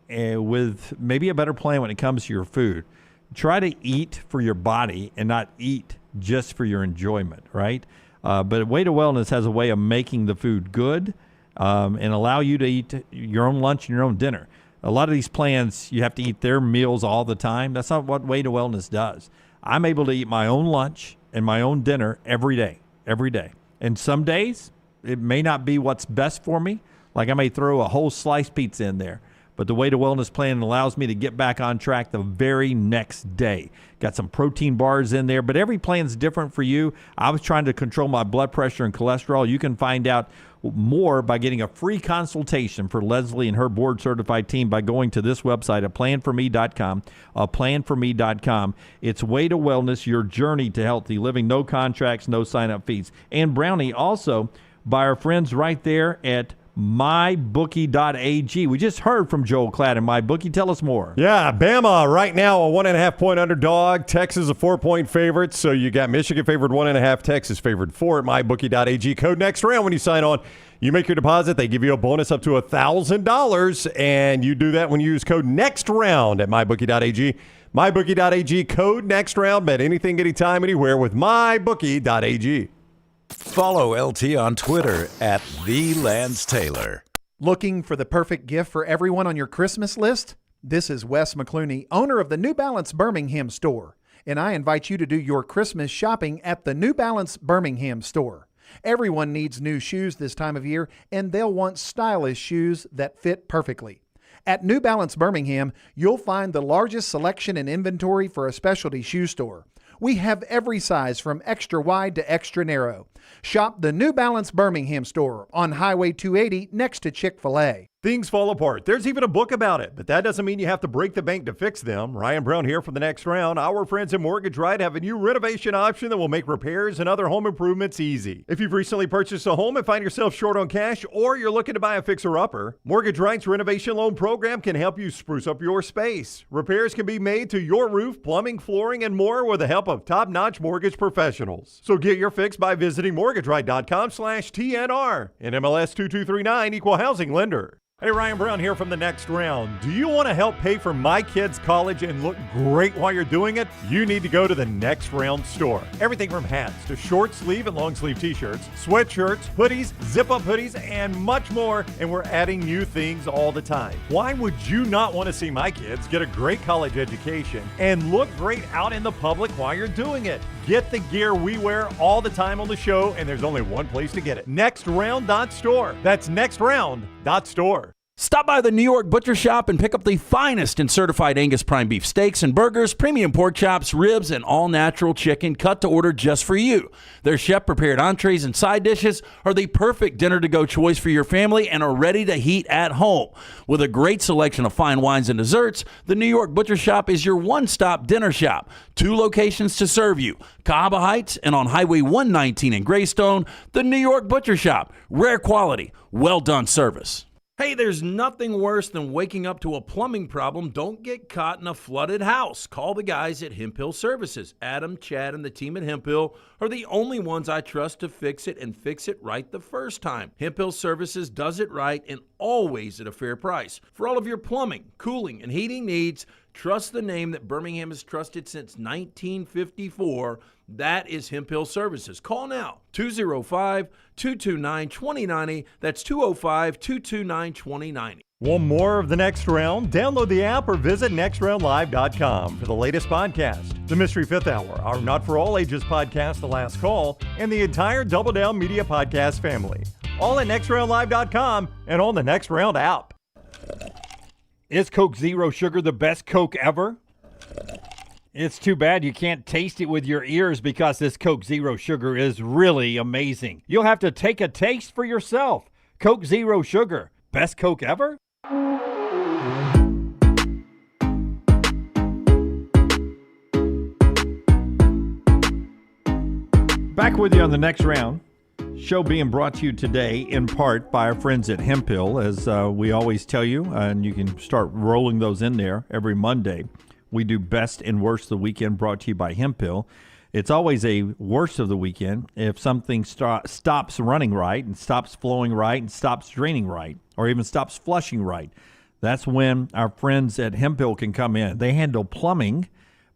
with maybe a better plan when it comes to your food. Try to eat for your body and not eat just for your enjoyment, right? But Way to Wellness has a way of making the food good and allow you to eat your own lunch and your own dinner. A lot of these plans, you have to eat their meals all the time. That's not what Way to Wellness does. I'm able to eat my own lunch and my own dinner every day. And some days, it may not be what's best for me. Like I may throw a whole sliced pizza in there. But the Way to Wellness plan allows me to get back on track the very next day. Got some protein bars in there, but every plan's different for you. I was trying to control my blood pressure and cholesterol. You can find out more by getting a free consultation for Leslie and her board-certified team by going to this website at planforme.com, planforme.com. It's Way to Wellness, your journey to healthy living. No contracts, no sign-up fees. And Brownie, also by our friends right there at mybookie.ag. We just heard from Joel Klatt in MyBookie. Tell us more. Yeah, Bama right now a 1.5-point underdog. Texas a 4-point favorite. So you got Michigan favored 1.5, Texas favored 4 at mybookie.ag. Code next round when you sign on. You make your deposit, they give you a bonus up to $1,000, and you do that when you use code next round at mybookie.ag. MyBookie.ag, code next round. Bet anything, anytime, anywhere with MyBookie.ag. Follow LT on Twitter at @TheLanceTaylor. Looking for the perfect gift for everyone on your Christmas list? This is Wes McClooney, owner of the New Balance Birmingham store, and I invite you to do your Christmas shopping at the New Balance Birmingham store. Everyone needs new shoes this time of year, and they'll want stylish shoes that fit perfectly. At New Balance Birmingham, you'll find the largest selection and inventory for a specialty shoe store. We have every size from extra wide to extra narrow. Shop the New Balance Birmingham store on Highway 280 next to Chick-fil-A. Things fall apart. There's even a book about it, but that doesn't mean you have to break the bank to fix them. Ryan Brown here for the next round. Our friends at Mortgage Right have a new renovation option that will make repairs and other home improvements easy. If you've recently purchased a home and find yourself short on cash, or you're looking to buy a fixer-upper, Mortgage Right's renovation loan program can help you spruce up your space. Repairs can be made to your roof, plumbing, flooring, and more with the help of top-notch mortgage professionals. So get your fix by visiting mortgageright.com/TNR. NMLS 2239, Equal Housing Lender. Hey, Ryan Brown here from the next round. Do you want to help pay for my kids' college and look great while you're doing it? You need to go to the Next Round store. Everything from hats to short sleeve and long sleeve t-shirts, sweatshirts, hoodies, zip-up hoodies, and much more. And we're adding new things all the time. Why would you not want to see my kids get a great college education and look great out in the public while you're doing it? Get the gear we wear all the time on the show, and there's only one place to get it. NextRound.store. That's NextRound.store. Stop by the New York Butcher Shop and pick up the finest in certified Angus prime beef steaks and burgers, premium pork chops, ribs, and all-natural chicken cut to order just for you. Their chef-prepared entrees and side dishes are the perfect dinner-to-go choice for your family and are ready to heat at home. With a great selection of fine wines and desserts, the New York Butcher Shop is your one-stop dinner shop. 2 locations to serve you, Cahaba Heights and on Highway 119 in Greystone. The New York Butcher Shop. Rare quality, well-done service. Hey, there's nothing worse than waking up to a plumbing problem. Don't get caught in a flooded house. Call the guys at Hemp Hill Services. Adam, Chad, and the team at Hemp Hill are the only ones I trust to fix it and fix it right the first time. Hemp Hill Services does it right and always at a fair price. For all of your plumbing, cooling, and heating needs, trust the name that Birmingham has trusted since 1954. That is Hemp Hill Services. Call now, 205-229-2090. That's 205-229-2090. Want more of the Next Round? Download the app or visit nextroundlive.com for the latest podcast, The Mystery Fifth Hour, our Not For All Ages podcast, The Last Call, and the entire Double Down Media podcast family. All at nextroundlive.com and on the Next Round app. Is Coke Zero Sugar the best Coke ever? It's too bad you can't taste it with your ears because this Coke Zero Sugar is really amazing. You'll have to take a taste for yourself. Coke Zero Sugar, best Coke ever? Back with you on the next round. Show being brought to you today in part by our friends at Hemp Hill, as we always tell you, and you can start rolling those in there every Monday. We do best and worst of the weekend brought to you by Hemp Hill. It's always a worst of the weekend if something stops running right and stops flowing right and stops draining right or even stops flushing right. That's when our friends at Hemp Hill can come in. They handle plumbing,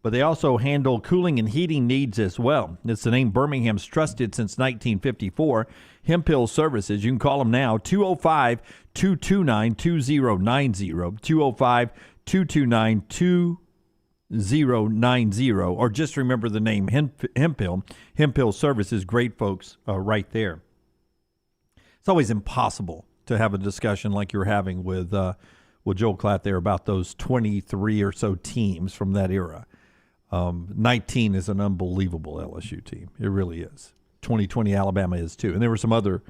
but they also handle cooling and heating needs as well. It's the name Birmingham's trusted since 1954. Hemp Hill Services. You can call them now, 205-229-2090, 205-229-2090, or just remember the name Hemp Hill. Hemp Hill Services, great folks right there. It's always impossible to have a discussion like you're having with Joel Klatt there about those 23 or so teams from that era. 19 is an unbelievable LSU team. It really is. 2020 Alabama is too. And there were some other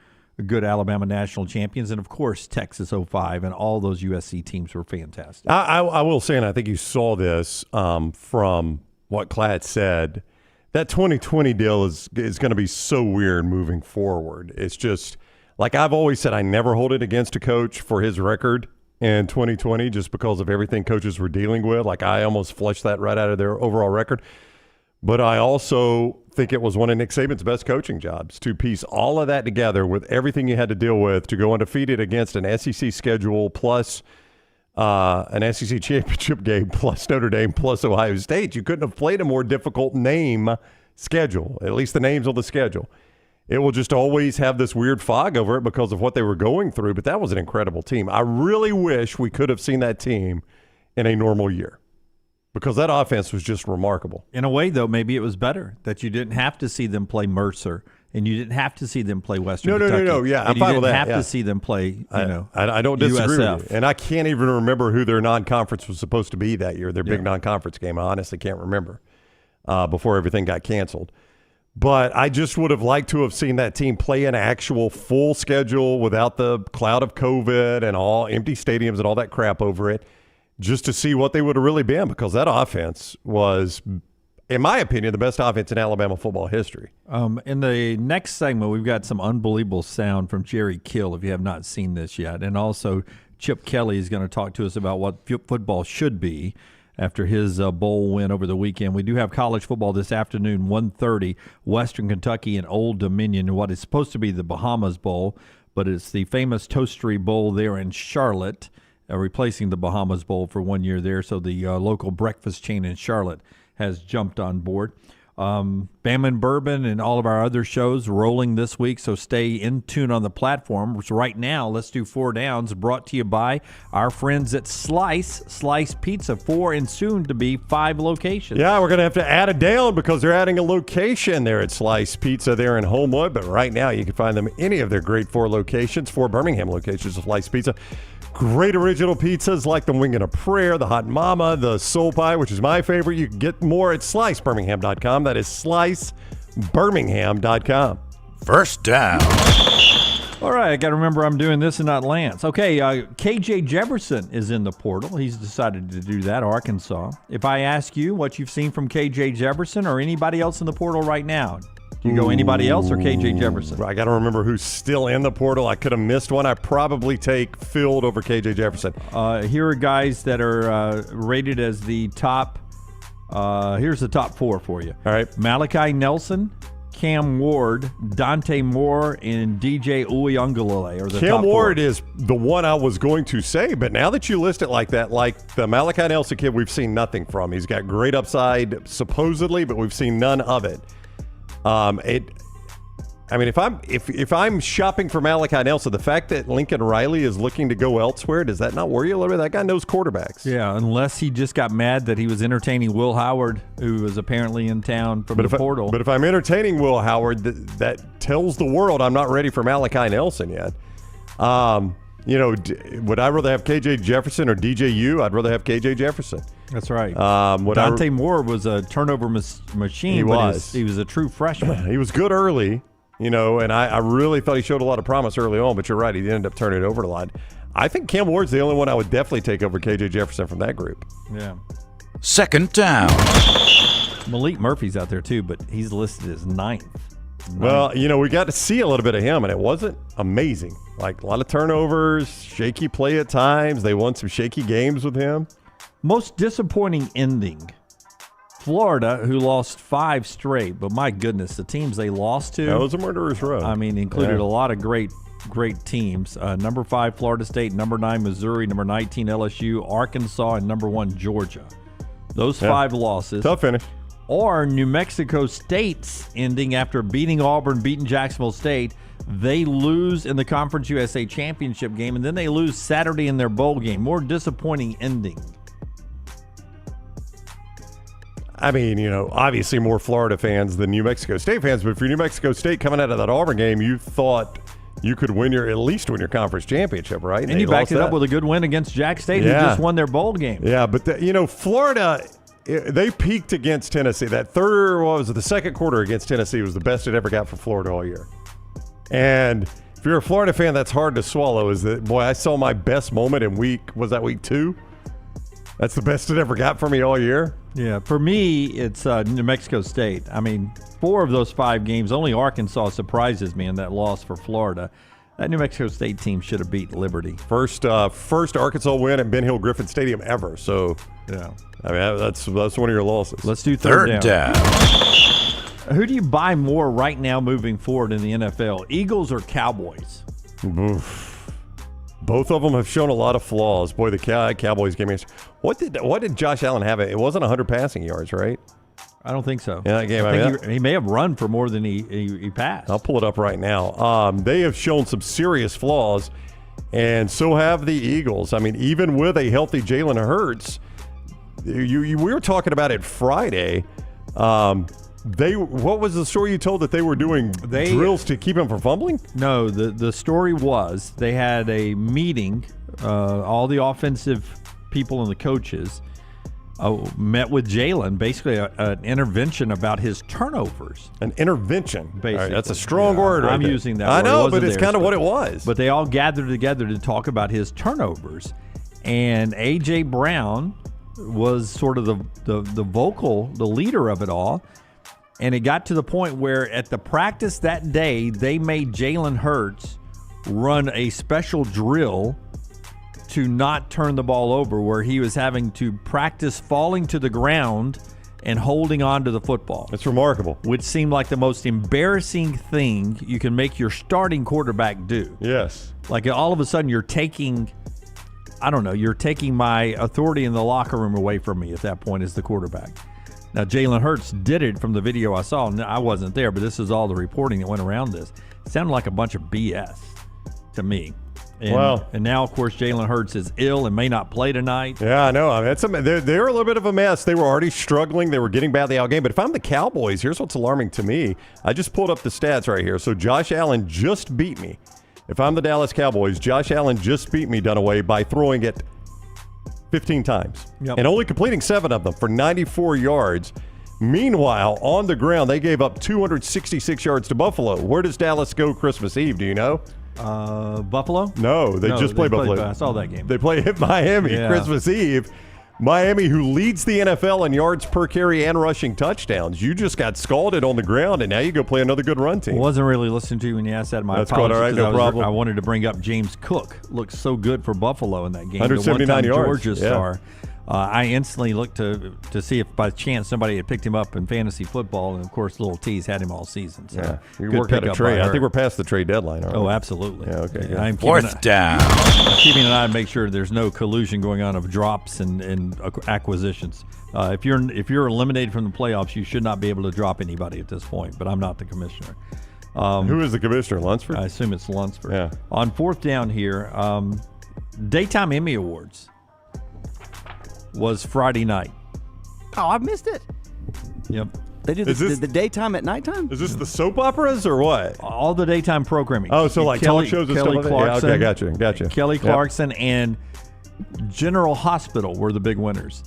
good Alabama national champions. And, of course, Texas 05 and all those USC teams were fantastic. I will say, and I think you saw this from what Klatt said, that 2020 deal is going to be so weird moving forward. It's just Like I've always said, I never hold it against a coach for his record in 2020 just because of everything coaches were dealing with. Like I almost flushed that right out of their overall record. But I also think it was one of Nick Saban's best coaching jobs to piece all of that together with everything you had to deal with to go undefeated against an SEC schedule plus an SEC championship game plus Notre Dame plus Ohio State. You couldn't have played a more difficult name schedule, at least the names on the schedule. It will just always have this weird fog over it because of what they were going through, but that was an incredible team. I really wish we could have seen that team in a normal year because that offense was just remarkable. In a way, though, maybe it was better that you didn't have to see them play Mercer and you didn't have to see them play Western Kentucky. No. Yeah, I'm fine with that. You didn't have to see them play, I don't disagree USF. with you. And I can't even remember who their non-conference was supposed to be that year, their big non-conference game. I honestly can't remember before everything got canceled. But I just would have liked to have seen that team play an actual full schedule without the cloud of COVID and all empty stadiums and all that crap over it, just to see what they would have really been, because that offense was, in my opinion, the best offense in Alabama football history. In the next segment, we've got some unbelievable sound from Jerry Kill, if you have not seen this yet. And also, Chip Kelly is going to talk to us about what football should be after his bowl win over the weekend. We do have college football this afternoon, 1:30, Western Kentucky and Old Dominion, what is supposed to be the Bahamas Bowl, but it's the famous Toastery Bowl there in Charlotte, replacing the Bahamas Bowl for 1 year there. So the local breakfast chain in Charlotte has jumped on board. Bama and Bourbon and all of our other shows rolling this week, so stay in tune on the platform. So right now, let's do 4 Downs, brought to you by our friends at Slice Pizza, 4 and soon to be 5 locations. Yeah, we're going to have to add a down because they're adding a location there at Slice Pizza there in Homewood. But right now, you can find them any of their great 4 locations, 4 Birmingham locations of Slice Pizza. Great original pizzas like the Wing and a Prayer, the Hot Mama, the Soul Pie, which is my favorite. You can get more at SliceBirmingham.com. That is SliceBirmingham.com. First down. All right, I got to remember I'm doing this and not Lance. Okay, KJ Jefferson is in the portal. He's decided to do that, Arkansas. If I ask you what you've seen from KJ Jefferson or anybody else in the portal right now, do you go anybody else or KJ Jefferson? I got to remember who's still in the portal. I could have missed one. I probably take Field over KJ Jefferson. Here are guys that are rated as the top. Here's the top 4 for you. All right. Malachi Nelson, Cam Ward, Dante Moore, and DJ Uiagalelei are the Cam top 4. Ward is the one I was going to say, but now that you list it like that, like the Malachi Nelson kid, we've seen nothing from. He's got great upside, supposedly, but we've seen none of it. If I'm shopping for Malachi Nelson, the fact that Lincoln Riley is looking to go elsewhere, does that not worry you a little bit? That guy knows quarterbacks. Yeah, unless he just got mad that he was entertaining Will Howard, who was apparently in town from the portal. But if I'm entertaining Will Howard, that tells the world I'm not ready for Malachi Nelson yet. Would I rather have KJ Jefferson or DJU? I'd rather have KJ Jefferson. That's right. Dante Moore was a turnover machine. He was a true freshman. He was good early, and I really thought he showed a lot of promise early on, but you're right. He ended up turning it over a lot. I think Cam Ward's the only one I would definitely take over KJ Jefferson from that group. Yeah. Second down. Malik Murphy's out there too, but he's listed as 9th. Well, we got to see a little bit of him, and it wasn't amazing. Like a lot of turnovers, shaky play at times. They won some shaky games with him. Most disappointing ending. Florida, who lost 5 straight, but my goodness, the teams they lost to. That was a murderer's row. I mean, included a lot of great teams. Number 5, Florida State. Number 9, Missouri. Number 19, LSU. Arkansas. And number 1, Georgia. Those 5 losses. Tough finish. Or New Mexico State's ending after beating Auburn, beating Jacksonville State. They lose in the Conference USA Championship game, and then they lose Saturday in their bowl game. More disappointing ending. I mean, obviously more Florida fans than New Mexico State fans, but for New Mexico State coming out of that Auburn game, you thought you could at least win your conference championship, right? And you backed it up with a good win against Jack State, who just won their bowl game. Yeah, but Florida, they peaked against Tennessee. The second quarter against Tennessee was the best it ever got for Florida all year. And if you're a Florida fan, that's hard to swallow. I saw my best moment in week 2? That's the best it ever got for me all year. Yeah, for me, it's New Mexico State. I mean, 4 of those 5 games, only Arkansas surprises me in that loss for Florida. That New Mexico State team should have beat Liberty. First Arkansas win at Ben Hill Griffin Stadium ever. So, yeah. I mean, that's one of your losses. Let's do third down. Who do you buy more right now moving forward in the NFL, Eagles or Cowboys? Oof. Both of them have shown a lot of flaws. Boy, the Cowboys gave me. What did Josh Allen have? It wasn't 100 passing yards, right? I don't think so. In that game, I think he may have run for more than he passed. I'll pull it up right now. They have shown some serious flaws, and so have the Eagles. I mean, even with a healthy Jalen Hurts, we were talking about it Friday. What was the story you told that they were doing drills to keep him from fumbling? No, the story was they had a meeting, all the offensive people and the coaches met with Jalen, basically an intervention about his turnovers. An intervention? Basically. All right, that's a strong word right I'm there. using that I word. know, but it's kind of what it was. But they all gathered together to talk about his turnovers. And A.J. Brown was sort of the leader of it all. And it got to the point where at the practice that day, they made Jalen Hurts run a special drill to not turn the ball over, where he was having to practice falling to the ground and holding on to the football. That's remarkable. Which seemed like the most embarrassing thing you can make your starting quarterback do. Yes. Like all of a sudden you're taking my authority in the locker room away from me at that point as the quarterback. Now, Jalen Hurts did it from the video I saw. I wasn't there, but this is all the reporting that went around this. It sounded like a bunch of BS to me. And now, of course, Jalen Hurts is ill and may not play tonight. Yeah, I know. I mean, they're a little bit of a mess. They were already struggling. They were getting badly outgained. But if I'm the Cowboys, here's what's alarming to me. I just pulled up the stats right here. So Josh Allen just beat me. If I'm the Dallas Cowboys, Josh Allen just beat me, Dunaway, by throwing it 15 times. Yep. And only completing 7 of them for 94 yards. Meanwhile, on the ground, they gave up 266 yards to Buffalo. Where does Dallas go Christmas Eve? Do you know? Buffalo? No, they just played Buffalo. I saw that game. They play at Miami Christmas Eve. Miami, who leads the NFL in yards per carry and rushing touchdowns. You just got scalded on the ground, and now you go play another good run team. I wasn't really listening to you when you asked that. That's quite all right, no problem. I wanted to bring up James Cook. Looked so good for Buffalo in that game. 179 yards. Georgia star. I instantly looked to see if by chance somebody had picked him up in fantasy football, and of course, Little T's had him all season. So you worked out a trade. I think we're past the trade deadline. Oh, absolutely. Yeah, okay. Good. I'm Fourth down. I'm keeping an eye to make sure there's no collusion going on of drops and acquisitions. If you're eliminated from the playoffs, you should not be able to drop anybody at this point. But I'm not the commissioner. Who is the commissioner? Lunsford? I assume it's Lunsford. Yeah. On fourth down here, Daytime Emmy Awards was Friday night. Oh, I missed it. Yep. They do the daytime at nighttime? Is this the soap operas or what? All the daytime programming. Oh, so like talk shows and Kelly stuff like Clarkson, that? Yeah, okay, gotcha. Kelly Clarkson and General Hospital were the big winners.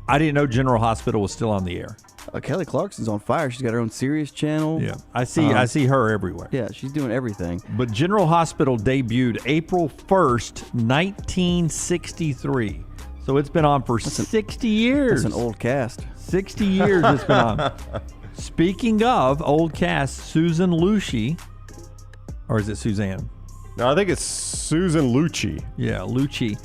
I didn't know General Hospital was still on the air. Kelly Clarkson's on fire. She's got her own Sirius channel. Yeah, I see her everywhere. Yeah, she's doing everything. But General Hospital debuted April 1st, 1963. So it's been on for 60 years. That's an old cast. 60 years it's been on. Speaking of old cast, Susan Lucci, or is it Suzanne? No, I think it's Susan Lucci. Yeah, Lucci.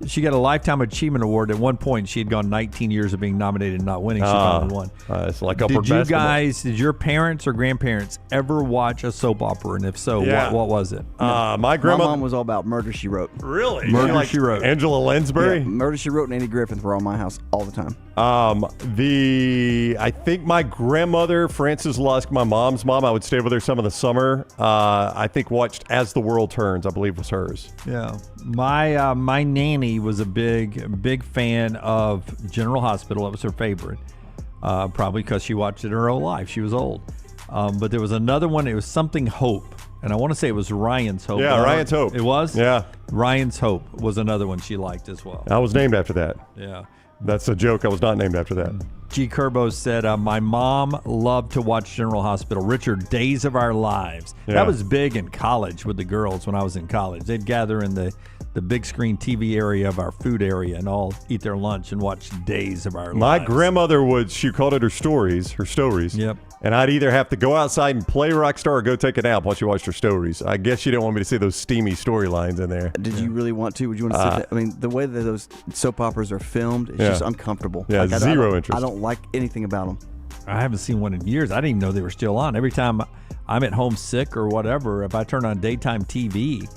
She got a Lifetime Achievement Award. At one point, she had gone 19 years of being nominated and not winning. She finally won. It's like did your parents or grandparents ever watch a soap opera? And if so, what was it? My grandma. My mom was all about Murder, She Wrote. Really? Murder, She Wrote. Angela Lansbury? Yeah, Murder, She Wrote and Andy Griffith were on my house all the time. I think my grandmother, Frances Lusk, my mom's mom, I would stay with her some of the summer. I think watched As the World Turns, I believe was hers. Yeah. My nanny was a big fan of General Hospital. It was her favorite, probably because she watched it her whole life. She was old. But there was another one. It was something Hope, and I want to say it was Ryan's Hope. Yeah, Ryan's Hope. It was? Yeah. Ryan's Hope was another one she liked as well. I was named after that. Yeah. That's a joke. I was not named after that. G. Curbo said, my mom loved to watch General Hospital. Richard, Days of Our Lives. Yeah. That was big in college with the girls when I was in college. They'd gather in the the big screen TV area of our food area and all eat their lunch and watch days of our My lives. grandmother would, she called it her stories. Yep. And I'd either have to go outside and play Rockstar or go take a nap while she watched her stories. I guess she didn't want me to see those steamy storylines in there. Did you really want to? Would you want to see that? I mean, the way that those soap operas are filmed, it's just uncomfortable. Yeah, zero interest. I don't like anything about them. I haven't seen one in years. I didn't even know they were still on. Every time I'm at home sick or whatever, if I turn on daytime TV,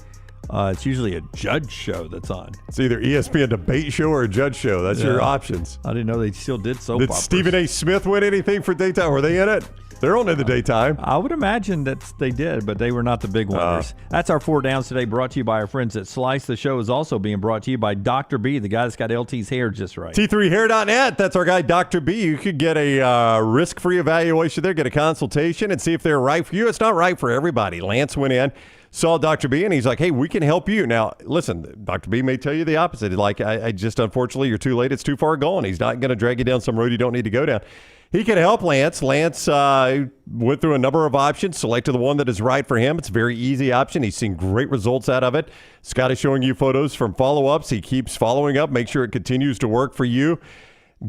it's usually a judge show that's on. It's either ESPN debate show or a judge show. That's your options. I didn't know they still did soap operas. Did Stephen A. Smith win anything for daytime? Were they in it? They're on in the daytime. I would imagine that they did, but they were not the big winners. That's our 4 Downs today, brought to you by our friends at Slice. The show is also being brought to you by Dr. B, the guy that's got LT's hair just right. T3hair.net. That's our guy, Dr. B. You could get a risk-free evaluation there, get a consultation, and see if they're right for you. It's not right for everybody. Lance went in, saw Dr. B, and he's like, hey, we can help you. Now, listen, Dr. B may tell you the opposite. Like, I just, unfortunately, you're too late. It's too far gone. He's not going to drag you down some road you don't need to go down. He can help Lance. Lance went through a number of options, selected the one that is right for him. It's a very easy option. He's seen great results out of it. Scott is showing you photos from follow-ups. He keeps following up. Make sure it continues to work for you.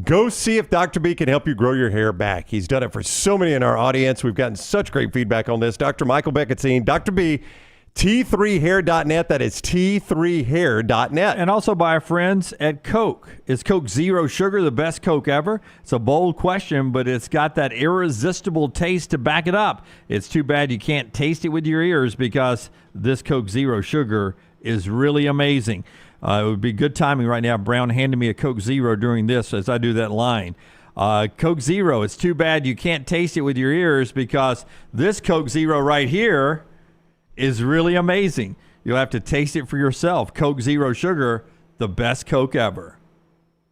Go see if Dr. B can help you grow your hair back. He's done it for so many in our audience. We've gotten such great feedback on this. Dr. Michael Beckettine, Dr. B, T3hair.net. That is T3hair.net. And also by our friends at Coke. Is Coke Zero Sugar the best Coke ever? It's a bold question, but it's got that irresistible taste to back it up. It's too bad you can't taste it with your ears because this Coke Zero Sugar is really amazing. It would be good timing right now. Brown handed me a Coke Zero during this as I do that line. Coke Zero, it's too bad you can't taste it with your ears because this Coke Zero right here is really amazing. You'll have to taste it for yourself. Coke Zero Sugar, the best Coke ever.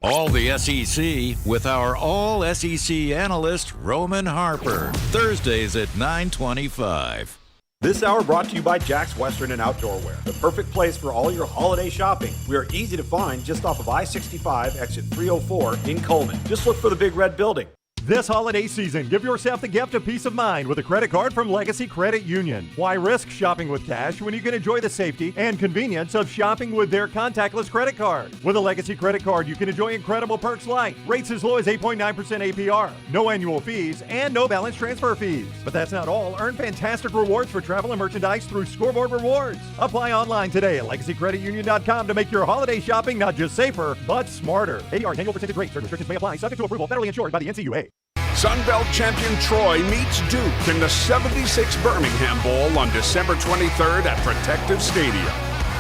All the SEC with our All-SEC analyst, Roman Harper. Thursdays at 9:25. This hour brought to you by Jack's Western and Outdoor Wear, the perfect place for all your holiday shopping. We are easy to find just off of I-65, exit 304 in Coleman. Just look for the big red building. This holiday season, give yourself the gift of peace of mind with a credit card from Legacy Credit Union. Why risk shopping with cash when you can enjoy the safety and convenience of shopping with their contactless credit card? With a Legacy credit card, you can enjoy incredible perks like rates as low as 8.9% APR, no annual fees, and no balance transfer fees. But that's not all. Earn fantastic rewards for travel and merchandise through Scoreboard Rewards. Apply online today at LegacyCreditUnion.com to make your holiday shopping not just safer, but smarter. APR annual percentage rate. Certain restrictions may apply. Subject to approval. Federally insured by the NCUA. Sunbelt champion Troy meets Duke in the 76 Birmingham Bowl on December 23rd at Protective Stadium.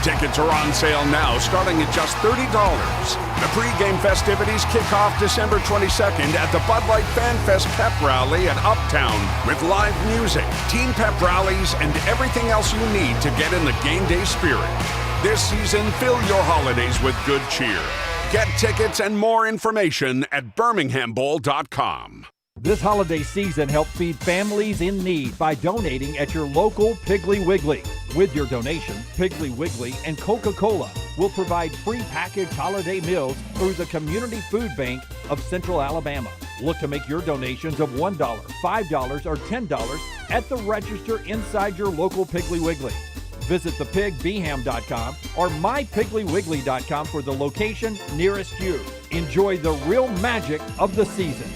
Tickets are on sale now, starting at just $30. The pregame festivities kick off December 22nd at the Bud Light Fan Fest Pep Rally in Uptown with live music, team pep rallies, and everything else you need to get in the game day spirit. This season, fill your holidays with good cheer. Get tickets and more information at birminghambowl.com. This holiday season, help feed families in need by donating at your local Piggly Wiggly. With your donation, Piggly Wiggly and Coca-Cola will provide free packaged holiday meals through the Community Food Bank of Central Alabama. Look to make your donations of $1, $5, or $10 at the register inside your local Piggly Wiggly. Visit thepigbham.com or mypigglywiggly.com for the location nearest you. Enjoy the real magic of the season.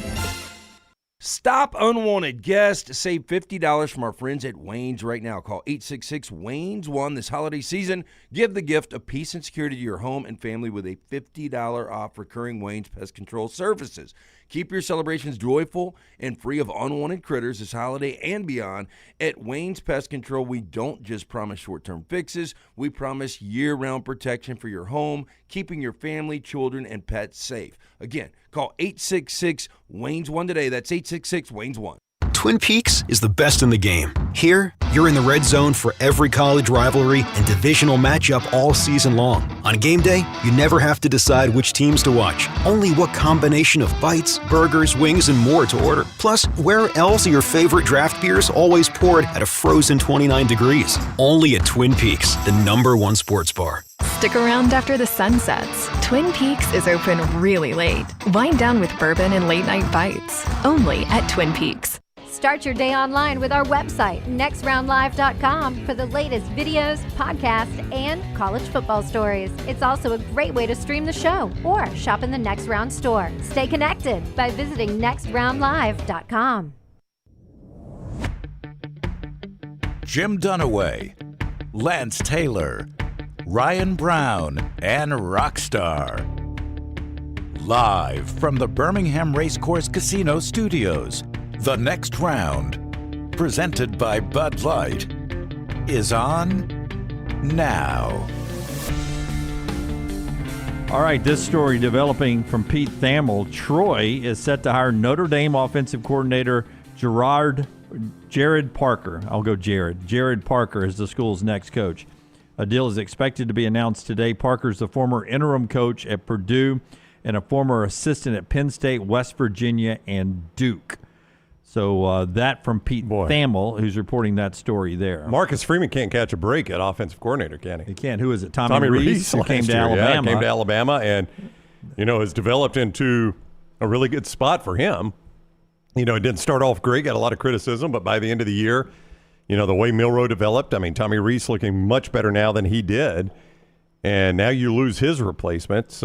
Stop unwanted guests. Save $50 from our friends at Wayne's right now. Call 866-WAYNES-1 this holiday season. Give the gift of peace and security to your home and family with a $50 off recurring Wayne's Pest Control services. Keep your celebrations joyful and free of unwanted critters this holiday and beyond. At Wayne's Pest Control, we don't just promise short-term fixes. We promise year-round protection for your home, keeping your family, children, and pets safe. Again, call 866-WAYNES-1 today. That's 866-WAYNES-1. Twin Peaks is the best in the game. Here, you're in the red zone for every college rivalry and divisional matchup all season long. On game day, you never have to decide which teams to watch, only what combination of bites, burgers, wings, and more to order. Plus, where else are your favorite draft beers always poured at a frozen 29 degrees? Only at Twin Peaks, the #1 sports bar. Stick around after the sun sets. Twin Peaks is open really late. Wind down with bourbon and late night bites. Only at Twin Peaks. Start your day online with our website, nextroundlive.com, for the latest videos, podcasts, and college football stories. It's also a great way to stream the show or shop in the Next Round store. Stay connected by visiting nextroundlive.com. Jim Dunaway, Lance Taylor, Ryan Brown, and Rockstar. Live from the Birmingham Racecourse Casino Studios, The Next Round, presented by Bud Light, is on now. All right, this story developing from Pete Thamel. Troy is set to hire Notre Dame offensive coordinator Jared Parker. I'll go Jared. Jared Parker is the school's next coach. A deal is expected to be announced today. Parker's the former interim coach at Purdue and a former assistant at Penn State, West Virginia, and Duke. So that from Pete Thamel, who's reporting that story there. Marcus Freeman can't catch a break at offensive coordinator, can he? He can't. Who is it? Tommy Rees, who came to Alabama. Yeah, came to Alabama and, has developed into a really good spot for him. It didn't start off great, got a lot of criticism, but by the end of the year, the way Milroe developed, Tommy Rees looking much better now than he did. And now you lose his replacement.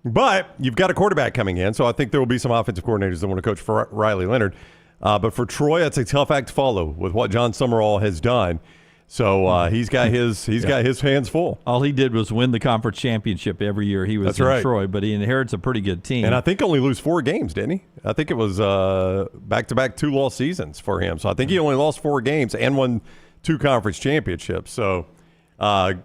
But you've got a quarterback coming in, so I think there will be some offensive coordinators that want to coach for Riley Leonard. But for Troy, that's a tough act to follow with what John Summerall has done. So he's got his hands full. All he did was win the conference championship every year he was in Troy, but he inherits a pretty good team. And I think only lose 4 games, didn't he? I think it was back-to-back 2-loss seasons for him. So I think he only lost 4 games and won 2 conference championships. So, I'm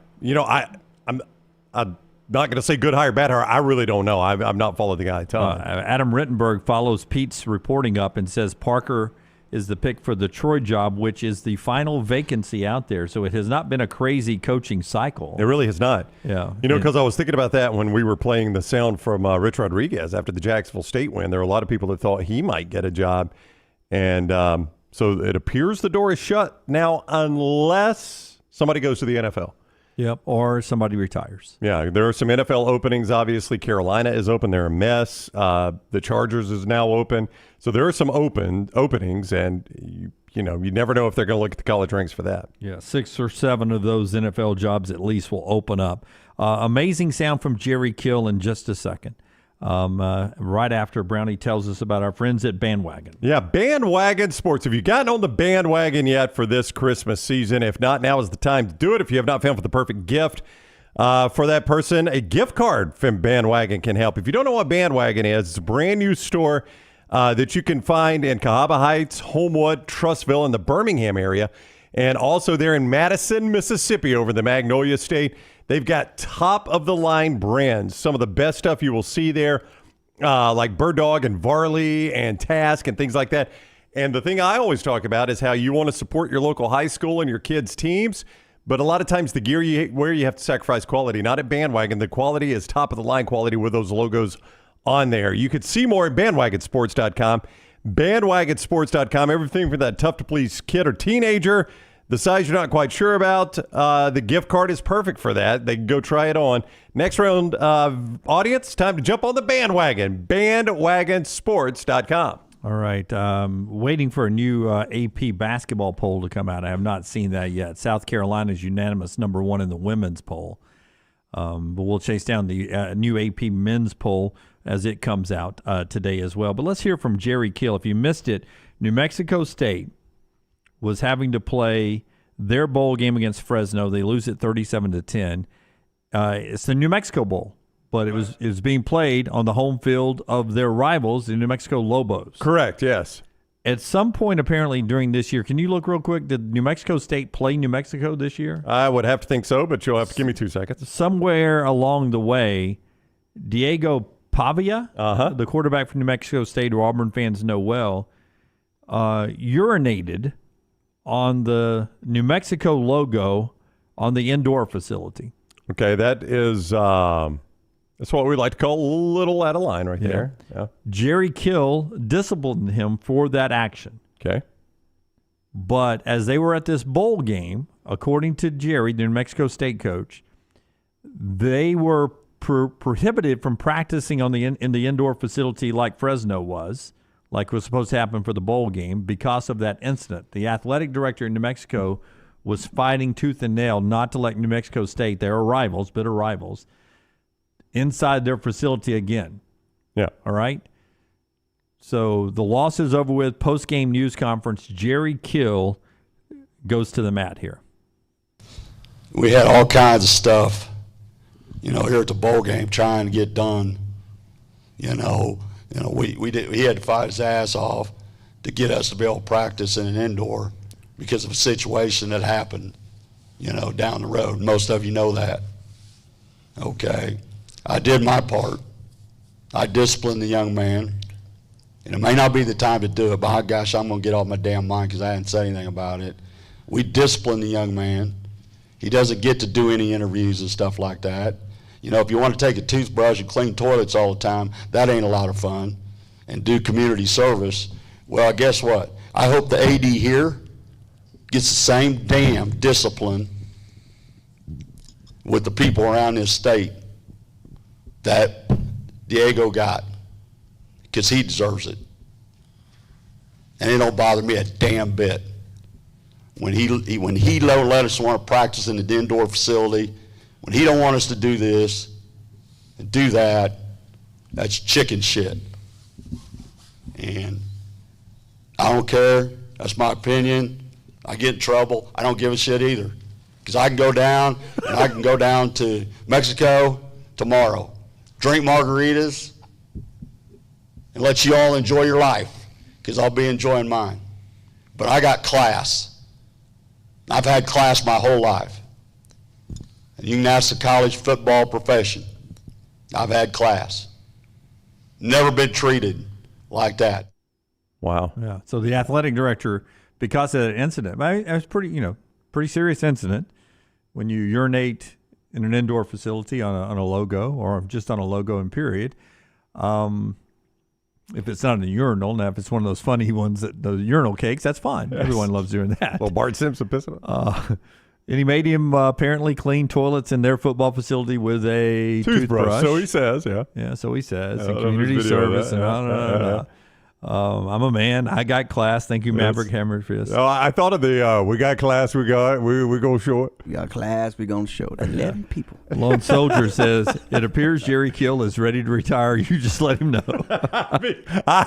not going to say good hire, bad hire. I really don't know. I've not followed the guy a ton. Adam Rittenberg follows Pete's reporting up and says Parker is the pick for the Troy job, which is the final vacancy out there. So it has not been a crazy coaching cycle. It really has not. Yeah. Because I was thinking about that when we were playing the sound from Rich Rodriguez after the Jacksonville State win. There were a lot of people that thought he might get a job. And so it appears the door is shut now unless somebody goes to the NFL. Yep, or somebody retires. Yeah, there are some NFL openings. Obviously, Carolina is open. They're a mess. The Chargers is now open. So there are some openings, and you never know if they're going to look at the college ranks for that. Yeah, 6 or 7 of those NFL jobs at least will open up. Amazing sound from Jerry Kill in just a second. Right after Brownie tells us about our friends at Bandwagon. Yeah, Bandwagon Sports. Have you gotten on the bandwagon yet for this Christmas season? If not, now is the time to do it. If you have not found the perfect gift for that person, a gift card from Bandwagon can help. If you don't know what Bandwagon is, it's a brand new store that you can find in Cahaba Heights, Homewood, Trustville, in the Birmingham area, and also there in Madison, Mississippi, over the Magnolia State. They've got top-of-the-line brands, some of the best stuff you will see there, like Bird Dog and Varley and Task and things like that. And the thing I always talk about is how you want to support your local high school and your kids' teams, but a lot of times the gear you wear, you have to sacrifice quality. Not at Bandwagon. The quality is top-of-the-line quality with those logos on there. You could see more at bandwagonsports.com. Bandwagonsports.com, everything for that tough-to-please kid or teenager. The size you're not quite sure about, the gift card is perfect for that. They can go try it on. Next round, audience, time to jump on the bandwagon. Bandwagonsports.com. All right. Waiting for a new AP basketball poll to come out. I have not seen that yet. South Carolina is unanimous #1 in the women's poll. But we'll chase down the new AP men's poll as it comes out today as well. But let's hear from Jerry Kill. If you missed it, New Mexico State was having to play their bowl game against Fresno. They lose it 37-10. It's the New Mexico Bowl, but it was being played on the home field of their rivals, the New Mexico Lobos. Correct, yes. At some point, apparently, during this year, can you look real quick? Did New Mexico State play New Mexico this year? I would have to think so, but you'll have to give me 2 seconds. Somewhere along the way, Diego Pavia, the quarterback from New Mexico State, who Auburn fans know well, urinated on the New Mexico logo on the indoor facility. Okay, that is that's what we like to call a little out of line right there. Yeah. Jerry Kill disciplined him for that action. Okay. But as they were at this bowl game, according to Jerry, the New Mexico State coach, they were prohibited from practicing on in the indoor facility like Fresno was, like was supposed to happen for the bowl game because of that incident. The athletic director in New Mexico was fighting tooth and nail not to let New Mexico State, they are rivals, bitter rivals, inside their facility again. Yeah. All right? So the loss is over with. Post-game news conference, Jerry Kill goes to the mat here. We had all kinds of stuff, here at the bowl game trying to get done. He had to fight his ass off to get us to be able to practice in an indoor because of a situation that happened, down the road. Most of you know that. Okay. I did my part. I disciplined the young man. And it may not be the time to do it, but gosh, I'm going to get off my damn mind because I hadn't said anything about it. We disciplined the young man. He doesn't get to do any interviews and stuff like that. If you want to take a toothbrush and clean toilets all the time, that ain't a lot of fun. And do community service. Well, guess what? I hope the AD here gets the same damn discipline with the people around this state that Diego got, because he deserves it. And it don't bother me a damn bit. When he don't let us want to practice in the indoor facility, when he don't want us to do this and do that, that's chicken shit. And I don't care. That's my opinion. I get in trouble. I don't give a shit either. Because I can go down, and I can go down to Mexico tomorrow, drink margaritas, and let you all enjoy your life, because I'll be enjoying mine. But I got class. I've had class my whole life. And you can ask the college football profession. I've had class. Never been treated like that. Wow. Yeah. So the athletic director, because of that incident, it was pretty serious incident when you urinate in an indoor facility on a logo or just on a logo in period. If it's not in a urinal, now if it's one of those funny ones, the urinal cakes, that's fine. Yes. Everyone loves doing that. Well, Bart Simpson pissing it. And he made him apparently clean toilets in their football facility with a toothbrush. So he says, yeah. Yeah, so he says. And community service. I'm a man. I got class. Thank you, Maverick Hammerfist. Oh, I thought of the we got class. We gonna show it. We got class. We gonna show it. 11 people. Lone Soldier says it appears Jerry Kill is ready to retire. You just let him know.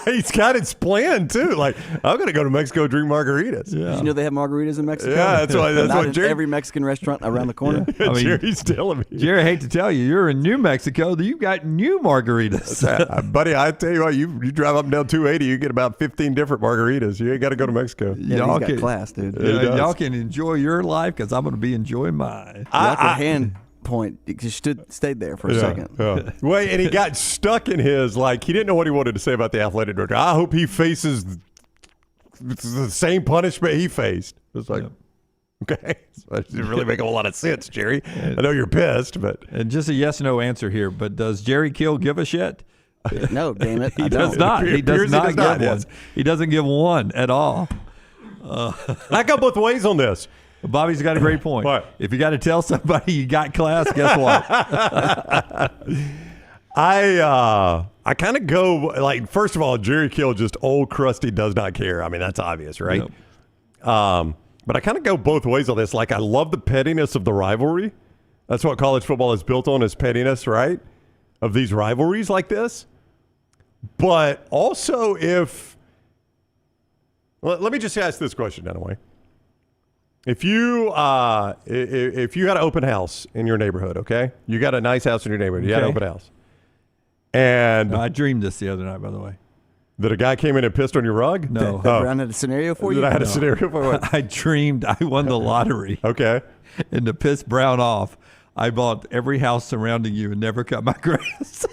He's got his plan too. Like, I'm gonna go to Mexico, drink margaritas. Yeah. Did you know they have margaritas in Mexico? Yeah, that's what Jerry. Every Mexican restaurant around the corner. Yeah. Jerry's telling me. Jerry, I hate to tell you, you're in New Mexico. You've got new margaritas, buddy. I tell you what, you drive up and down 280. You get about 15 different margaritas. You ain't got to go to Mexico. Yeah, y'all got class, dude. Y'all can enjoy your life because I'm going to be enjoying mine. Hand point. You just stayed there for a second. Yeah. Wait, and he got stuck in his, like, he didn't know what he wanted to say about the athletic director. I hope he faces the same punishment he faced. It's like, okay. So it didn't really make a whole lot of sense, Jerry. I know you're pissed, but. And just a yes/no answer here, but does Jerry Kill give a shit? No, damn it. He does not. He does not give one. He doesn't give one at all. I go both ways on this. Bobby's got a great point. What? If you got to tell somebody you got class, guess what? I kind of go, like, first of all, Jerry Kill, just old crusty, does not care. I mean, that's obvious, right? Yep. But I kind of go both ways on this. Like, I love the pettiness of the rivalry. That's what college football is built on, is pettiness, right? Of these rivalries like this. But also let me just ask this question anyway. If you had an open house in your neighborhood, okay? You got a nice house in your neighborhood. You had an open house. And I dreamed this the other night, by the way. That a guy came in and pissed on your rug? No. Brown had a scenario for you? That I had a scenario for you? I dreamed I won the lottery. Okay. And to piss Brown off, I bought every house surrounding you and never cut my grass.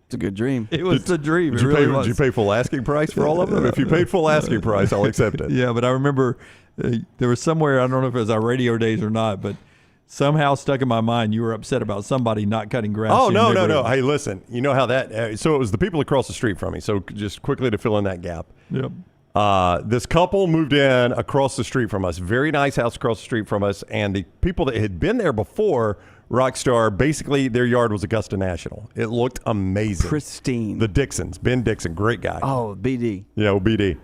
It's a good dream. It was a dream. Did you pay full asking price for all of them? If you paid full asking price, I'll accept it. Yeah, but I remember there was somewhere, I don't know if it was our radio days or not, but somehow stuck in my mind you were upset about somebody not cutting grass. Oh, no. Hey, listen, you know how that so it was the people across the street from me. So just quickly to fill in that gap. Yep. This couple moved in across the street from us. Very nice house across the street from us. And the people that had been there before Rockstar, basically their yard was Augusta National. It looked amazing. Pristine. The Dixons, Ben Dixon, great guy. Oh, BD. Yeah, BD.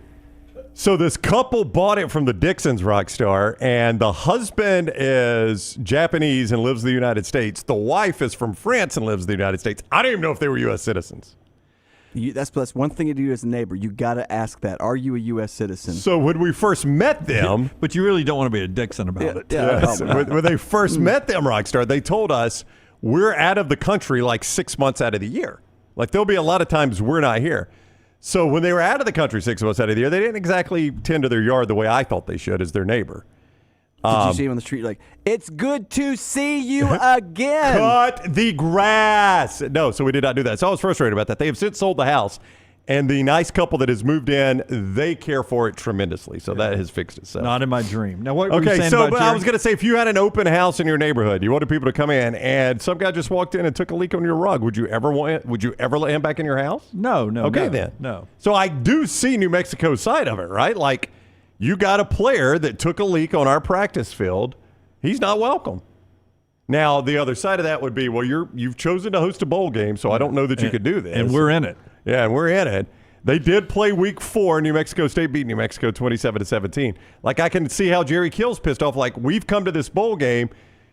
So this couple bought it from the Dixons, Rockstar, and the husband is Japanese and lives in the United States. The wife is from France and lives in the United States. I don't even know if they were U.S. citizens. That's one thing to do as a neighbor. You got to ask that. Are you a U.S. citizen? So when we first met them, but you really don't want to be a Dixon about it. Yes, when they first met them, Rockstar, they told us we're out of the country like 6 months out of the year. Like there'll be a lot of times we're not here. So when they were out of the country 6 months out of the year, they didn't exactly tend to their yard the way I thought they should as their neighbor. Did you see him on the street like, it's good to see you again? Cut the grass. No, so we did not do that. So I was frustrated about that. They have since sold the house, and the nice couple that has moved in, they care for it tremendously. So that has fixed itself. Not in my dream. Now, what were you okay, saying so about I was going to say, if you had an open house in your neighborhood, you wanted people to come in, and some guy just walked in and took a leak on your rug, would you ever let him back in your house? No. Okay, then. So I do see New Mexico's side of it, right? Like, you got a player that took a leak on our practice field. He's not welcome. Now, the other side of that would be, well, you've chosen to host a bowl game, so I don't know that you could do this. And we're in it. Yeah, and we're in it. They did play week 4. New Mexico State beat New Mexico 27-17. Like, I can see how Jerry Kill's pissed off. Like, we've come to this bowl game.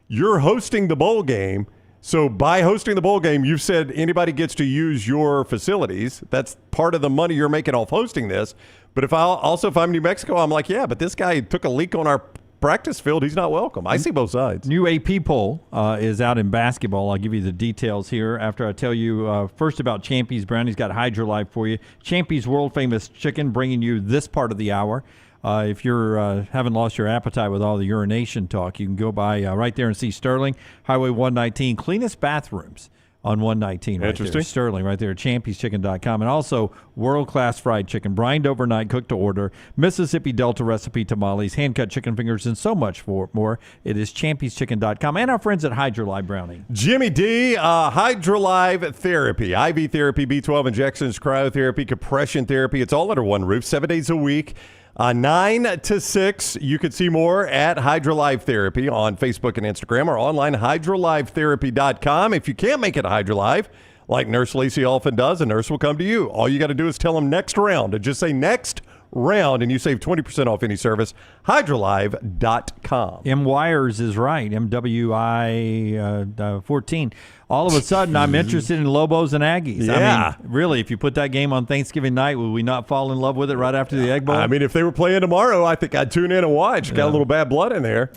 You're hosting the bowl game. So by hosting the bowl game, you've said anybody gets to use your facilities. That's part of the money you're making off hosting this. But if I'm New Mexico, I'm like, yeah, but this guy took a leak on our practice field. He's not welcome. I see both sides. New AP poll is out in basketball. I'll give you the details here after I tell you first about Champy's Brownie's got Hydro Life for you. Champy's world famous chicken bringing you this part of the hour. If you're haven't lost your appetite with all the urination talk, you can go by right there and see Sterling Highway 119, cleanest bathrooms on 119 right Interesting. there. Sterling right there, champy'schicken.com. And also world-class fried chicken, brined overnight, cooked to order, Mississippi Delta recipe tamales, hand-cut chicken fingers, and so much more. It is champy'schicken.com. And our friends at Hydrolive Brownie. Jimmy D, Hydrolive Therapy, IV therapy, B12 injections, cryotherapy, compression therapy. It's all under one roof, 7 days a week. 9 to 6. You can see more at Hydrolive Therapy on Facebook and Instagram or online, hydrolivetherapy.com. If you can't make it to Hydrolive, like Nurse Lacey often does, a nurse will come to you. All you got to do is tell them next round and just say next round, and you save 20% off any service. Hydrolive.com. M. Wires is right, MWI 14. All of a sudden, I'm interested in Lobos and Aggies. Yeah. I mean, really, if you put that game on Thanksgiving night, would we not fall in love with it right after the Egg Bowl? I mean, if they were playing tomorrow, I think I'd tune in and watch. Got a little bad blood in there.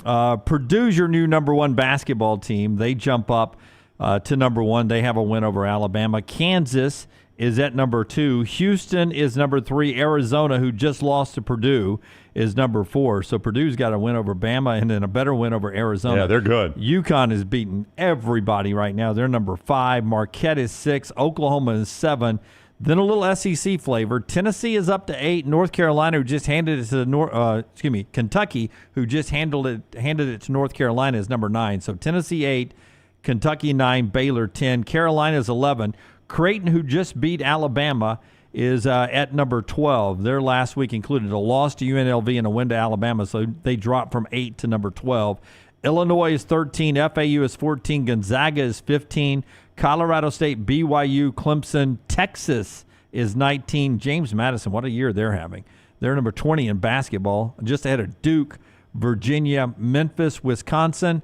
Purdue's your new number 1 basketball team. They jump up to number 1. They have a win over Alabama. Kansas is at number 2. Houston is number 3. Arizona, who just lost to Purdue, is number 4. So Purdue's got a win over Bama and then a better win over Arizona. Yeah, they're good. UConn is beating everybody right now. They're number 5. Marquette is 6. Oklahoma is 7. Then a little SEC flavor. Tennessee is up to 8. North Carolina, who just handed it to Kentucky, who just handed it to North Carolina, is number 9. So Tennessee 8, Kentucky 9, Baylor 10, Carolina is 11. Creighton, who just beat Alabama, is at number 12. Their last week included a loss to UNLV and a win to Alabama, so they dropped from 8 to number 12. Illinois is 13. FAU is 14. Gonzaga is 15. Colorado State, BYU, Clemson, Texas is 19. James Madison, what a year they're having. They're number 20 in basketball, just ahead of Duke, Virginia, Memphis, Wisconsin.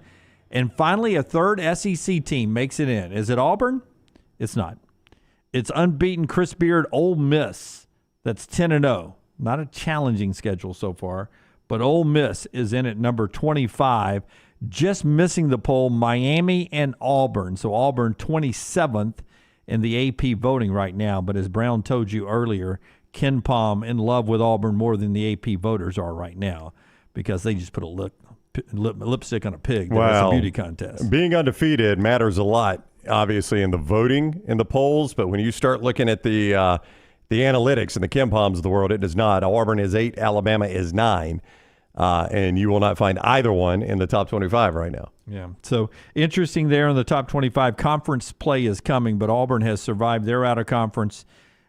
And finally, a third SEC team makes it in. Is it Auburn? It's not. It's unbeaten Chris Beard, Ole Miss. That's 10-0. Not a challenging schedule so far, but Ole Miss is in at number 25. Just missing the poll, Miami and Auburn. So Auburn 27th in the AP voting right now. But as Brown told you earlier, Ken Palm in love with Auburn more than the AP voters are right now because they just put a lipstick on a pig. It's a beauty contest. Being undefeated matters a lot, obviously, in the voting, in the polls. But when you start looking at the analytics and the Ken Palms of the world, it does not. Auburn is 8, Alabama is 9. And you will not find either one in the top 25 right now. Yeah. So interesting there in the top 25. Conference play is coming, but Auburn has survived. They're out of conference,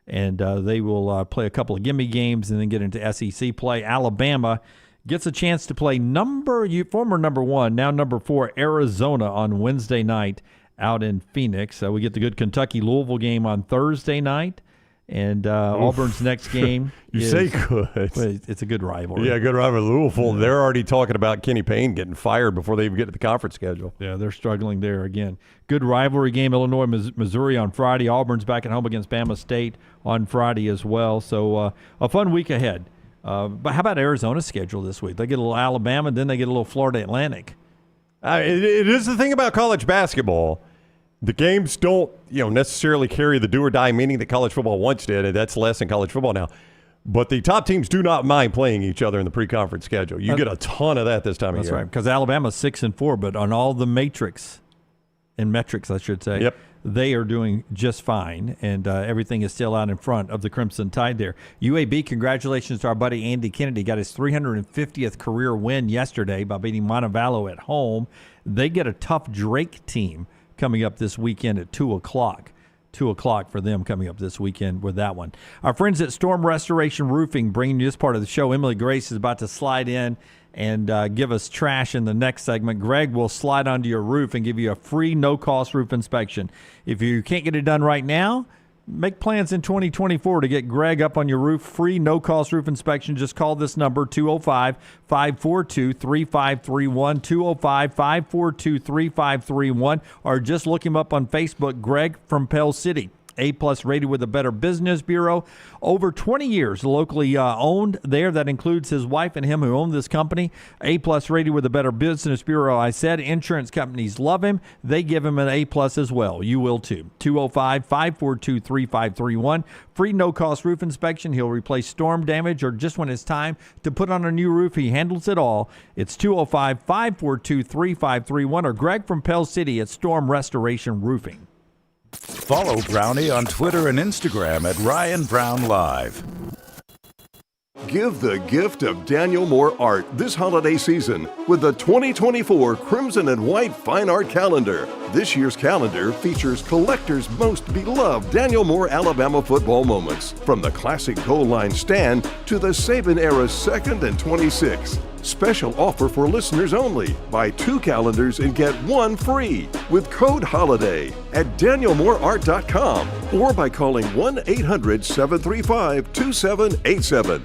and they will play a couple of gimme games and then get into SEC play. Alabama gets a chance to play former number 1, now number 4, Arizona on Wednesday night out in Phoenix. We get the good Kentucky-Louisville game on Thursday night. And Auburn's next game say good. It's a good rivalry. Yeah, good rivalry. Louisville, they're already talking about Kenny Payne getting fired before they even get to the conference schedule. Yeah, they're struggling there again. Good rivalry game, Illinois, Missouri on Friday. Auburn's back at home against Bama State on Friday as well. So a fun week ahead. But how about Arizona's schedule this week? They get a little Alabama, then they get a little Florida Atlantic. It is the thing about college basketball. The games don't, necessarily carry the do-or-die meaning that college football once did, and that's less in college football now. But the top teams do not mind playing each other in the pre-conference schedule. You get a ton of that this time of year. That's right, because Alabama's 6-4, but on all the metrics, I should say, they are doing just fine, and everything is still out in front of the Crimson Tide there. UAB, congratulations to our buddy Andy Kennedy. Got his 350th career win yesterday by beating Montevallo at home. They get a tough Drake team coming up this weekend at 2 o'clock. 2 o'clock for them coming up this weekend with that one. Our friends at Storm Restoration Roofing bringing you this part of the show. Emily Grace is about to slide in and give us trash in the next segment. Greg will slide onto your roof and give you a free no-cost roof inspection. If you can't get it done right now, make plans in 2024 to get Greg up on your roof. Free no-cost roof inspection. Just call this number, 205-542-3531, 205-542-3531, or just look him up on Facebook, Greg from Pell City. A-plus rated with the Better Business Bureau. Over 20 years locally owned there. That includes his wife and him who own this company. A-plus rated with the Better Business Bureau. I said insurance companies love him. They give him an A-plus as well. You will too. 205-542-3531. Free no-cost roof inspection. He'll replace storm damage or just when it's time to put on a new roof. He handles it all. It's 205-542-3531 or Greg from Pell City at Storm Restoration Roofing. Follow Brownie on Twitter and Instagram at Ryan Brown Live. Give the gift of Daniel Moore art this holiday season with the 2024 Crimson and White Fine Art Calendar. This year's calendar features collectors' most beloved Daniel Moore Alabama football moments, from the classic goal line stand to the Saban-era 2nd and 26. Special offer for listeners only. Buy 2 calendars and get 1 free with code HOLIDAY at danielmooreart.com or by calling 1-800-735-2787.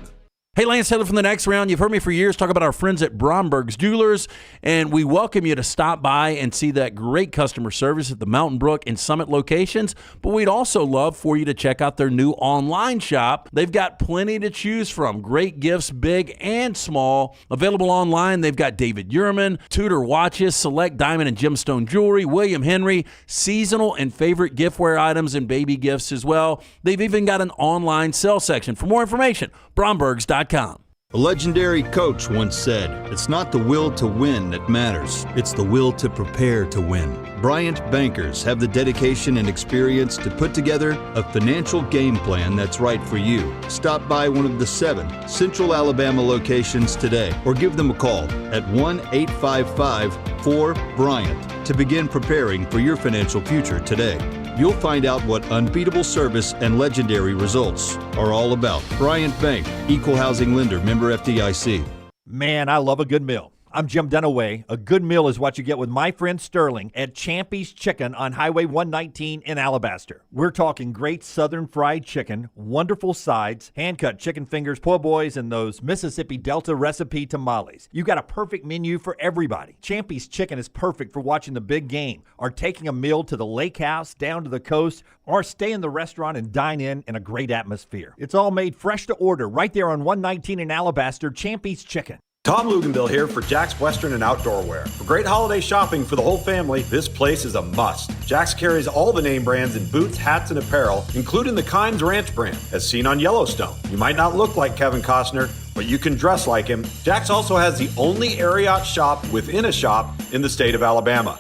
Hey, Lance Taylor from the Next Round. You've heard me for years talk about our friends at Bromberg's Jewelers, and we welcome you to stop by and see that great customer service at the Mountain Brook and Summit locations. But we'd also love for you to check out their new online shop. They've got plenty to choose from. Great gifts, big and small. Available online, they've got David Yurman, Tudor watches, select diamond and gemstone jewelry, William Henry, seasonal and favorite giftware items, and baby gifts as well. They've even got an online sale section. For more information, Brombergs.com. A legendary coach once said, "It's not the will to win that matters. It's the will to prepare to win." Bryant bankers have the dedication and experience to put together a financial game plan that's right for you. Stop by one of the 7 Central Alabama locations today or give them a call at 1-855-4-BRYANT to begin preparing for your financial future today. You'll find out what unbeatable service and legendary results are all about. Bryant Bank, Equal Housing Lender, member FDIC. Man, I love a good meal. I'm Jim Dunaway. A good meal is what you get with my friend Sterling at Champy's Chicken on Highway 119 in Alabaster. We're talking great southern fried chicken, wonderful sides, hand-cut chicken fingers, po' boys, and those Mississippi Delta recipe tamales. You got a perfect menu for everybody. Champy's Chicken is perfect for watching the big game, or taking a meal to the lake house, down to the coast, or stay in the restaurant and dine in a great atmosphere. It's all made fresh to order right there on 119 in Alabaster, Champy's Chicken. Tom Luganville here for Jack's Western and Outdoor Wear. For great holiday shopping for the whole family, this place is a must. Jack's carries all the name brands in boots, hats, and apparel, including the Kynes Ranch brand, as seen on Yellowstone. You might not look like Kevin Costner, but you can dress like him. Jack's also has the only area shop within a shop in the state of Alabama.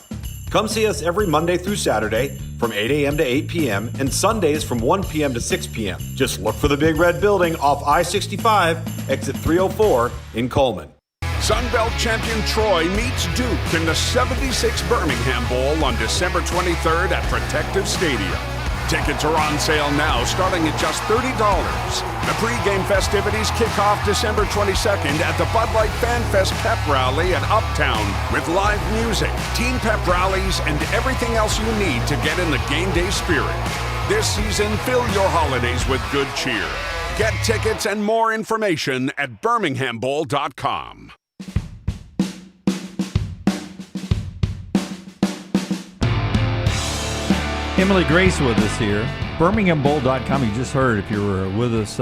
Come see us every Monday through Saturday from 8 a.m. to 8 p.m. and Sundays from 1 p.m. to 6 p.m. Just look for the big red building off I-65, exit 304 in Coleman. Sunbelt champion Troy meets Duke in the 76 Birmingham Bowl on December 23rd at Protective Stadium. Tickets are on sale now, starting at just $30. The pregame festivities kick off December 22nd at the Bud Light Fan Fest Pep Rally at Uptown with live music, team pep rallies, and everything else you need to get in the game day spirit. This season, fill your holidays with good cheer. Get tickets and more information at birminghambowl.com. Emily Grace with us here. BirminghamBowl.com. You just heard, if you were with us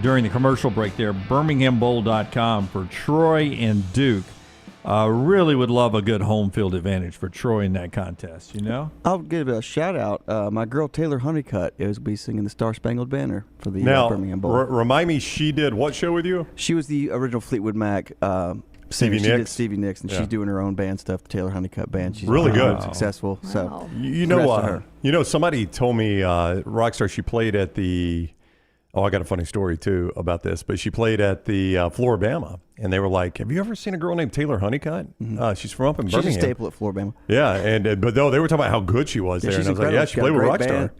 during the commercial break there, BirminghamBowl.com for Troy and Duke. Really would love a good home field advantage for Troy in that contest, you know? I'll give a shout out. My girl Taylor Honeycutt is be singing the Star Spangled Banner for the Birmingham Bowl. Remind me, she did what show with you? She was the original Fleetwood Mac Stevie She Nicks? did Stevie Nicks, and she's doing her own band stuff, the Taylor Honeycutt Band. She's really good. Successful. Wow. So You congrats to her. know, somebody told me, Rockstar, she played at the, I got a funny story too about this, but she played at the Floribama, and they were like, have you ever seen a girl named Taylor Honeycutt? She's from up in Birmingham. She's a staple at Floribama. Yeah, but no, they were talking about how good she was there, and I was like, yeah, she played with Rockstar.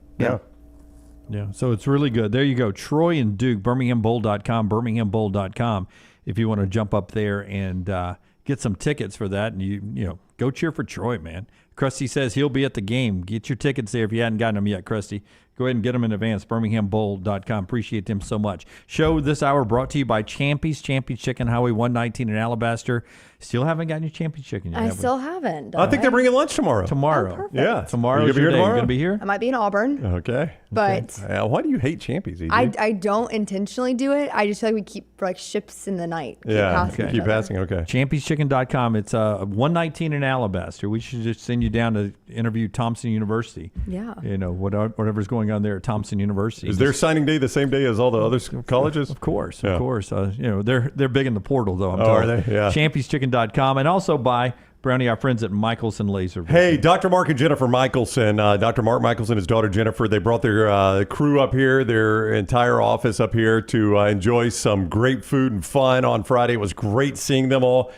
Yeah, so it's really good. There you go. Troy and Duke, BirminghamBowl.com, BirminghamBowl.com, if you want to jump up there and get some tickets for that, and you know, go cheer for Troy, man. Krusty says he'll be at the game. Get your tickets there if you hadn't gotten them yet, Krusty. Go ahead and get them in advance, BirminghamBowl.com. Appreciate them so much. Show this hour brought to you by Champy's Chicken, Highway 119 in Alabaster. Still haven't gotten your Champy's Chicken yet. I still haven't. I think they're bringing lunch tomorrow. Tomorrow. Oh, perfect. Yeah. Tomorrow. You gonna be here tomorrow? You going to be here? I might be in Auburn. Okay. But why do you hate Champy's, EJ? I don't intentionally do it. I just feel like we keep like ships in the night. Keep passing. Okay. Champy'sChicken.com. It's 119 in Alabaster. We should just send you down to interview Thompson University. Yeah. You know, whatever's going on there at Thompson University. Is their signing day the same day as all the other colleges? Of course. Yeah. Of course. You know, they're big in the portal, though. I'm Oh, told. are they? Yeah. Champy'sChicken.com. And also by Brownie, our friends at Michelson Laser Vision. Hey, Dr. Mark and Jennifer Michelson. Dr. Mark Michelson, his daughter Jennifer, they brought their crew up here, their entire office up here to enjoy some great food and fun on Friday. It was great seeing them all.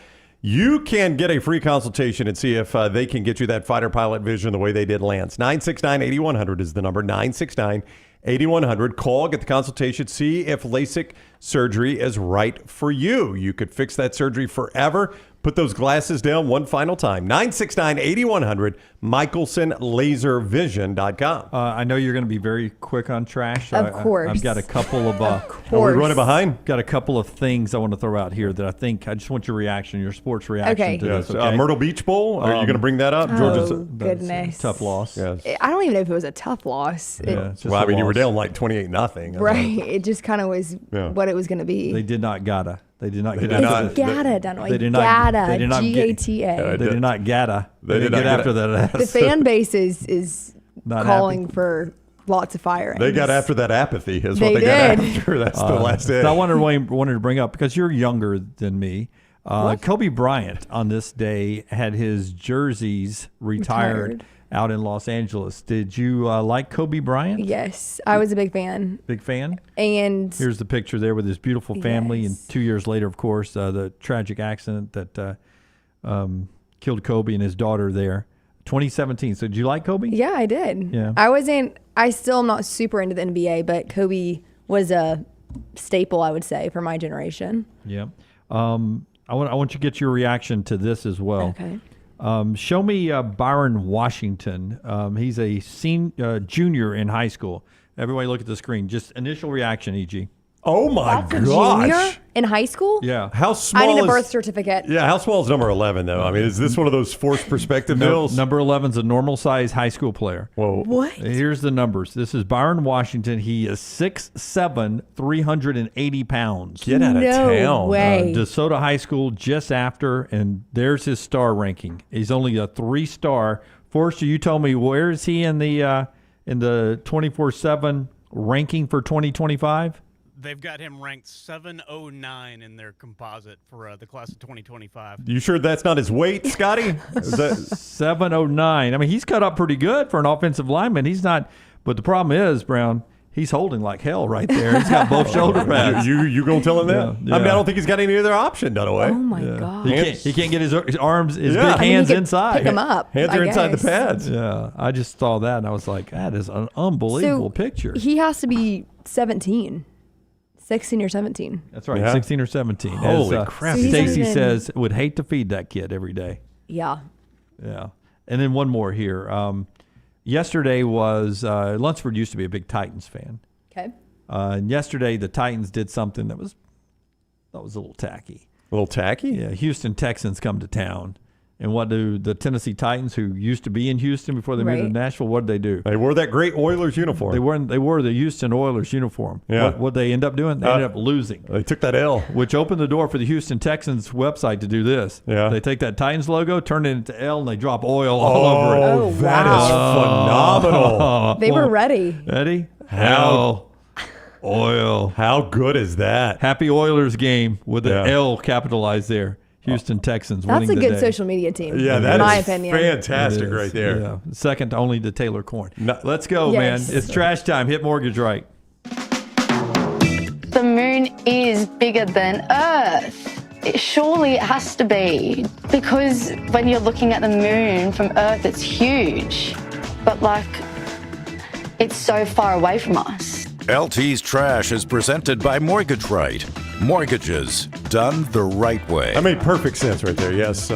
You can get a free consultation and see if they can get you that fighter pilot vision the way they did Lance. 969-8100 is the number, 969-8100. Call, get the consultation, see if LASIK surgery is right for you. You could fix that surgery forever. Put those glasses down one final time. 969-8100, MichelsonLaserVision.com. I know you're going to be very quick on trash. Of course. I've got a couple of... Are we running behind? Got a couple of things I want to throw out here that I just want your reaction, your sports reaction to this. Okay? Myrtle Beach Bowl, are you going to bring that up? Georgia's goodness. Tough loss. Yes. I don't even know if it was a tough loss. Well, I mean, you were down like 28-0. Right. It just kind of was what it was going to be. They did not gotta. They did not They get did after not. Gata, Dunaway. They did not. Gata, They did not G-A-T-A. They did not gata. They They did did get not after that. The fan base is Not calling for lots of firings. They got after that apathy is what They they got did. after. That's the last day. So I wanted to bring up, because you're younger than me, Kobe Bryant on this day had his jerseys retired out in Los Angeles. Did you like Kobe Bryant? Yes, I was a big fan. Big fan? And here's the picture there with his beautiful family. And 2 years later, of course, the tragic accident that killed Kobe and his daughter there. 2017. So did you like Kobe? Yeah, I did. Yeah. I still am not super into the NBA, but Kobe was a staple, I would say, for my generation. Yeah. I want you to get your reaction to this as well. Okay. Show me Byron Washington. He's a junior in high school. Everybody look at the screen. Just initial reaction, EG. Oh, my That's a junior in high school? Yeah. How small I need a is- birth certificate. Yeah, how small is number 11, though? I mean, is this one of those forced perspective deals? Number 11's a normal size high school player. Whoa. What? Here's the numbers. This is Byron Washington. He is 6'7", 380 pounds. Get out of town. way. DeSoto High School just after, and there's his star ranking. He's only a 3-star. Forrester, you told me, where is he in the 24/7 ranking for 2025? They've got him ranked 709 in their composite for the class of 2025. You sure that's not his weight, Scotty? Is that 709. I mean, he's cut up pretty good for an offensive lineman. He's not, but the problem is, Brown, He's holding like hell right there. He's got both shoulder pads. You gonna tell him that? Yeah. I mean, I don't think he's got any other option, Dunaway. Oh my God. He can't get his arms, his Yeah. big hands he could inside. pick 'em up, Hands I are inside the guess. pads. Yeah, I just saw that and I was like, that is an unbelievable picture. He has to be 17, 16 or 17. That's right, Yeah. 16 or 17. Holy crap. So he's not Stacy even- says, would hate to feed that kid every day. Yeah. Yeah. And then one more here. Yesterday was, Lunsford used to be a big Titans fan. Okay. And yesterday the Titans did something that was a little tacky. A little tacky? Yeah, Houston Texans come to town. And what do the Tennessee Titans, who used to be in Houston before they moved to Right. Nashville, what did they do? They wore that great Oilers uniform. They wore the Houston Oilers uniform. Yeah. What they end up doing? They ended up losing. They took that L. Which opened the door for the Houston Texans website to do this. Yeah. They take that Titans logo, turn it into L, and they drop oil all over it. Oh, that wow. is phenomenal. They were ready. Eddie? How- Oil. How good is that? Happy Oilers game with the Yeah. L capitalized there. Houston Texans That's winning a good the day. social media team. Yeah, in that my is opinion. fantastic It is, right there. Yeah. Second only to Taylor Corn. Let's go, Yes. man. It's trash time. Hit Mortgage Right. The moon is bigger than Earth. Surely it has to be. Because when you're looking at the moon from Earth, it's huge. But it's so far away from us. LT's Trash is presented by Mortgage Right. Mortgages done the right way. That made perfect sense right there. Yes.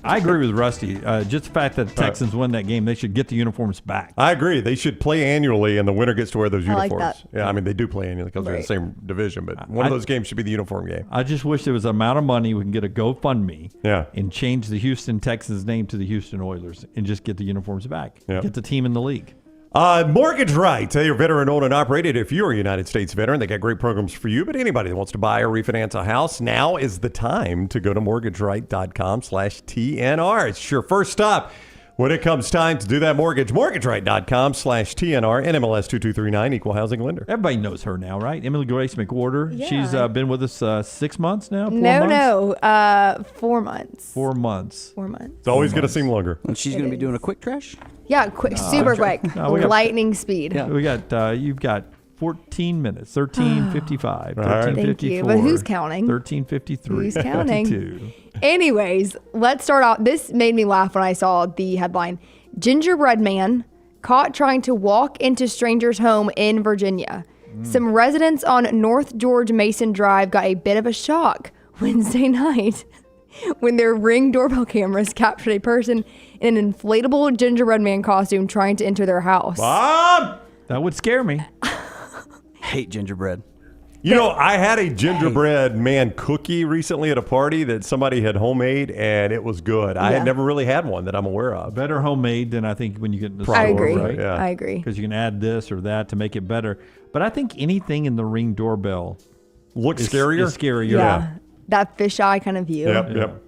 I agree with Rusty. Just the fact that the Texans win that game, they should get the uniforms back. I agree. They should play annually, and the winner gets to wear those I like uniforms. that. Yeah, I mean, they do play annually because they're in the same division, but one of those games should be the uniform game. I just wish there was an amount of money we can get a GoFundMe Yeah. and change the Houston Texans name to the Houston Oilers and just get the uniforms back. Yeah. Get the team in the league. Mortgage Right. Tell your veteran owned and operated. If you're a United States veteran, they got great programs for you. But anybody that wants to buy or refinance a house, now is the time to go to mortgageright.com/TNR. It's your first stop when it comes time to do that mortgage. Mortgageright.com/TNR. NMLS 2239, equal housing lender. Everybody knows her now, right? Emily Grace McWhorter. Yeah. She's been with us 6 months now? 4 No, months? 4 months. 4 months. 4 months. It's always going to seem longer. And she's going to be doing a quick trash? Yeah, quick, super quick. No, we got- Lightning speed. We got you've got 14 minutes. 13:55. All right. 13:54. Thank you, but who's counting? 13:53. Who's counting? 52. Anyways, let's start out. This made me laugh when I saw the headline. Gingerbread man caught trying to walk into stranger's home in Virginia. Some residents on North George Mason Drive got a bit of a shock Wednesday night when their Ring doorbell cameras captured a person in an inflatable gingerbread man costume trying to enter their house. Bob! That would scare me. Hate gingerbread. You know, I had a gingerbread man cookie recently at a party that somebody had homemade, and it was good. I Yeah. had never really had one that I'm aware of. Better homemade than I think when you get in the Probably, store, I agree. right? Yeah. I agree. Because you can add this or that to make it better. But I think anything in the Ring doorbell Looks is scarier? Is scarier. Yeah. That fisheye kind of view. Yep.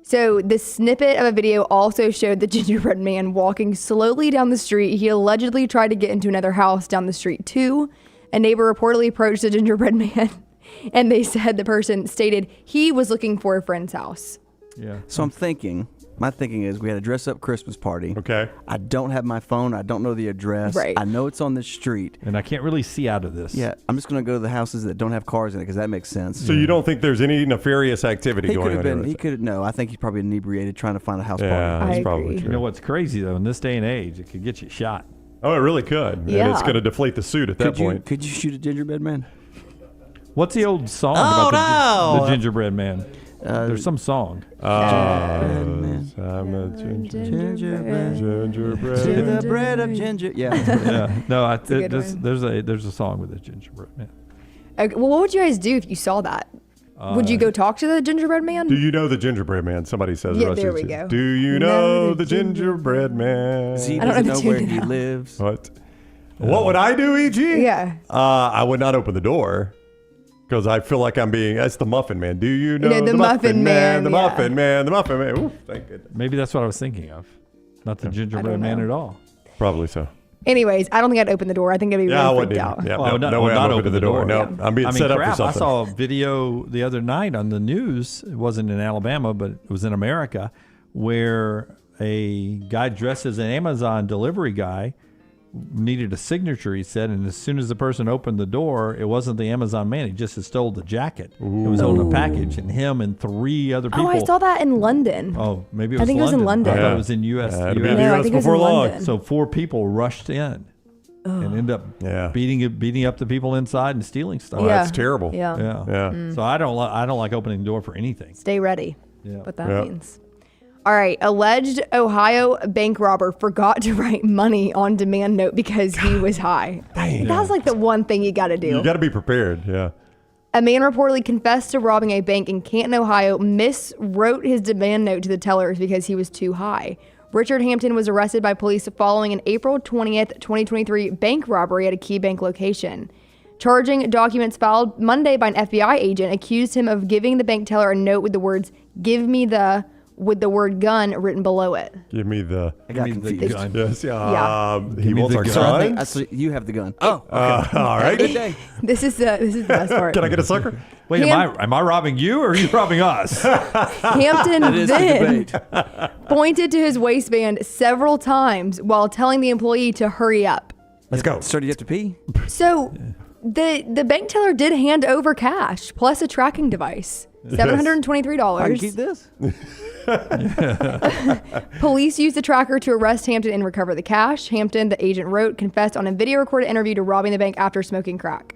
So the snippet of a video also showed the gingerbread man walking slowly down the street. He allegedly tried to get into another house down the street too. A neighbor reportedly approached the gingerbread man, and they said the person stated he was looking for a friend's house. Yeah. So my thinking is we had a dress up Christmas party. Okay. I don't have my phone. I don't know the address. Right. I know it's on this street. And I can't really see out of this. Yeah, I'm just going to go to the houses that don't have cars in it because that makes sense. So you don't think there's any nefarious activity He going could have on been. here? He could. No, I think he's probably inebriated trying to find a house Yeah, party. that's probably You true. know what's crazy, though? In this day and age, it could get you shot. Oh, it really could. And Yeah. it's going to deflate the suit at that point. Could you shoot a gingerbread man? What's the old song Oh, about no. the gingerbread man? There's some song. I'm a gingerbread. To the bread of ginger. Yeah. Yeah. No, a good one. there's a song with a gingerbread man. Okay, well, what would you guys do if you saw that? Would you go talk to the gingerbread man? Do you know the gingerbread man? Somebody says. Yeah, Rusty there we says, go. Do you know the gingerbread man? He I don't doesn't know know the where tune he now. lives. What? What would I do, E.G.? Yeah. I would not open the door because I feel like I'm being. That's the Muffin Man. Do you know the Muffin Man, The yeah. Muffin Man. The Muffin Man. Ooh, thank goodness. Maybe that's what I was thinking of. Not the gingerbread man know. at all. Probably so. Anyways, I don't think I'd open the door. I think I'd be Yeah, I really wouldn't freaked either. out. Yeah, Well, no way I'm opening the door. No, Yeah. I'm being I mean, set up crap, for something. I saw a video the other night on the news. It wasn't in Alabama, but it was in America, where a guy dressed as an Amazon delivery guy needed a signature, he said, and as soon as the person opened the door, it wasn't the Amazon man. He just had stole the jacket. It was holding a package, and him and 3 other people. Oh, I saw that in London. Oh, maybe it was I think London. it was in London. I thought it was in U.S. No, I think it was in London. So 4 people rushed in and ended up beating up the people inside and stealing stuff. Oh, that's terrible. Yeah. Yeah. So I don't like opening the door for anything. Stay ready. Yeah. What that means. All right. Alleged Ohio bank robber forgot to write money on demand note because he was high. Dang. That's like the one thing you got to do. You got to be prepared. Yeah. A man reportedly confessed to robbing a bank in Canton, Ohio, miswrote his demand note to the tellers because he was too high. Richard Hampton was arrested by police following an April 20th, 2023 bank robbery at a key bank location. Charging documents filed Monday by an FBI agent accused him of giving the bank teller a note with the words, "Give me the," with the word gun written below it. Give me the. I got confused. gun. Yes. Yeah. He wants our So I think gun. you have the gun. Oh, okay. All right. Good day. This is the best part. Can I get a sucker? Wait, am I robbing you or are you robbing us? Hampton then pointed to his waistband several times while telling the employee to hurry up. Let's go. So do you have to pee? So the bank teller did hand over cash plus a tracking device. $723. I can keep this. Police used the tracker to arrest Hampton and recover the cash. Hampton, the agent wrote, confessed on a video recorded interview to robbing the bank after smoking crack.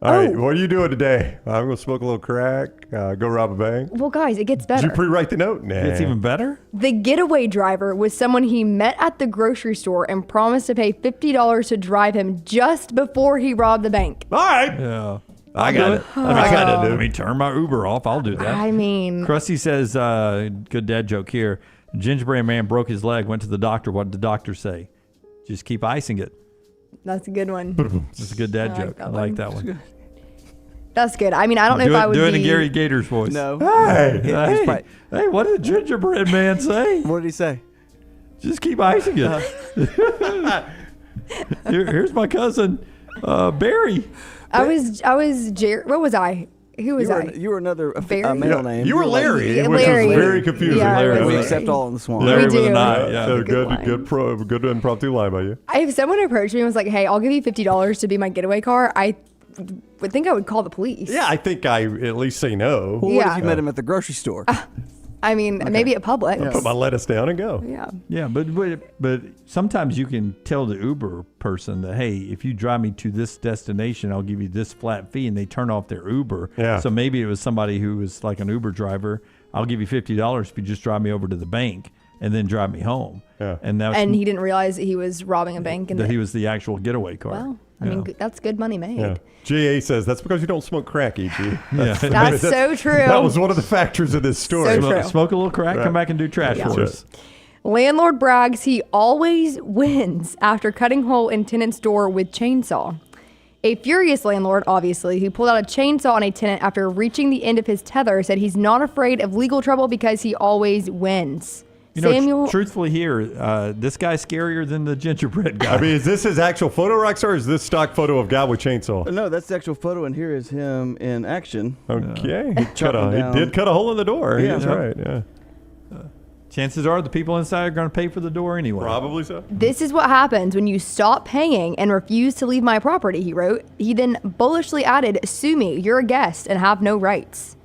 All right. What are you doing today? I'm going to smoke a little crack, go rob a bank. Well, guys, it gets better. Did you pre-write the note? Nah. It's even better? The getaway driver was someone he met at the grocery store and promised to pay $50 to drive him just before he robbed the bank. All right. Yeah. I got it. Let me turn my Uber off. I'll do that. I mean, Krusty says, good dad joke here. Gingerbread man broke his leg, went to the doctor. What did the doctor say? Just keep icing it. that's a good one. It's a good dad joke. I like that one. That's good. I mean, I don't know if I would do it be... in Gary Gator's voice. No. Hey, what did the gingerbread man say? What did he say? Just keep icing it. Here's my cousin, Barry. I was Jerry. What was I? Who was I? You were another Barry? male name. You were Larry, which Larry. was very confusing. Yeah, Larry. We accept all in the swamp. Larry We with do. an eye. Yeah. So Good good impromptu line by you. If someone approached me and was like, "Hey, I'll give you $50 to be my getaway car," I would think I would call the police. Yeah, I think I at least say no. Well, what Yeah. if you met him at the grocery store? I mean, maybe at Publix. Put my lettuce down and go. Yeah. Yeah, but sometimes you can tell the Uber person that, hey, if you drive me to this destination, I'll give you this flat fee, and they turn off their Uber. Yeah. So maybe it was somebody who was like an Uber driver. I'll give you $50 if you just drive me over to the bank and then drive me home. Yeah. And he didn't realize that he was robbing a bank. And that he was the actual getaway car. Well, I mean, that's good money made. Yeah. GA says that's because you don't smoke crack, EG. That's so true. That was one of the factors of this story. So true. Smoke a little crack, come back and do trash for us. Landlord brags he always wins after cutting hole in tenant's door with chainsaw. A furious landlord, obviously, who pulled out a chainsaw on a tenant after reaching the end of his tether, said he's not afraid of legal trouble because he always wins. You know, Samuel, truthfully here, this guy's scarier than the gingerbread guy. I mean, is this his actual photo, Rockstar, or is this stock photo of guy with chainsaw? No, that's the actual photo, and here is him in action. Okay. He did cut a hole in the door. Yeah. He's right, yeah. Chances are the people inside are going to pay for the door anyway. Probably so. this is what happens when you stop paying and refuse to leave my property, he wrote. He then bullishly added, "Sue me, you're a guest and have no rights."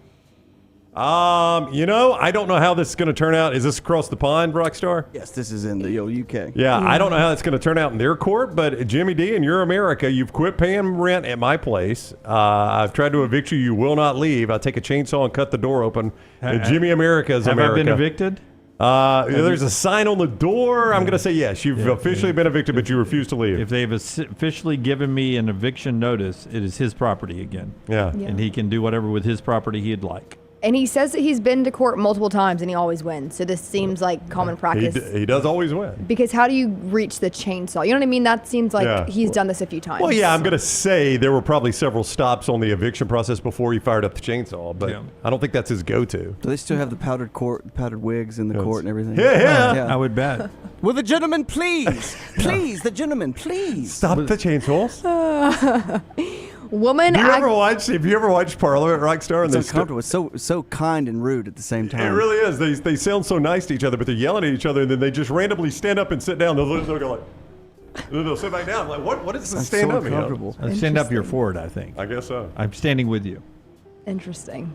I don't know how this is going to turn out. Is this across the pond, Rockstar? Yes, this is in the old UK. Yeah, I don't know how that's going to turn out in their court, but Jimmy D, in your America, you've quit paying rent at my place. I've tried to evict you. You will not leave. I'll take a chainsaw and cut the door open. Jimmy America is America. Have I been evicted? There's a sign on the door. I'm going to say yes. You've officially been evicted, but you refuse to leave. If they've officially given me an eviction notice, it is his property again. Yeah. And he can do whatever with his property he'd like. And he says that he's been to court multiple times and he always wins. So this seems like common practice. He does always win. Because how do you reach the chainsaw? You know what I mean? That seems like he's done this a few times. Well, yeah, I'm going to say there were probably several stops on the eviction process before he fired up the chainsaw, but I don't think that's his go-to. Do they still have the powdered wigs in the court and everything? Yeah. I would bet. Will the gentleman please? Please, the gentleman, please. Stop the chainsaws. Woman. Have you ever watched Parliament, Rockstar? It's uncomfortable. It's so kind and rude at the same time. It really is. They sound so nice to each other, but they're yelling at each other, and then they just randomly stand up and sit down. They'll go like, They'll sit back down. I'm like, what is the I'm stand so up? uncomfortable. Stand up, you're for it, I think. I guess so. I'm standing with you. Interesting.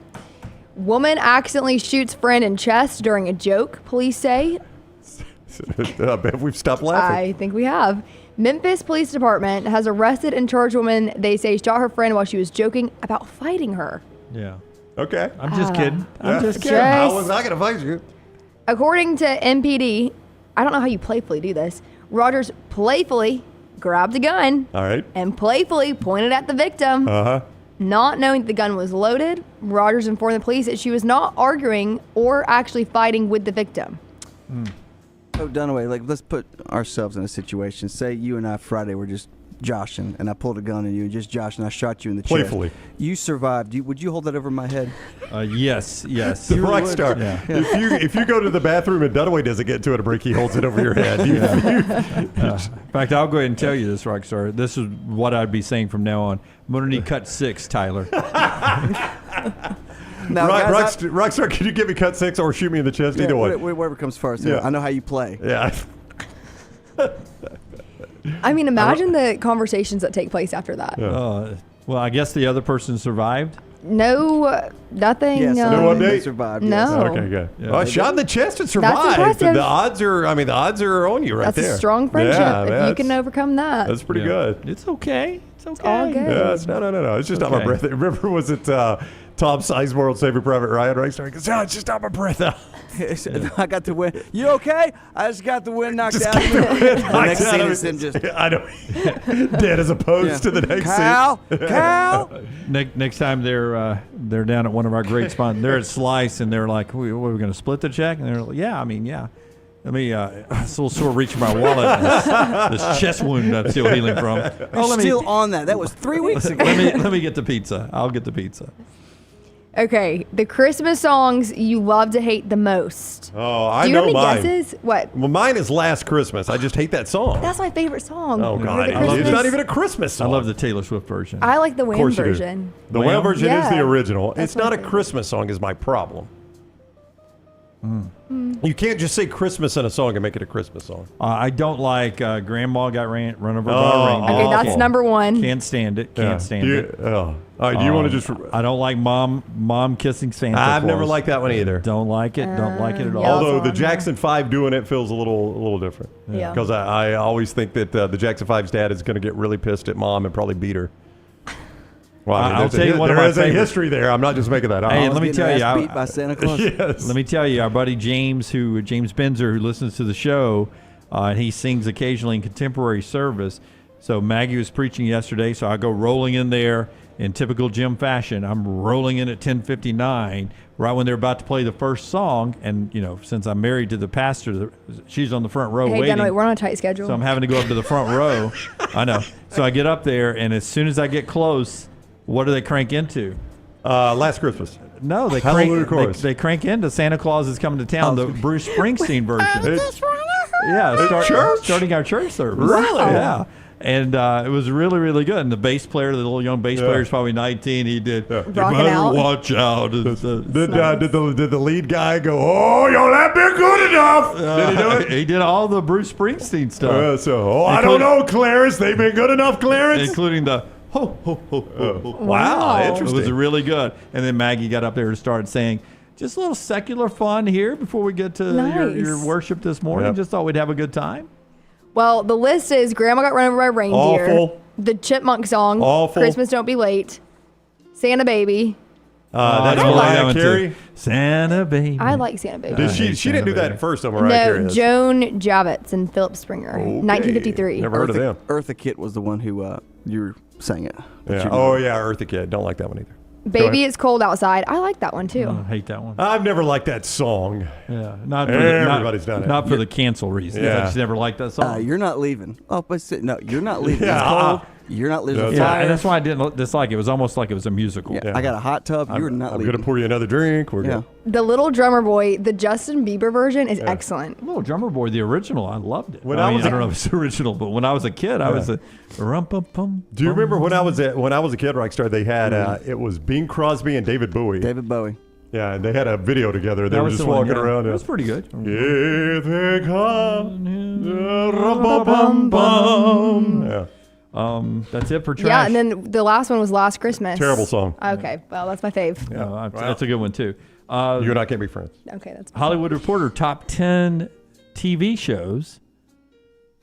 Woman accidentally shoots friend in chest during a joke, police say. I bet we've stopped laughing. I think we have. Memphis Police Department has arrested and charged a woman they say shot her friend while she was joking about fighting her. Yeah. Okay. I'm just kidding. I'm just kidding. I was not going to fight you. According to MPD, I don't know how you playfully do this. Rogers playfully grabbed a gun All right. and playfully pointed at the victim. Uh-huh. Not knowing that the gun was loaded, Rogers informed the police that she was not arguing or actually fighting with the victim. So Dunaway, like, let's put ourselves in a situation. Say you and I Friday were just joshing, and I pulled a gun on you and just joshing. I shot you in the chest. Playfully. You survived. Would you hold that over my head? Yes. The rock star. Yeah. If you go to the bathroom and Dunaway doesn't get to it a break, he holds it over your head. In fact, I'll go ahead and tell you this, Rockstar. This is what I'd be saying from now on. I'm going to need cut 6, Tyler. Now, guys, Rockstar, can you give me cut 6 or shoot me in the chest? Either way. Whatever comes first. Yeah. I know how you play. Yeah. I mean, imagine the conversations that take place after that. Well, I guess the other person survived. No, nothing. Yes, no update? they survived. Yes. No. Okay, good. Yeah. Well, shot in the chest and survived. impressive. The odds are on you right That's there. a strong friendship if you can overcome that. That's pretty good. It's okay. It's okay. all good. Yeah, no. It's just not my breath. Remember, was it Tom Sizemore, Saving Private Ryan, right? He goes, it's just not my breath out. I got the win. You okay? I just got the wind knocked Just out of me. got the wind The knocked next out scene of is him just. I know. Dead as opposed to the next scene. Cal. Next time they're down at one of our great spots, they're at Slice, and they're like, "What, are we going to split the check?" And they're like, "Yeah, yeah." Let me, it's a little sore reaching my wallet. This chest wound I'm still healing from. Still on that. That was 3 weeks ago. Let me get the pizza. I'll get the pizza. Okay, the Christmas songs you love to hate the most. Oh, I Do you know have any mine. guesses? What? Well, mine is Last Christmas. I just hate that song. That's my favorite song. Oh, God. Remember the It's not Christmas- even a Christmas song. I love the Taylor Swift version. I like the Wham course you do. version. The Wham version is the Yeah. original. That's It's not my a favorite. Christmas song is my problem. You can't just say Christmas in a song and make it a Christmas song. I don't like Grandma Got Run Over by a Oh, Reindeer. Okay, that's number one. Can't stand it. Can't stand it. All right, do you want to just... I don't like mom kissing Santa I've Claus. never liked that one either. Don't like it. Don't like it at all. yeah. Although also the on Jackson 5 doing it feels a little different. Yeah. Because I always think that the Jackson 5's dad is going to get really pissed at mom and probably beat her. Well, I mean, I'll tell you one of there my is a favorites. history there. I'm not just making that up. Hey, let me Getting tell her you, ass beat by Santa Claus. Yes. Let me tell you, our buddy James Benzer, who listens to the show, he sings occasionally in contemporary service. So Maggie was preaching yesterday, so I go rolling in there in typical Jim fashion. I'm rolling in at 10:59, right when they're about to play the first song. And, since I'm married to the pastor, she's on the front row Hey, waiting. Dan, we're on a tight schedule. So I'm having to go up to the front row. I know. So I get up there, and as soon as I get close, what do they crank into? Last Christmas. No, they Hallelujah crank, Chorus. they crank into Santa Claus is Coming to Town, the Bruce Springsteen version. Church? Starting our church service. Really? Yeah. And it was really, really good. And the bass player, the little young bass player, is probably 19. He did. You Rocking better out. watch out. Did the lead guy go, oh, yo, that been good enough? Did he do it? He did all the Bruce Springsteen stuff. I don't know, Clarence. They've been good enough, Clarence. Including the ho, ho, ho, ho, ho. Wow, It interesting. was really good. And then Maggie got up there and started saying, just a little secular fun here before we get to your Nice. worship this morning. Yep. Just thought we'd have a good time. Well, the list is Grandma Got Run Over by a Reindeer. Awful. The Chipmunk song. Awful. Christmas Don't Be Late. Santa Baby. That's I like Mariah that one Carey. too. Santa Baby. I like Santa Baby. Did she didn't do that at first, though, Mariah Carey. No, Joan Javits and Philip Springer. Okay. 1953. Never heard of them. Eartha Kitt was the one who you sang it. Yeah. Oh, yeah, Eartha Kitt. Don't like that one either. Baby It's Cold Outside. I like that one too. I hate that one. I've never liked that song. Yeah, not for Everybody's done it. Not for the cancel reasons. Yeah. I just never liked that song. You're not leaving. Oh, but no, you're not leaving. Yeah, It's cold. You're not leaving. That's yeah, Fire. and that's why I didn't dislike it. It was almost like it was a musical. Yeah. I got a hot tub. You're not I'm leaving. going to pour you another drink. We're good. The Little Drummer Boy, the Justin Bieber version is excellent. Little Drummer Boy, the original, I loved it. When I I was don't know if it's original, but when I was a kid, I was a rum-pum-pum. Do you remember when I was a kid, Rockstar, they had, it was Bing Crosby and David Bowie. David Bowie. Yeah, and they had a video together. They That were was just the one, walking yeah. around. It was pretty good. Here they come. Yeah. That's it for trash. Yeah, and then the last one was Last Christmas. Terrible song. Okay, well, that's my fave. Yeah, that's a good one, too. You and I can't be friends. Okay, that's Hollywood Reporter top 10 TV shows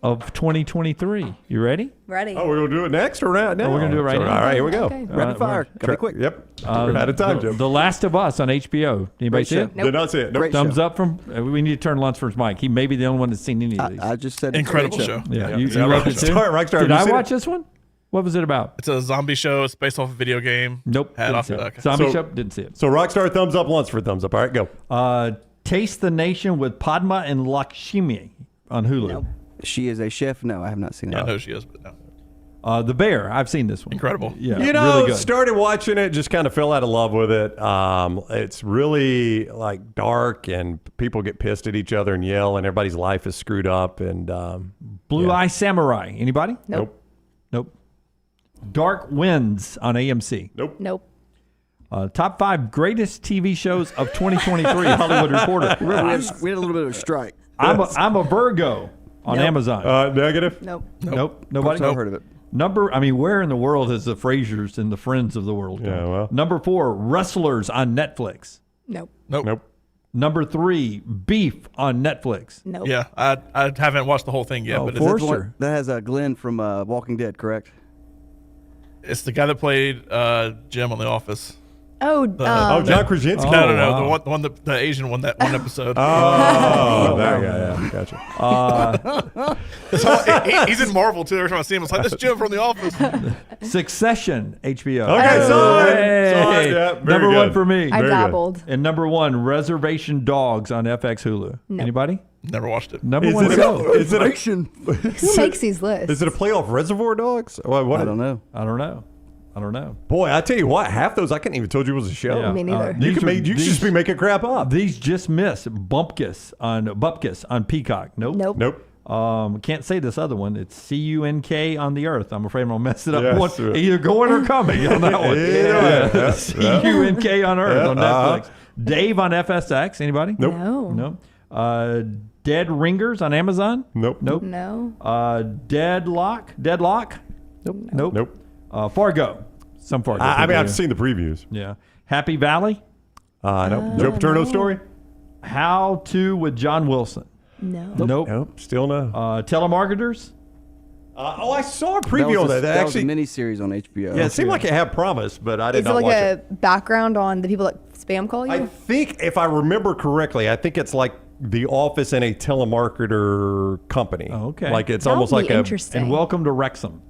of 2023. You ready? Ready. Oh, we're going to do it next or right now? Oh, we're going to do it right now. All right, here we go. Okay. Rapid fire. Gotta be quick. Yep. We're out of time, Jim. The Last of Us on HBO. Anybody Great see show. it? Nope. Did not see it. Nope. Great Thumbs show. up from. We need to turn Lunsford's mic. He may be the only one that's seen any of these. I just said Incredible great show. yeah, Yeah. you Yeah, loved it too. Rockstar, Did have you I seen watch it? this one? What was it about? It's a zombie show. It's based off a video game. Nope. Hat Didn't off see it. okay. Zombie So- show. Didn't see it. So Rockstar, thumbs up. Lunsford, thumbs up. All right, go. Taste the Nation with Padma and Lakshmi on Hulu. She is a chef. No, I have not seen it. I know she is, but no. The Bear. I've seen this one. Incredible. Yeah, You know, really good. started watching it, just kind of fell out of love with it. It's really like dark, and people get pissed at each other and yell, and everybody's life is screwed up. And Blue Eye Samurai. Anybody? Nope. Nope. Dark Winds on AMC. Nope. Top 5 greatest TV shows of 2023. Hollywood Reporter. We had a little bit of a strike. I'm a Virgo on Nope. Amazon. negative. Nope. Nope. Nobody. I've heard of it. Where in the world is the Frasers and the Friends of the world? Yeah, gone? well. Number 4, Wrestlers on Netflix. Nope. Nope. Number 3, Beef on Netflix. Nope. Yeah, I haven't watched the whole thing yet, Oh, but for it's, sure. That has Glenn from Walking Dead, correct? it's the guy that played Jim on The Office. Oh, John Krasinski. No, wow. the one, the Asian one, that one episode. Oh, yeah, gotcha. He's in Marvel too. Every time I see him, it's like this Jim from The Office. Succession, HBO. Okay, saw it. Hey. Yeah, very Number good. 1 for me. I Very good. dabbled. And number 1, Reservation Dogs on FX Hulu. No. Anybody? Never watched it. Number Is 1 it go. Is it a, Who makes these lists? is it a playoff Reservoir Dogs? What I don't know. I don't know. Boy, I tell you what, half those I couldn't even told you was a show. Yeah. Me neither. You These can are- you should just be making crap up. These just missed Bupkis on Peacock. Nope. Nope. Can't say this other one. It's CUNK on the Earth. I'm afraid I'm gonna mess it up. Yes, One, sir. either going or coming on that one. Yeah. CUNK on Earth on Uh-huh. Netflix. Dave on FSX. Anybody? Nope. No. No. Dead Ringers on Amazon. Nope. No. Deadlock. Nope. Nope. Fargo. Some Fargo. I mean, people, I've yeah. seen the previews. Yeah. Happy Valley. No. Joe Paterno story? How to with John Wilson. No. Nope. Nope. Still no. Telemarketers. I saw a preview of that. That Actually, was a mini-series on HBO. yeah, it seemed like it had promise, but I did Is it not like watch a it. background on the people that spam call you? I think, if I remember correctly, I think it's like The Office and a telemarketer company. Oh, okay. Like it's That would almost be like a. interesting. And welcome to Wrexham.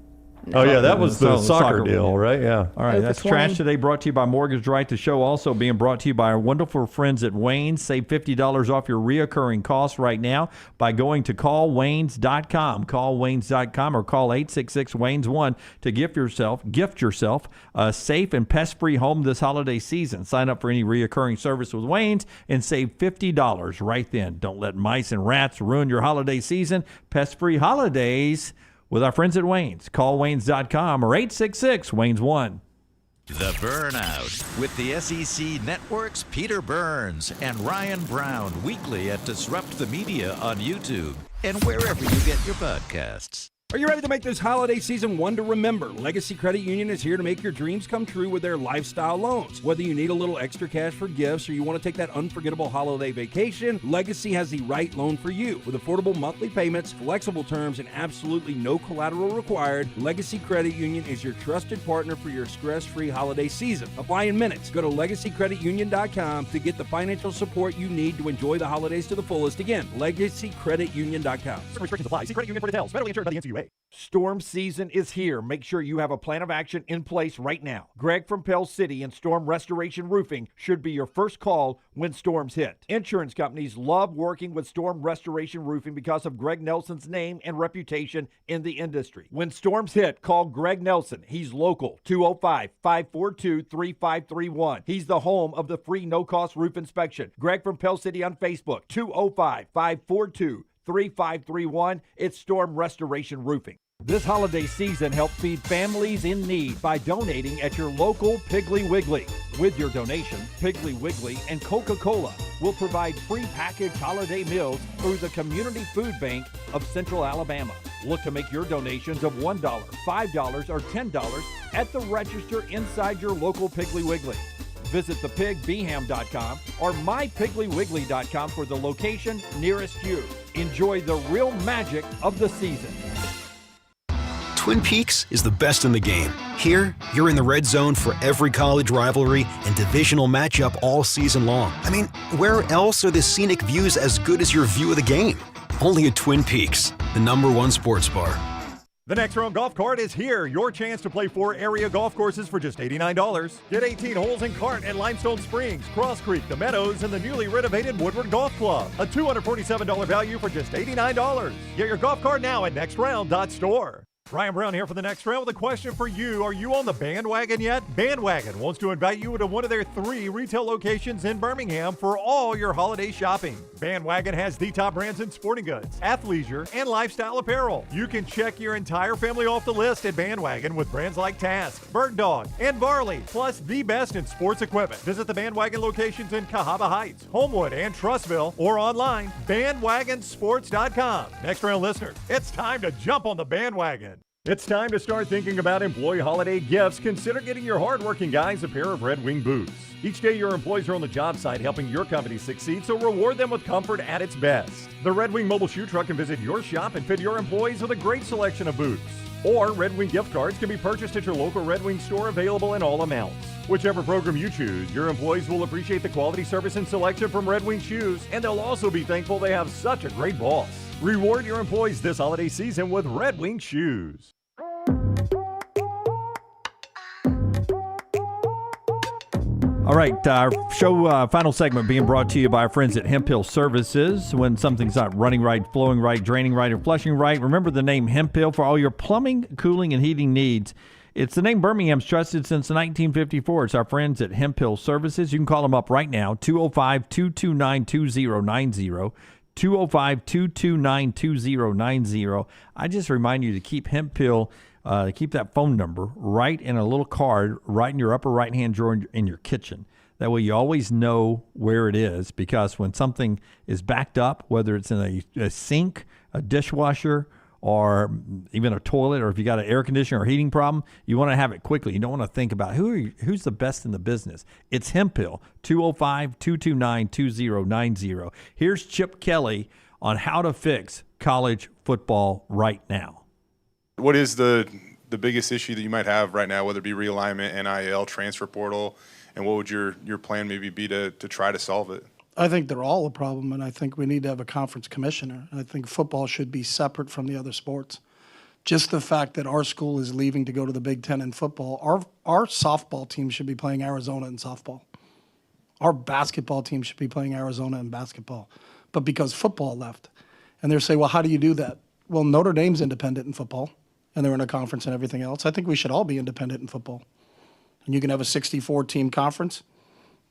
Oh yeah, that was the soccer one, deal, yeah. right? Yeah. All right, Oh, that's for Trash 20. Today, brought to you by Mortgage Right. The show also being brought to you by our wonderful friends at Wayne's. Save $50 off your reoccurring costs right now by going to callwaynes.com. Callwaynes.com or call 866-WAYNES1 to gift yourself a safe and pest-free home this holiday season. Sign up for any reoccurring service with Wayne's and save $50 right then. Don't let mice and rats ruin your holiday season. Pest-free holidays with our friends at Wayne's. Call Waynes.com or 866-WAYNES1. The Burnout with the SEC Network's Peter Burns and Ryan Brown weekly at Disrupt the Media on YouTube and wherever you get your podcasts. Are you ready to make this holiday season one to remember? Legacy Credit Union is here to make your dreams come true with their lifestyle loans. Whether you need a little extra cash for gifts or you want to take that unforgettable holiday vacation, Legacy has the right loan for you. With affordable monthly payments, flexible terms, and absolutely no collateral required, Legacy Credit Union is your trusted partner for your stress-free holiday season. Apply in minutes. Go to LegacyCreditUnion.com to get the financial support you need to enjoy the holidays to the fullest. Again, LegacyCreditUnion.com. Restrictions apply. See credit union for details. Federally insured by the NCUA. Storm season is here. Make sure you have a plan of action in place right now. Greg from Pell City and Storm Restoration Roofing should be your first call when storms hit. Insurance companies love working with Storm Restoration Roofing because of Greg Nelson's name and reputation in the industry. When storms hit, call Greg Nelson. He's local, 205-542-3531. He's the home of the free no-cost roof inspection. Greg from Pell City on Facebook, 205-542-3531. 3531. It's Storm Restoration Roofing. This holiday season, help feed families in need by donating at your local Piggly Wiggly. With your donation, Piggly Wiggly and Coca-Cola will provide free packaged holiday meals through the Community Food Bank of Central Alabama. Look to make your donations of $1, $5, or $10 at the register inside your local Piggly Wiggly. Visit thepigbeham.com or mypigglywiggly.com for the location nearest you. Enjoy the real magic of the season. Twin Peaks is the best in the game. Here, you're in the red zone for every college rivalry and divisional matchup all season long. I mean, where else are the scenic views as good as your view of the game? Only at Twin Peaks, the #1 sports bar. The Next Round Golf Cart is here. Your chance to play 4 area golf courses for just $89. Get 18 holes in cart at Limestone Springs, Cross Creek, The Meadows, and the newly renovated Woodward Golf Club. A $247 value for just $89. Get your golf cart now at nextround.store. Ryan Brown here for the Next Round with a question for you. Are you on the bandwagon yet? Bandwagon wants to invite you to one of their 3 retail locations in Birmingham for all your holiday shopping. Bandwagon has the top brands in sporting goods, athleisure, and lifestyle apparel. You can check your entire family off the list at Bandwagon with brands like Task, Bird Dog, and Varley, plus the best in sports equipment. Visit the Bandwagon locations in Cahaba Heights, Homewood, and Trustville, or online, bandwagonsports.com. Next Round listeners, it's time to jump on the bandwagon. It's time to start thinking about employee holiday gifts. Consider getting your hardworking guys a pair of Red Wing boots. Each day, your employees are on the job site helping your company succeed, so reward them with comfort at its best. The Red Wing mobile shoe truck can visit your shop and fit your employees with a great selection of boots. Or Red Wing gift cards can be purchased at your local Red Wing store, available in all amounts. Whichever program you choose, your employees will appreciate the quality, service, and selection from Red Wing shoes, and they'll also be thankful they have such a great boss. Reward your employees this holiday season with Red Wing shoes. All right, our show final segment being brought to you by our friends at Hemp Hill Services. When something's not running right, flowing right, draining right, or flushing right, remember the name Hemp Hill for all your plumbing, cooling, and heating needs. It's the name Birmingham's trusted since 1954. It's our friends at Hemp Hill Services. You can call them up right now, 205-229-2090. 205-229-2090. I just remind you to keep Hemp Hill, keep that phone number right in a little card right in your upper right-hand drawer in your kitchen. That way you always know where it is, because when something is backed up, whether it's in a sink, a dishwasher, or even a toilet, or if you got an air conditioner or heating problem, you want to have it quickly. You don't want to think about who's the best in the business. It's Hemp Hill, 205-229-2090. Here's Chip Kelly on how to fix college football right now. What is the biggest issue that you might have right now, whether it be realignment, NIL, transfer portal, and what would your plan maybe be to try to solve it? I think they're all a problem, and I think we need to have a conference commissioner. I think football should be separate from the other sports. Just the fact that our school is leaving to go to the Big Ten in football, our softball team should be playing Arizona in softball. Our basketball team should be playing Arizona in basketball. But because football left, and they're saying, well, how do you do that? Well, Notre Dame's independent in football, and they're in a conference and everything else. I think we should all be independent in football. And you can have a 64-team conference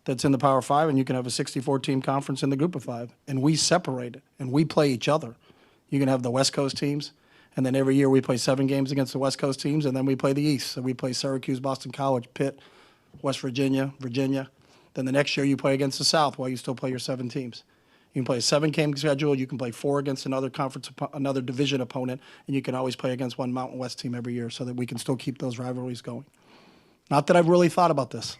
that's in the Power 5, and you can have a 64-team conference in the Group of 5. And we separate it, and we play each other. You can have the West Coast teams, and then every year we play 7 games against the West Coast teams, and then we play the East. So we play Syracuse, Boston College, Pitt, West Virginia, Virginia. Then the next year you play against the South while you still play your 7 teams. You can play a 7-game schedule. You can play 4 against another division opponent, and you can always play against one Mountain West team every year, so that we can still keep those rivalries going. Not that I've really thought about this.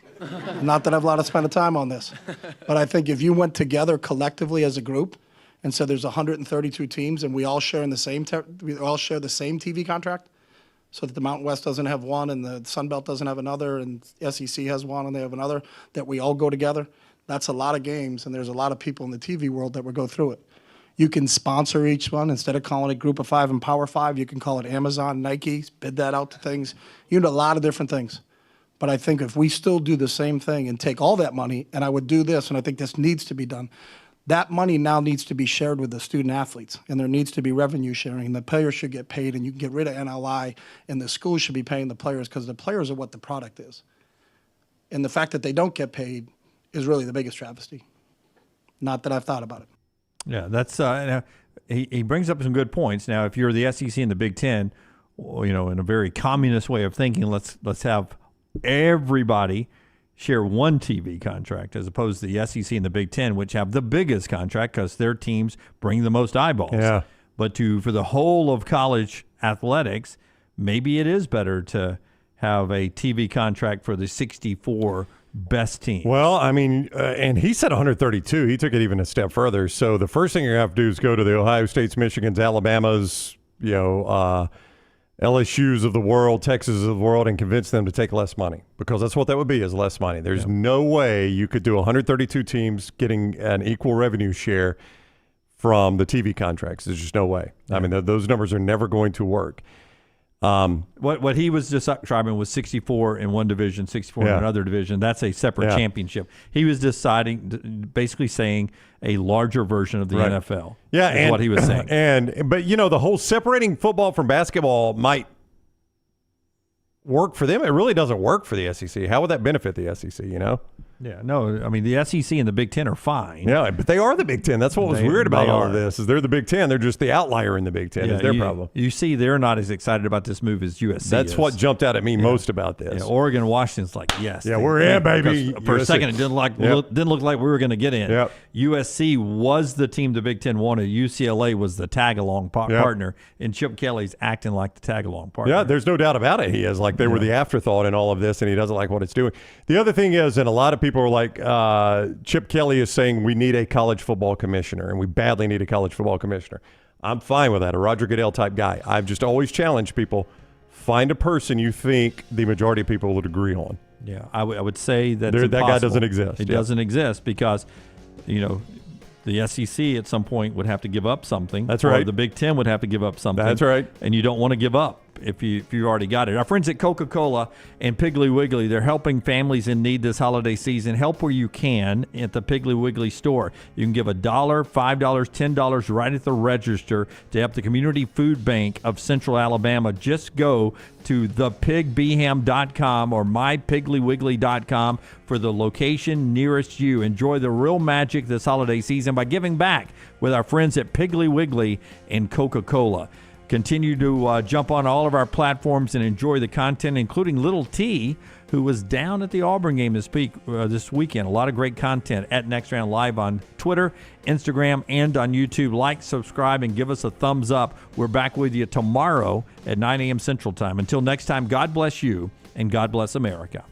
Not that I've a lot of spent time on this. But I think if you went together collectively as a group and said there's 132 teams and we all share the same TV contract, so that the Mountain West doesn't have one and the Sun Belt doesn't have another and SEC has one and they have another, that we all go together, that's a lot of games, and there's a lot of people in the TV world that would go through it. You can sponsor each one. Instead of calling it Group of 5 and Power 5, you can call it Amazon, Nike, bid that out to things. You can do a lot of different things. But I think if we still do the same thing and take all that money, and I would do this, and I think this needs to be done, that money now needs to be shared with the student athletes, and there needs to be revenue sharing, and the players should get paid, and you can get rid of NLI, and the schools should be paying the players, because the players are what the product is. And the fact that they don't get paid is really the biggest travesty. Not that I've thought about it. Yeah, that's he brings up some good points. Now, if you're the SEC and the Big Ten, in a very communist way of thinking, let's have everybody share one TV contract as opposed to the SEC and the Big Ten, which have the biggest contract because their teams bring the most eyeballs. Yeah. But for the whole of college athletics, maybe it is better to have a TV contract for the 64 best teams. Well, I mean, and he said 132. He took it even a step further. So the first thing you have to do is go to the Ohio States, Michigans, Alabamas, LSUs of the world, Texas of the world, and convince them to take less money, because that's what that would be, is less money. There's no way you could do 132 teams getting an equal revenue share from the TV contracts. There's just no way. I mean, those numbers are never going to work. What he was describing was 64 in one division, 64 in another division. That's a separate championship. He was basically saying a larger version of the NFL. Yeah, is what he was saying. But the whole separating football from basketball might work for them. It really doesn't work for the SEC. How would that benefit the SEC? Yeah, no, I mean, the SEC and the Big Ten are fine. Yeah, but they are the Big Ten. That's what was weird about all of this, is they're the Big Ten. They're just the outlier in the Big Ten. Is their problem. You see, they're not as excited about this move as USC That's is. what jumped out at me most about this. Yeah, Oregon, Washington's like, yes. Yeah, we're in, baby. For a second, it didn't look like we were going to get in. Yep. USC was the team the Big Ten wanted. UCLA was the tag-along partner, and Chip Kelly's acting like the tag-along partner. Yeah, there's no doubt about it. He is. Like, they were the afterthought in all of this, and he doesn't like what it's doing. The other thing is, and a lot of people are like, Chip Kelly is saying we need a college football commissioner, and we badly need a college football commissioner. I'm fine with that, a Roger Goodell type guy. I've just always challenged people, find a person you think the majority of people would agree on. Yeah, I would say that that guy doesn't exist. It doesn't exist because, the SEC at some point would have to give up something. That's right. Or the Big Ten would have to give up something. That's right. And you don't want to give up if you already got it. Our friends at Coca-Cola and Piggly Wiggly, they're helping families in need this holiday season. Help where you can at the Piggly Wiggly store. You can give $1, $5, $10 right at the register to help the Community Food Bank of Central Alabama. Just go to thepigbeham.com or mypigglywiggly.com for the location nearest you. Enjoy the real magic this holiday season by giving back with our friends at Piggly Wiggly and Coca-Cola. Continue to jump on all of our platforms and enjoy the content, including Little T, who was down at the Auburn game this weekend. A lot of great content at Next Round Live on Twitter, Instagram, and on YouTube. Like, subscribe, and give us a thumbs up. We're back with you tomorrow at 9 a.m. Central Time. Until next time, God bless you, and God bless America.